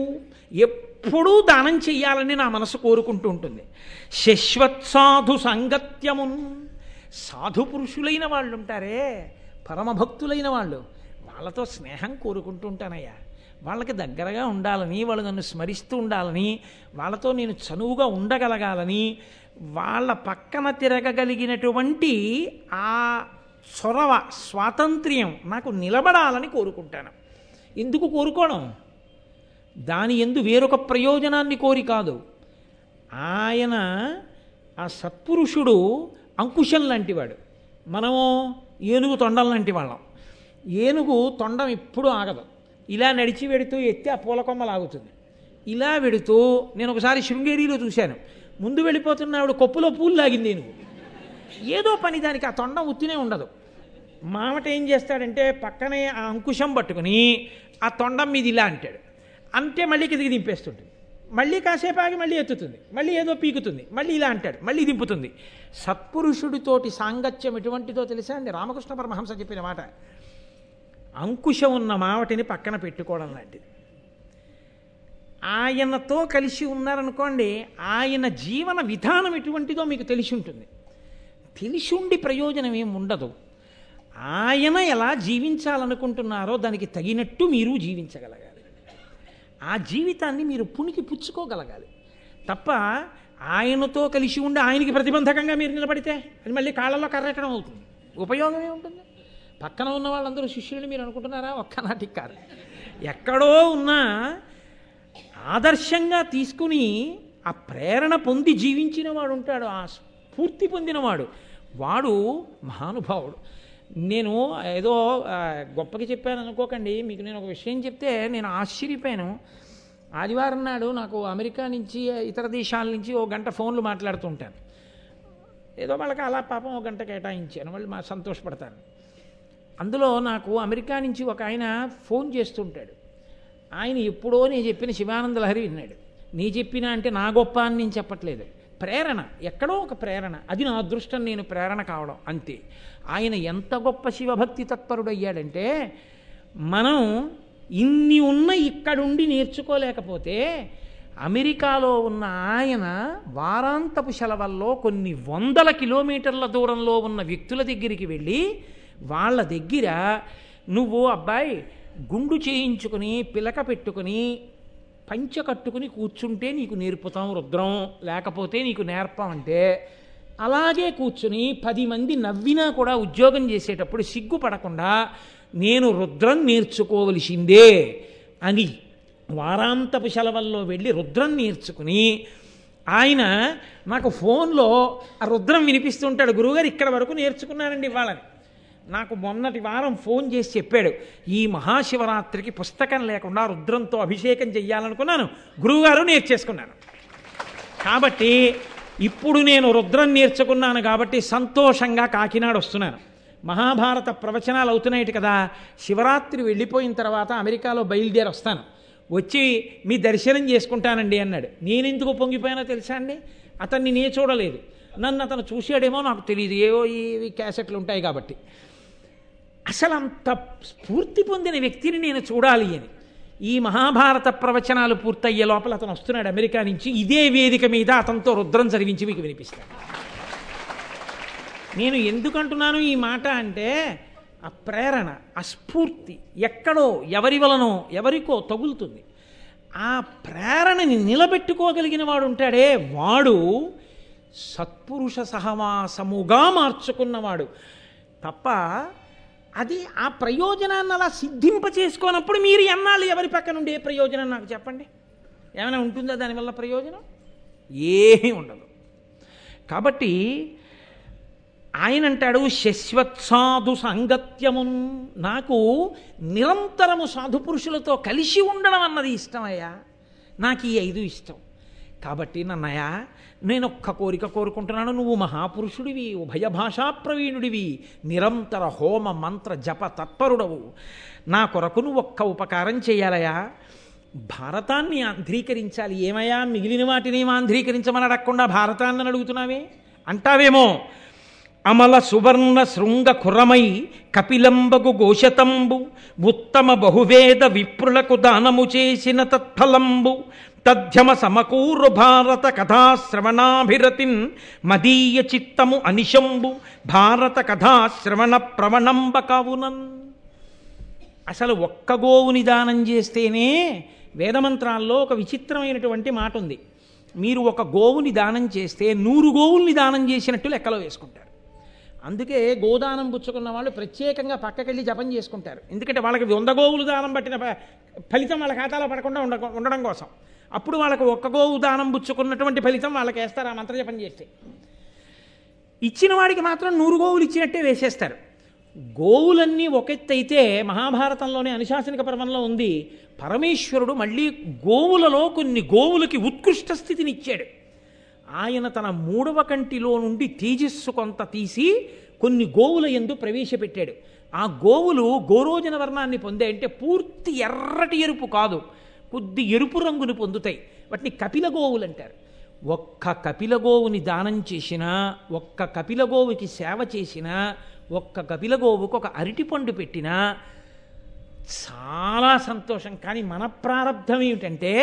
ఎప్పుడూ దానం చెయ్యాలని నా మనసు కోరుకుంటూ ఉంటుంది. శశ్వత్సాధు సంగత్యమున్, సాధు పురుషులైన వాళ్ళు ఉంటారే, పరమభక్తులైన వాళ్ళు, వాళ్ళతో స్నేహం కోరుకుంటూ ఉంటానయ్యా. వాళ్ళకి దగ్గరగా ఉండాలని, వాళ్ళు నన్ను స్మరిస్తూ ఉండాలని, వాళ్ళతో నేను చనువుగా ఉండగలగాలని, వాళ్ళ పక్కన తిరగగలిగినటువంటి ఆ చొరవ, స్వాతంత్ర్యం నాకు నిలబడాలని కోరుకుంటాను. ఎందుకు కోరుకోవడం? దాని ఎందు వేరొక ప్రయోజనాన్ని కోరి కాదు. ఆయన ఆ సత్పురుషుడు అంకుశం లాంటివాడు, మనము ఏనుగు తొండం లాంటి వాళ్ళం. ఏనుగు తొండం ఎప్పుడూ ఆగదు, ఇలా నడిచి వెడుతూ ఎత్తి ఆ పూలకొమ్మలు ఆగుతుంది. ఇలా వెడుతూ నేను ఒకసారి శృంగేరిలో చూశాను, ముందు వెళ్ళిపోతున్న కొప్పులో పూలు లాగింది ఏనుగు. ఏదో పని దానికి, ఆ తొండం ఉత్తినే ఉండదు. మామట ఏం చేస్తాడంటే పక్కనే ఆ అంకుశం పట్టుకుని ఆ తొండం మీద ఇలా అంటాడు, అంటే మళ్ళీ కిందికి దింపేస్తుంటుంది, మళ్ళీ కాసేపు ఆగి మళ్ళీ ఎత్తుతుంది, మళ్ళీ ఏదో పీకుతుంది, మళ్ళీ ఇలా అంటాడు, మళ్ళీ దింపుతుంది. సత్పురుషుడితోటి సాంగత్యం ఎటువంటిదో తెలుసా అండి? రామకృష్ణ పరమహంస చెప్పిన మాట, అంకుశం ఉన్న మావటిని పక్కన పెట్టుకోవడం లాంటిది. ఆయనతో కలిసి ఉన్నారనుకోండి, ఆయన జీవన విధానం ఎటువంటిదో మీకు తెలిసి ఉంటుంది. తెలిసి ఉండి ప్రయోజనం ఏమి ఉండదు. ఆయన ఎలా జీవించాలనుకుంటున్నారో దానికి తగినట్టు మీరు జీవించగలగాలి. ఆ జీవితాన్ని మీరు పుణికి పుచ్చుకోగలగాలి తప్ప ఆయనతో కలిసి ఉండి ఆయనకి ప్రతిబంధకంగా మీరు నిలబడితే అది మళ్ళీ కాళ్ళలో కర్రెట్టడం అవుతుంది. ఉపయోగమే ఉంటుంది? పక్కన ఉన్న వాళ్ళందరూ శిష్యులని మీరు అనుకుంటున్నారా? ఒక్కనాటికి కాదు. ఎక్కడో ఉన్నా ఆదర్శంగా తీసుకుని ఆ ప్రేరణ పొంది జీవించిన వాడు ఉంటాడు, ఆ స్ఫూర్తి పొందినవాడు, వాడు మహానుభావుడు. నేను ఏదో గొప్పకి చెప్పాను అనుకోకండి. మీకు నేను ఒక విషయం చెప్తే నేను ఆశ్చర్యపోయాను. ఆదివారం నాడు నాకు అమెరికా నుంచి, ఇతర దేశాల నుంచి ఓ గంట ఫోన్లు మాట్లాడుతూ ఉంటాను. ఏదో వాళ్ళకి అలా పాపం ఒక గంట కేటాయించాను, వాళ్ళు మా సంతోషపడతాను. అందులో నాకు అమెరికా నుంచి ఒక ఆయన ఫోన్ చేస్తుంటాడు. ఆయన ఎప్పుడో నేను చెప్పిన శివానంద లహరి విన్నాడు. నీ చెప్పినా అంటే నా గొప్ప అని నేను చెప్పట్లేదు, ప్రేరణ, ఎక్కడో ఒక ప్రేరణ, అది నా అదృష్టం, నేను ప్రేరణ కావడం అంతే. ఆయన ఎంత గొప్ప శివభక్తి తత్పరుడు అయ్యాడంటే, మనం ఇన్ని ఉన్న ఇక్కడుండి నేర్చుకోలేకపోతే అమెరికాలో ఉన్న ఆయన వారాంతపు సెలవుల్లో కొన్ని వందల కిలోమీటర్ల దూరంలో ఉన్న వ్యక్తుల దగ్గరికి వెళ్ళి వాళ్ళ దగ్గర నువ్వు అబ్బాయి గుండు చేయించుకుని పిలక పెట్టుకుని పంచ కట్టుకుని కూర్చుంటే నీకు నేర్పుతాం రుద్రం, లేకపోతే నీకు నేర్పమంటే అలాగే కూర్చుని 10 మంది నవ్వినా కూడా ఉద్యోగం చేసేటప్పుడు సిగ్గుపడకుండా నేను రుద్రం నేర్చుకోవలసిందే అని వారాంతపు సెలవుల్లో వెళ్ళి రుద్రం నేర్చుకుని ఆయన నాకు ఫోన్లో ఆ రుద్రం వినిపిస్తుంటాడు. గురువుగారు ఇక్కడ వరకు నేర్చుకున్నానండి వాళ్ళని. నాకు మొన్నటి వారం ఫోన్ చేసి చెప్పాడు, ఈ మహాశివరాత్రికి పుస్తకం లేకుండా రుద్రంతో అభిషేకం చెయ్యాలనుకున్నాను, గురువుగారు నేర్చేసుకున్నాను. కాబట్టి ఇప్పుడు నేను రుద్రం నేర్చుకున్నాను కాబట్టి సంతోషంగా కాకినాడ వస్తున్నాను. మహాభారత ప్రవచనాలు అవుతున్నాయి కదా, శివరాత్రి వెళ్ళిపోయిన తర్వాత అమెరికాలో బయలుదేరి వస్తాను, వచ్చి మీ దర్శనం చేసుకుంటానండి అన్నాడు. నేనెందుకు పొంగిపోయానో తెలుసా అండి, అతన్ని నే చూడలేదు, నన్ను అతను చూశాడేమో నాకు తెలియదు, ఏవో ఈ క్యాసెట్లు ఉంటాయి కాబట్టి. అసలు అంత స్ఫూర్తి పొందిన వ్యక్తిని నేను చూడాలి అని ఈ మహాభారత ప్రవచనాలు పూర్తయ్యే లోపల అతను వస్తున్నాడు అమెరికా నుంచి. ఇదే వేదిక మీద అతనితో రుద్రం చదివించి మీకు వినిపిస్తాను. నేను ఎందుకంటున్నాను ఈ మాట అంటే ఆ ప్రేరణ, ఆ స్ఫూర్తి ఎక్కడో ఎవరి వలనో ఎవరికో తగులుతుంది. ఆ ప్రేరణని నిలబెట్టుకోగలిగిన వాడు ఉంటాడే, వాడు సత్పురుష సహవాసముగా మార్చుకున్నవాడు తప్ప అది ఆ ప్రయోజనాన్ని అలా సిద్ధింప చేసుకోనప్పుడు మీరు ఎన్నాళ్ళు ఎవరి పక్క నుండి ఏ ప్రయోజనం నాకు చెప్పండి, ఏమైనా ఉంటుందా దానివల్ల ప్రయోజనం? ఏమీ ఉండదు. కాబట్టి ఆయన అంటాడు శశ్వత్సాధు సాంగత్యమున్, నాకు నిరంతరము సాధుపురుషులతో కలిసి ఉండడం అన్నది ఇష్టమయ్యా, నాకు ఈ 5 ఇష్టం. కాబట్టి నన్నయ్య నేను ఒక్క కోరిక కోరుకుంటున్నాను, నువ్వు మహాపురుషుడివి, ఉభయ భాషా ప్రవీణుడివి, నిరంతర హోమ మంత్ర జప తత్పరుడవు, నా కొరకు నువ్వు ఒక్క ఉపకారం చేయాలయా, భారతాన్ని ఆంధ్రీకరించాలి. ఏమయ్యా మిగిలిన వాటిని ఆంధ్రీకరించమని అడగకుండా భారతాన్ని అడుగుతున్నావే అంటావేమో. అమల సువర్ణ శృంగ కురమై కపిలంబగు గోశతంబు ఉత్తమ బహువేద విప్రులకు దానము చేసిన తత్ఫలంబు తథ్యమ సమకూరు భారత కథాశ్రవణాభిరతిన్ మదీయ చిత్తము అనిశంబు భారత కథాశ్రవణ ప్రవణంబ కావునన్. అసలు ఒక్క గోవుని దానం చేస్తేనే వేదమంత్రాల్లో ఒక విచిత్రమైనటువంటి మాట ఉంది. మీరు ఒక గోవుని దానం చేస్తే 100 గోవుల్ని దానం చేసినట్టు లెక్కలో వేసుకుంటారు. అందుకే గోదానం పుచ్చుకున్న వాళ్ళు ప్రత్యేకంగా పక్కకెళ్ళి జపం చేసుకుంటారు. ఎందుకంటే వాళ్ళకి 100 గోవులు దానం పట్టిన ఫలితం వాళ్ళ ఖాతాలో పడకుండా ఉండడం కోసం. అప్పుడు వాళ్ళకు ఒక్క గోవు దానం పుచ్చుకున్నటువంటి ఫలితం వాళ్ళకి వేస్తారు ఆ మంత్రజపం చేస్తే. ఇచ్చిన వాడికి మాత్రం 100 గోవులు ఇచ్చినట్టే వేసేస్తారు. గోవులన్నీ ఒకెత్తైతే మహాభారతంలోనే అనుశాసనిక పర్వంలో ఉంది, పరమేశ్వరుడు మళ్ళీ గోవులలో కొన్ని గోవులకి ఉత్కృష్ట స్థితిని ఇచ్చాడు. ఆయన తన 3వ కంటిలో నుండి తేజస్సు కొంత తీసి కొన్ని గోవుల యందు ప్రవేశపెట్టాడు. ఆ గోవులు గోరోజన వర్ణాన్ని పొందాయంటే పూర్తి ఎర్రటి ఎరుపు కాదు, కొద్ది ఎరుపు రంగుని పొందుతాయి. వాటిని కపిల గోవులు అంటారు. ఒక్క కపిల గోవుని దానం చేసినా, ఒక్క కపిల గోవుకి సేవ చేసినా, ఒక్క కపిల గోవుకు ఒక అరటిపండు పెట్టినా చాలా సంతోషం. కానీ మన ప్రారంధం ఏమిటంటే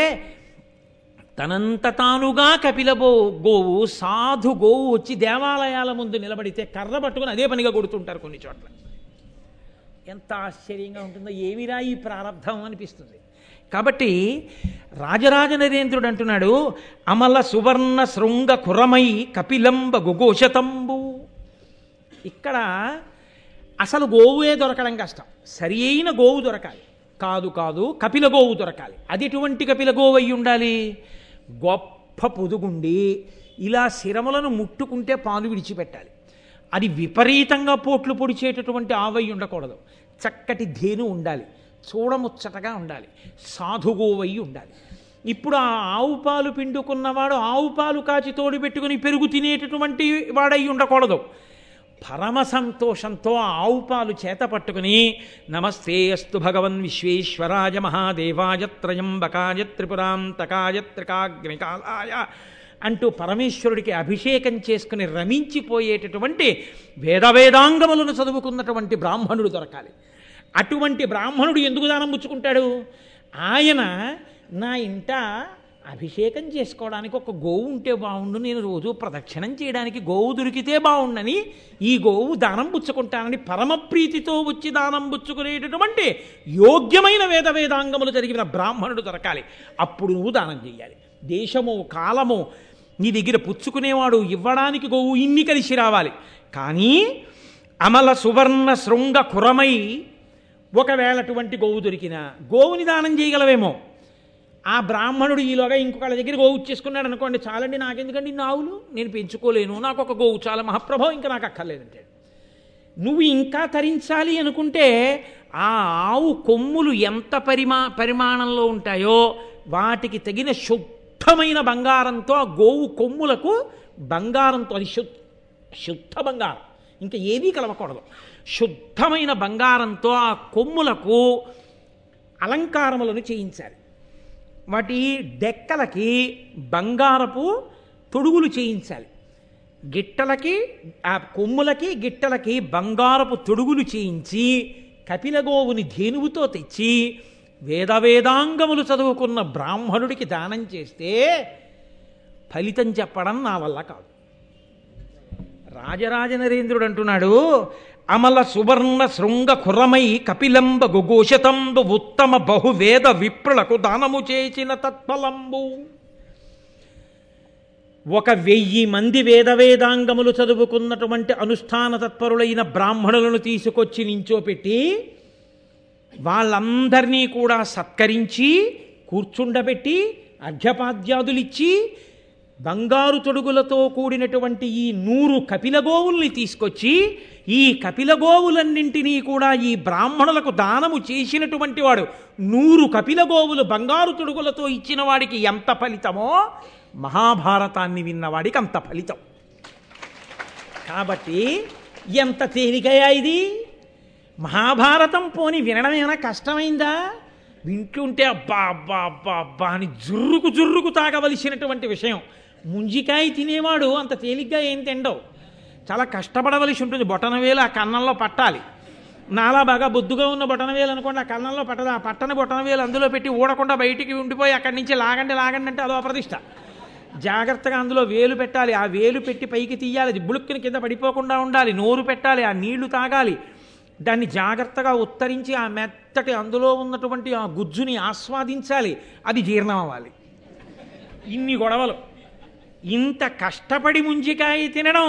తనంత తానుగా కపిల గోవు సాధు గోవు వచ్చి దేవాలయాల ముందు నిలబడితే కర్ర పట్టుకుని అదే పనిగా కొడుతుంటారు కొన్ని చోట్ల. ఎంత ఆశ్చర్యంగా ఉంటుందో, ఏమిరా ఈ ప్రారంధం అనిపిస్తుంది. కాబట్టి రాజరాజ నరేంద్రుడు అంటున్నాడు, అమల సువర్ణ శృంగ కురమై కపిలంబ గుగోశతంబు. ఇక్కడ అసలు గోవుయే దొరకడం కష్టం, సరి అయిన గోవు దొరకాలి. కాదు కపిల గోవు దొరకాలి. అది ఎటువంటి కపిల గోవు అయి ఉండాలి? గొప్ప పొదుగుండి ఇలా శిరములను ముట్టుకుంటే పాలు విడిచిపెట్టాలి. అది విపరీతంగా పోట్లు పొడిచేటటువంటి ఆవై ఉండకూడదు. చక్కటి ధేను ఉండాలి, చూడముచ్చటగా ఉండాలి, సాధుగోవై ఉండాలి. ఇప్పుడు ఆ ఆవు పాలు పిండుకున్నవాడు ఆవు పాలు కాచి తోడు పెట్టుకుని పెరుగు తినేటటువంటి వాడై ఉండకూడదు. పరమ సంతోషంతో ఆ ఆవు పాలు చేత పట్టుకుని నమస్తే అస్తు భగవన్ విశ్వేశ్వరాయ మహాదేవాయ త్రయంబకాయ త్రిపురాంతకాయ త్రికాగ్నికాలాయ అంటూ పరమేశ్వరుడికి అభిషేకం చేసుకుని రమించిపోయేటటువంటి వేదాంగములను చదువుకున్నటువంటి బ్రాహ్మణుడు దొరకాలి. అటువంటి బ్రాహ్మణుడు ఎందుకు దానం పుచ్చుకుంటాడు? ఆయన నా ఇంట అభిషేకం చేసుకోవడానికి ఒక గోవు ఉంటే బాగుండు, నేను రోజు ప్రదక్షిణం చేయడానికి గోవు దొరికితే బాగుండని ఈ గోవు దానం పుచ్చుకుంటానని పరమప్రీతితో వచ్చి దానం పుచ్చుకునేటటువంటి యోగ్యమైన వేదాంగములు జరిగిన బ్రాహ్మణుడు దొరకాలి. అప్పుడు నువ్వు దానం చేయాలి. దేశము కాలము నీ దగ్గర పుచ్చుకునేవాడు ఇవ్వడానికి గోవు ఇన్ని కలిసి రావాలి. కానీ అమల సువర్ణ శృంగ కురమై ఒకవేళ అటువంటి గోవు దొరికినా గోవుని దానం చేయగలవేమో. ఆ బ్రాహ్మణుడు ఈలోగా ఇంకొకళ్ళ దగ్గర గోవు చేసుకున్నాడు అనుకోండి, చాలండి నాకెందుకండి ఇన్ని ఆవులు, నేను పెంచుకోలేను, నాకు ఒక గోవు చాలా మహాప్రభావం, ఇంకా నాకు అక్కర్లేదంటే. నువ్వు ఇంకా తరించాలి అనుకుంటే ఆ ఆవు కొమ్ములు ఎంత పరిమాణంలో ఉంటాయో వాటికి తగిన శుద్ధమైన బంగారంతో ఆ గోవు కొమ్ములకు బంగారంతో, అది శుద్ధ బంగారం, ఇంకా ఏదీ కలవకూడదు, శుద్ధమైన బంగారంతో ఆ కొమ్ములకు అలంకారములను చేయించాలి. వాటి డెక్కలకి బంగారపు తొడుగులు చేయించాలి. గిట్టలకి ఆ కొమ్ములకి గిట్టలకి బంగారపు తొడుగులు చేయించి కపిలగోవుని ధేనువుతో తెచ్చి వేదాంగములు చదువుకున్న బ్రాహ్మణుడికి దానం చేస్తే ఫలితం చెప్పడం నా వల్ల కాదు. రాజరాజ నరేంద్రుడు అంటున్నాడు, అమల సువర్ణ శృంగ కురమై కపిలంబ గుఘోషతంబు ఉత్తమ బహువేద విప్రులకు దానము చేసిన తత్ఫలంబు. 1000 మంది వేదాంగములు చదువుకున్నటువంటి అనుష్ఠాన తత్పరులైన బ్రాహ్మణులను తీసుకొచ్చి నించోపెట్టి వాళ్ళందరినీ కూడా సత్కరించి కూర్చుండబెట్టి అర్ఘ్యపాద్యాదులిచ్చి బంగారు తొడుగులతో కూడినటువంటి ఈ 100 కపిలగోవుల్ని తీసుకొచ్చి ఈ కపిలగోవులన్నింటినీ కూడా ఈ బ్రాహ్మణులకు దానము చేసినటువంటి వాడు 100 కపిలగోవులు బంగారు తొడుగులతో ఇచ్చిన వాడికి ఎంత ఫలితమో మహాభారతాన్ని విన్నవాడికి అంత ఫలితం. కాబట్టి ఎంత తేలికయా ఇది? మహాభారతం పోని వినడమేనా కష్టమైందా? వింటుంటే అబ్బా అబ్బా అబ్బా అబ్బా అని జుర్రుకు తాగవలసినటువంటి విషయం. ముంజికాయ తినేవాడు అంత తేలిగ్గా ఏం తిండవు, చాలా కష్టపడవలసి ఉంటుంది. బొటనవేలు ఆ కన్నంలో పట్టాలి. నాలా బాగా బొద్దుగా ఉన్న బొటనవేలు అనుకోండి, ఆ కన్నంలో పట్టదు. ఆ పట్టని బొటనవేలు అందులో పెట్టి ఊడకుండా బయటికి ఉండిపోయి అక్కడి నుంచి లాగండి అంటే అదో అప్రతిష్ట. జాగ్రత్తగా అందులో వేలు పెట్టాలి. ఆ వేలు పెట్టి పైకి తీయాలి, అది బుళుక్కుని కింద పడిపోకుండా ఉండాలి. నోరు పెట్టాలి, ఆ నీళ్లు తాగాలి. దాన్ని జాగ్రత్తగా ఉత్తరించి ఆ మెత్తటి అందులో ఉన్నటువంటి ఆ గుజ్జుని ఆస్వాదించాలి. అది జీర్ణం అవ్వాలి. ఇన్ని గొడవలు. ఇంత కష్టపడి ముంజికాయ తినడం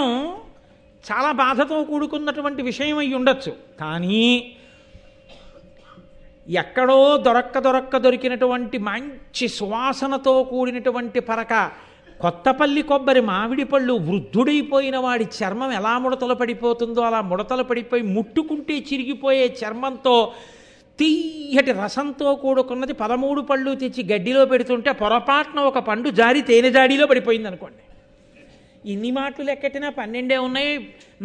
చాలా బాధతో కూడుకున్నటువంటి విషయం అయి ఉండొచ్చు. కానీ ఎక్కడో దొరికినటువంటి మంచి సువాసనతో కూడినటువంటి పరక కొత్తపల్లి కొబ్బరి మామిడి పళ్ళు వృద్ధుడైపోయిన వాడి చర్మం ఎలా ముడతలు పడిపోతుందో అలా ముడతలు పడిపోయి ముట్టుకుంటే చిరిగిపోయే చర్మంతో తీయటి రసంతో కూడుకున్నది 13 పళ్ళు తెచ్చి గడ్డిలో పెడుతుంటే పొరపాటున ఒక పండు జారి తేనె జాడీలో పడిపోయింది అనుకోండి. ఇన్ని మాటలు లెక్కెట్టినా 12 ఉన్నాయి.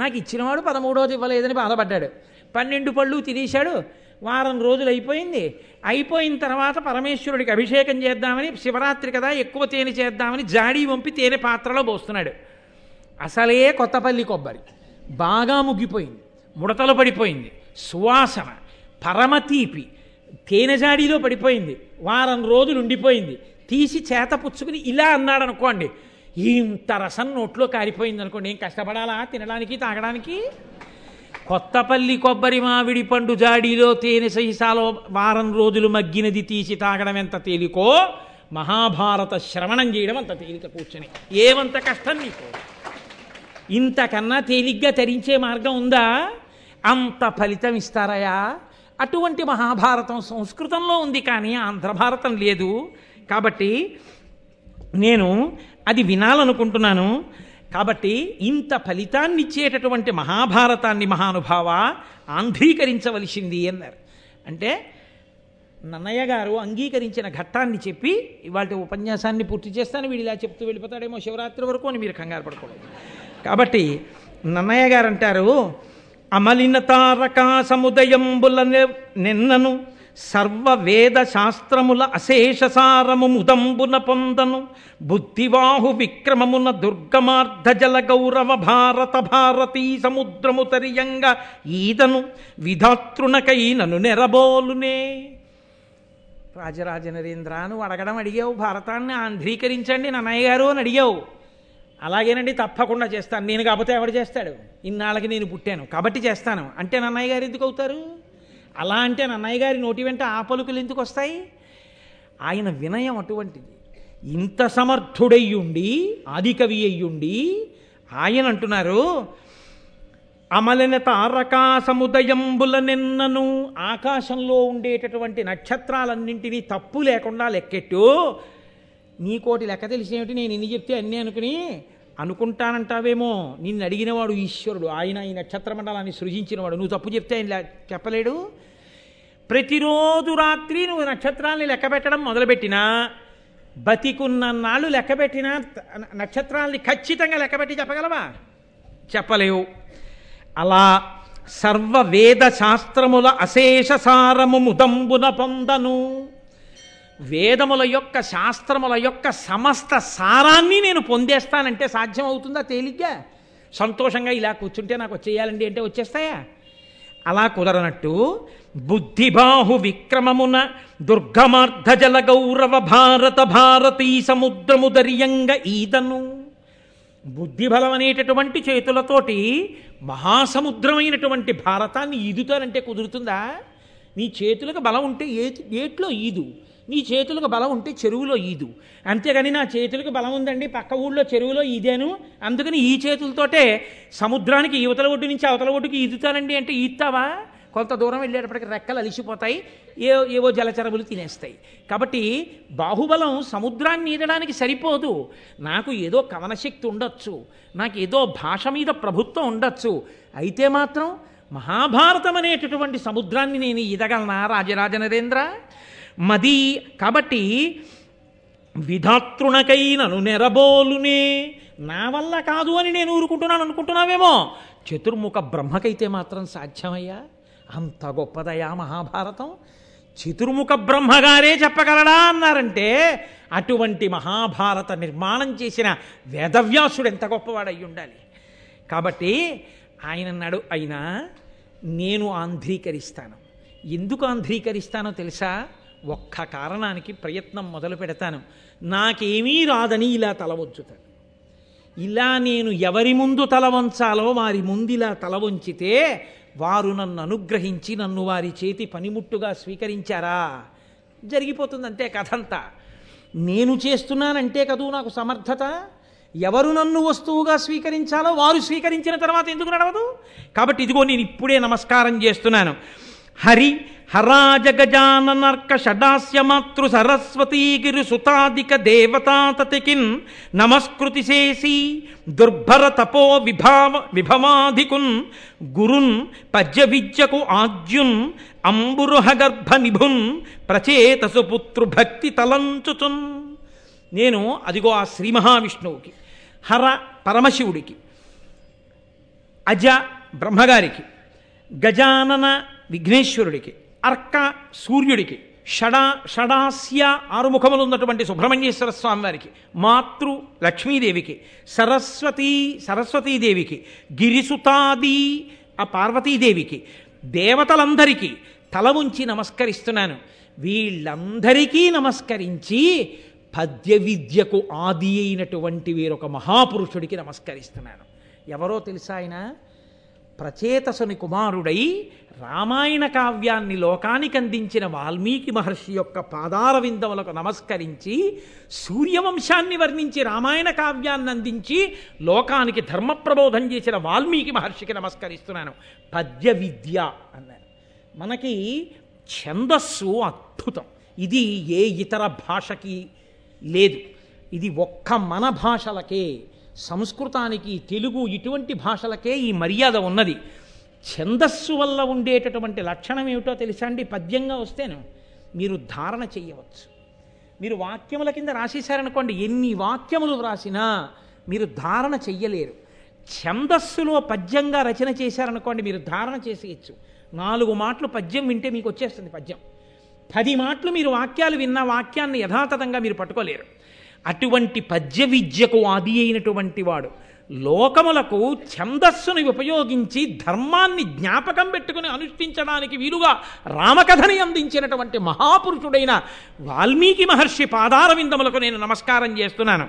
నాకు ఇచ్చినవాడు 13వది ఇవ్వలేదని బాధపడ్డాడు. 12 పళ్ళు తినేశాడు. వారం రోజులు అయిపోయిన తర్వాత పరమేశ్వరుడికి అభిషేకం చేద్దామని, శివరాత్రి కదా ఎక్కువ తేనె చేద్దామని జాడీ వంపి తేనె పాత్రలో పోస్తున్నాడు. అసలే కొత్తపల్లి కొబ్బరి బాగా ముగ్గిపోయింది, ముడతలు పడిపోయింది, సువాసన పరమతీపి తేనె జాడీలో పడిపోయింది. వారం రోజులు ఉండిపోయింది. తీసి చేత పుచ్చుకుని ఇలా అన్నాడు అనుకోండి, ఇంత రసం నోట్లో కారిపోయింది అనుకోండి. ఏం కష్టపడాలా తినడానికి తాగడానికి? కొత్తపల్లి కొబ్బరి మామిడి పండు జాడీలో తేనె సహిసాలో వారం రోజులు మగ్గినది తీసి తాగడం ఎంత తేలికో మహాభారత శ్రవణం చేయడం అంత తేలిక. కూర్చొని ఏమంత కష్టం నీకు? ఇంతకన్నా తేలిగ్గా తరించే మార్గం ఉందా? అంత ఫలితం ఇస్తారయా? అటువంటి మహాభారతం సంస్కృతంలో ఉంది, కానీ ఆంధ్ర భారతం లేదు. కాబట్టి నేను అది వినాలనుకుంటున్నాను. కాబట్టి ఇంత ఫలితాన్ని ఇచ్చేటటువంటి మహాభారతాన్ని మహానుభావ ఆంధ్రీకరించవలసింది అన్నారు. అంటే నన్నయ్య గారు అంగీకరించిన ఘట్టాన్ని చెప్పి ఇవాళ ఉపన్యాసాన్ని పూర్తి చేస్తాను. వీడు ఇలా చెప్తూ వెళ్ళిపోతాడేమో శివరాత్రి వరకు అని మీరు కంగారు పడకూడదు. కాబట్టి నన్నయ్య గారు అంటారు, అమలిన తారకా సముదయంబుల నిన్నను సర్వవేద శాస్త్రముల అశేషసారము ముదంబున పొందను బుద్ధివాహు విక్రమమున దుర్గమార్ధ జల గౌరవ భారత భారతీ సముద్రము తరియంగా ఈదను విధాతృనకై నను నెరబోలునే. రాజరాజ నరేంద్ర నువ్వు అడిగావు భారతాన్ని ఆంధ్రీకరించండి నన్నయ్య గారు అని అడిగావు. అలాగేనండి తప్పకుండా చేస్తాను. నేను కాకపోతే ఎవడు చేస్తాడు? ఇన్నాళ్ళకి నేను పుట్టాను కాబట్టి చేస్తాను అంటే నన్నయ్య గారు ఎందుకు అవుతారు? అలా అంటే నన్నయ్య గారి నోటి వెంట ఆ పలుకులు ఎందుకు వస్తాయి? ఆయన వినయం అటువంటిది. ఇంత సమర్థుడయ్యుండి ఆదికవి అయ్యుండి ఆయన అంటున్నారు, అమలిన తారకాసముదయంబుల నిన్నను, ఆకాశంలో ఉండేటటువంటి నక్షత్రాలన్నింటినీ తప్పు లేకుండా లెక్కెట్టు. నీకోటి లెక్క తెలిసేమిటి, నేను ఇన్ని చెప్తే అన్నీ అనుకుంటానంటావేమో. నిన్ను అడిగినవాడు ఈశ్వరుడు, ఆయన ఈ నక్షత్ర మండలాన్ని సృజించినవాడు. నువ్వు తప్పు చెప్తే ఆయన చెప్పలేడు. ప్రతిరోజు రాత్రి నువ్వు నక్షత్రాలని లెక్క పెట్టడం మొదలుపెట్టినా, బతికున్నన్నాళ్ళు లెక్కబెట్టిన నక్షత్రాలని ఖచ్చితంగా లెక్కబెట్టి చెప్పగలవా? చెప్పలేవు. అలా సర్వవేద శాస్త్రముల అశేష సారము ముదంబున పొందను. వేదముల యొక్క శాస్త్రముల యొక్క సమస్త సారాన్ని నేను పొందేస్తానంటే సాధ్యం అవుతుందా? తేలిగ్గా సంతోషంగా ఇలా కూర్చుంటే నాకు వచ్చేయాలండి అంటే వచ్చేస్తాయా? అలా కుదరనట్టు బుద్ధిబాహు విక్రమమున దుర్గమార్ధ జల గౌరవ భారత భారతీ సముద్రము దర్యంగ ఈదను. బుద్ధిబలం అనేటటువంటి చేతులతోటి మహాసముద్రమైనటువంటి భారతాన్ని ఈదుతానంటే కుదురుతుందా? నీ చేతులకు బలం ఉంటే ఏట్లో ఈదు, నీ చేతులకు బలం ఉంటే చెరువులో ఈదు. అంతేగాని నా చేతులకు బలం ఉందండి పక్క ఊళ్ళో చెరువులో ఈదాను అందుకని ఈ చేతులతోటే సముద్రానికి యువతల ఒడ్డు నుంచి అవతల ఒడ్డుకి ఈదుతానండి అంటే ఈదుతావా? కొంత దూరం వెళ్ళేటప్పటికి రెక్కలు అలిసిపోతాయి, ఏవో జలచరములు తినేస్తాయి. కాబట్టి బాహుబలం సముద్రాన్ని ఈదడానికి సరిపోదు. నాకు ఏదో కవనశక్తి ఉండొచ్చు, నాకు ఏదో భాష మీద ప్రభుత్వం ఉండొచ్చు, అయితే మాత్రం మహాభారతం అనేటటువంటి సముద్రాన్ని నేను ఈదగలనా రాజరాజ నరేంద్ర? మది కాబట్టి విధాతృణకైనను నెరబోలునే. నా వల్ల కాదు అని నేను ఊరుకుంటున్నాను అనుకుంటున్నావేమో. చతుర్ముఖ బ్రహ్మకైతే మాత్రం సాధ్యమయ్యా? అంత గొప్పదయా మహాభారతం. చతుర్ముఖ బ్రహ్మగారే చెప్పగలడా అన్నారంటే అటువంటి మహాభారత నిర్మాణం చేసిన వేదవ్యాసుడు ఎంత గొప్పవాడై ఉండాలి. కాబట్టి ఆయన అన్నాడు, అయినా నేను ఆంధ్రీకరిస్తాను. ఎందుకు ఆంధ్రీకరిస్తానో తెలుసా? ఒక్క కారణానికి ప్రయత్నం మొదలు పెడతాను. నాకేమీ రాదని ఇలా తల వంచుతాను. ఇలా నేను ఎవరి ముందు తల వంచాలో వారి ముందు ఇలా తల వంచితే వారు నన్ను అనుగ్రహించి నన్ను వారి చేతి పనిముట్టుగా స్వీకరించారా, జరిగిపోతుంది అంతే కథంతా. నేను చేస్తున్నానంటే కదూ నాకు సమర్థత. ఎవరు నన్ను వస్తువుగా స్వీకరించాలో వారు స్వీకరించిన తర్వాత ఎందుకు నడవదు? కాబట్టి ఇదిగో నేను ఇప్పుడే నమస్కారం చేస్తున్నాను. హరి హరాజ గజాననర్క షడాస్య మాతృ సరస్వతీగిరి సుతాదిక దేవతాతతికిన్ నమస్కృతి చేసి దుర్భర తపో విభవాధికున్ గురున్ పద్య విద్యకు ఆద్యున్ అంబురుహ గర్భ నిభున్ ప్రచేతసు పుత్రు భక్తి తలంచుచున్. నేను అదిగో ఆ శ్రీ మహావిష్ణువుకి, హర పరమశివుడికి, అజ బ్రహ్మగారికి, గజానన విఘ్నేశ్వరుడికి, అర్క సూర్యుడికి, షడాస్య ఆరుముఖములు ఉన్నటువంటి సుబ్రహ్మణ్యేశ్వర స్వామి వారికి, మాతృ లక్ష్మీదేవికి, సరస్వతీదేవికి, గిరిసుతాది ఆ పార్వతీదేవికి, దేవతలందరికీ తల ఉంచి నమస్కరిస్తున్నాను. వీళ్ళందరికీ నమస్కరించి పద్య విద్యకు ఆది అయినటువంటి వీరొక మహాపురుషుడికి నమస్కరిస్తున్నాను. ఎవరో తెలుసా? ఆయన ప్రచేతసుని కుమారుడై రామాయణ కావ్యాన్ని లోకానికి అందించిన వాల్మీకి మహర్షి యొక్క పాదార విందములకు నమస్కరించి సూర్యవంశాన్ని వర్ణించి రామాయణ కావ్యాన్ని అందించి లోకానికి ధర్మ ప్రబోధం చేసిన వాల్మీకి మహర్షికి నమస్కరిస్తున్నాను. పద్య విద్య అన్నారు. మనకి ఛందస్సు అద్భుతం. ఇది ఏ ఇతర భాషకి లేదు. ఇది ఒక్క మన భాషలకే, సంస్కృతానికి, తెలుగు ఇటువంటి భాషలకే ఈ మర్యాద ఉన్నది. ఛందస్సు వల్ల ఉండేటటువంటి లక్షణం ఏమిటో తెలుసా అండి? పద్యంగా వస్తేను మీరు ధారణ చెయ్యవచ్చు. మీరు వాక్యముల కింద రాసేశారనుకోండి, ఎన్ని వాక్యములు వ్రాసినా మీరు ధారణ చెయ్యలేరు. ఛందస్సులో పద్యంగా రచన చేశారనుకోండి, మీరు ధారణ చేసేయచ్చు. 4 మాటలు పద్యం వింటే మీకు వచ్చేస్తుంది పద్యం. 10 మాటలు మీరు వాక్యాలు విన్న వాక్యాన్ని యథాతథంగా మీరు పట్టుకోలేరు. అటువంటి పద్య విద్యకు ఆది అయినటువంటి వాడు లోకములకు ఛందస్సుని ఉపయోగించి ధర్మాన్ని జ్ఞాపకం పెట్టుకుని అనుష్ఠించడానికి వీలుగా రామకథని అందించినటువంటి మహాపురుషుడైన వాల్మీకి మహర్షి పాదారవిందములకు నేను నమస్కారం చేస్తున్నాను.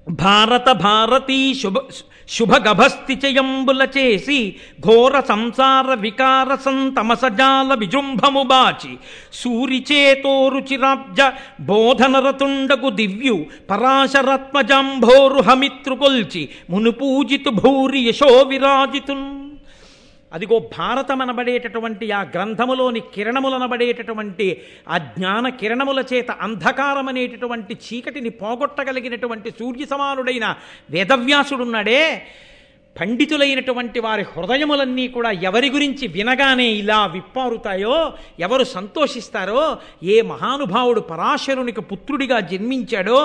భారతీ శుభగభస్థిచయంబుల చేసి ఘోర సంసార వికార సంతమసజాల విజృంభము బాచి సూరిచేతో రుచిరాబ్జ బోధనరతుండగు దివ్యు పరాశరత్మజంభోరు హమిత్రుకొల్చి మునుపూజితు భూరి యశో విరాజితున్. అదిగో భారతమనబడేటటువంటి ఆ గ్రంథములోని కిరణములనబడేటటువంటి ఆ జ్ఞాన కిరణముల చేత అంధకారమనేటటువంటి చీకటిని పోగొట్టగలిగినటువంటి సూర్య సమానుడైన వేదవ్యాసుడున్నాడే, పండితులైనటువంటి వారి హృదయములన్నీ కూడా ఎవరి గురించి వినగానే ఇలా విప్పారుతాయో, ఎవరు సంతోషిస్తారో, ఏ మహానుభావుడు పరాశరునికి పుత్రుడిగా జన్మించాడో,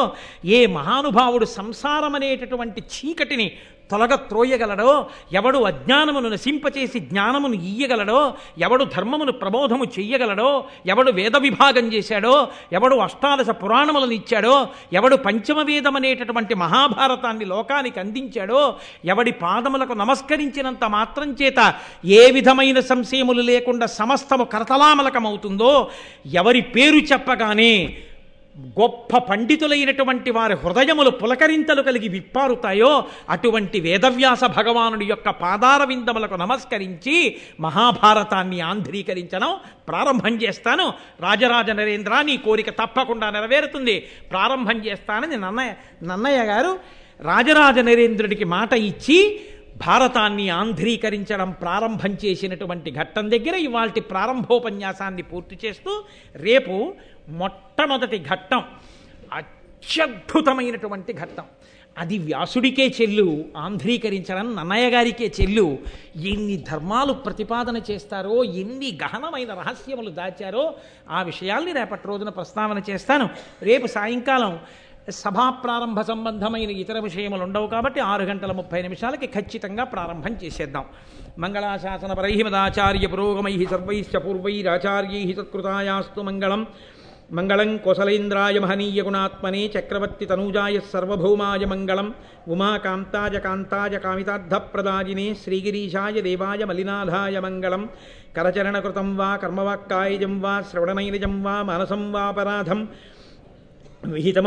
ఏ మహానుభావుడు సంసారమనేటటువంటి చీకటిని తొలగత్రోయగలడో, ఎవడు అజ్ఞానమును నశింపచేసి జ్ఞానమును ఇయ్యగలడో, ఎవడు ధర్మమును ప్రబోధము చెయ్యగలడో, ఎవడు వేద విభాగం చేశాడో, ఎవడు అష్టాదశ పురాణములను ఇచ్చాడో, ఎవడు పంచమవేదమనేటటువంటి మహాభారతాన్ని లోకానికి అందించాడో, ఎవడి పాదములకు నమస్కరించినంత మాత్రం చేత ఏ విధమైన సంశయములు లేకుండా సమస్తము కరతలామలకమవుతుందో, ఎవరి పేరు చెప్పగానే గొప్ప పండితులైనటువంటి వారి హృదయములు పులకరింతలు కలిగి విప్పారుతాయో, అటువంటి వేదవ్యాస భగవానుడి యొక్క పాదారవిందములకు నమస్కరించి మహాభారతాన్ని ఆంధ్రీకరించడం ప్రారంభం చేస్తాను. రాజరాజ నరేంద్ర, నీ కోరిక తప్పకుండా నెరవేరుతుంది, ప్రారంభం చేస్తానని నన్నయ్య గారు రాజరాజ నరేంద్రుడికి మాట ఇచ్చి భారతాన్ని ఆంధ్రీకరించడం ప్రారంభం చేసినటువంటి ఘట్టం దగ్గర ఇవాల్టి ప్రారంభోపన్యాసాన్ని పూర్తి చేస్తూ, రేపు మొట్టమొదటి ఘట్టం, అత్యద్భుతమైనటువంటి ఘట్టం, అది వ్యాసుడికే చెల్లు, ఆంధ్రీకరించడం నన్నయ్య గారికే చెల్లు. ఎన్ని ధర్మాలు ప్రతిపాదన చేస్తారో, ఎన్ని గహనమైన రహస్యములు దాచారో ఆ విషయాల్ని రేపటి రోజున ప్రస్తావన చేస్తాను. రేపు సాయంకాలం సభా ప్రారంభ సంబంధమైన ఇతర విషయములు ఉండవు కాబట్టి 6:30 ఖచ్చితంగా ప్రారంభం చేసేద్దాం. మంగళాశాసనపరై మదాచార్య పురోగమై సర్వైశ్చ పూర్వైరాచార్యై సత్కృతాయాస్తు మంగళం. మంగళం కోసలేంద్రాయ మహనీయ గుణాత్మనే చక్రవర్తి తనూజాయ సర్వభౌమాయ మంగళం. ఉమాకాంతాయ కాంతాయ కామితార్థప్రదాయినే శ్రీగిరీశాయ దేవాయ మలినాథాయ మంగళం. కరచరణకృతం వా కర్మవాక్కాయజం వా శ్రవణనైనజం వా మానసం వాపరాధం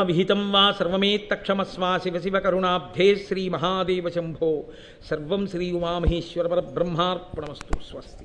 విహితం వా సర్వమేత్తక్షమస్వా శివ శివ కరుణాబ్ధే శ్రీ మహాదేవ శంభో. సర్వం శ్రీ ఉమామహేశ్వర పరబ్రహ్మార్పణమస్తు. స్వస్తి.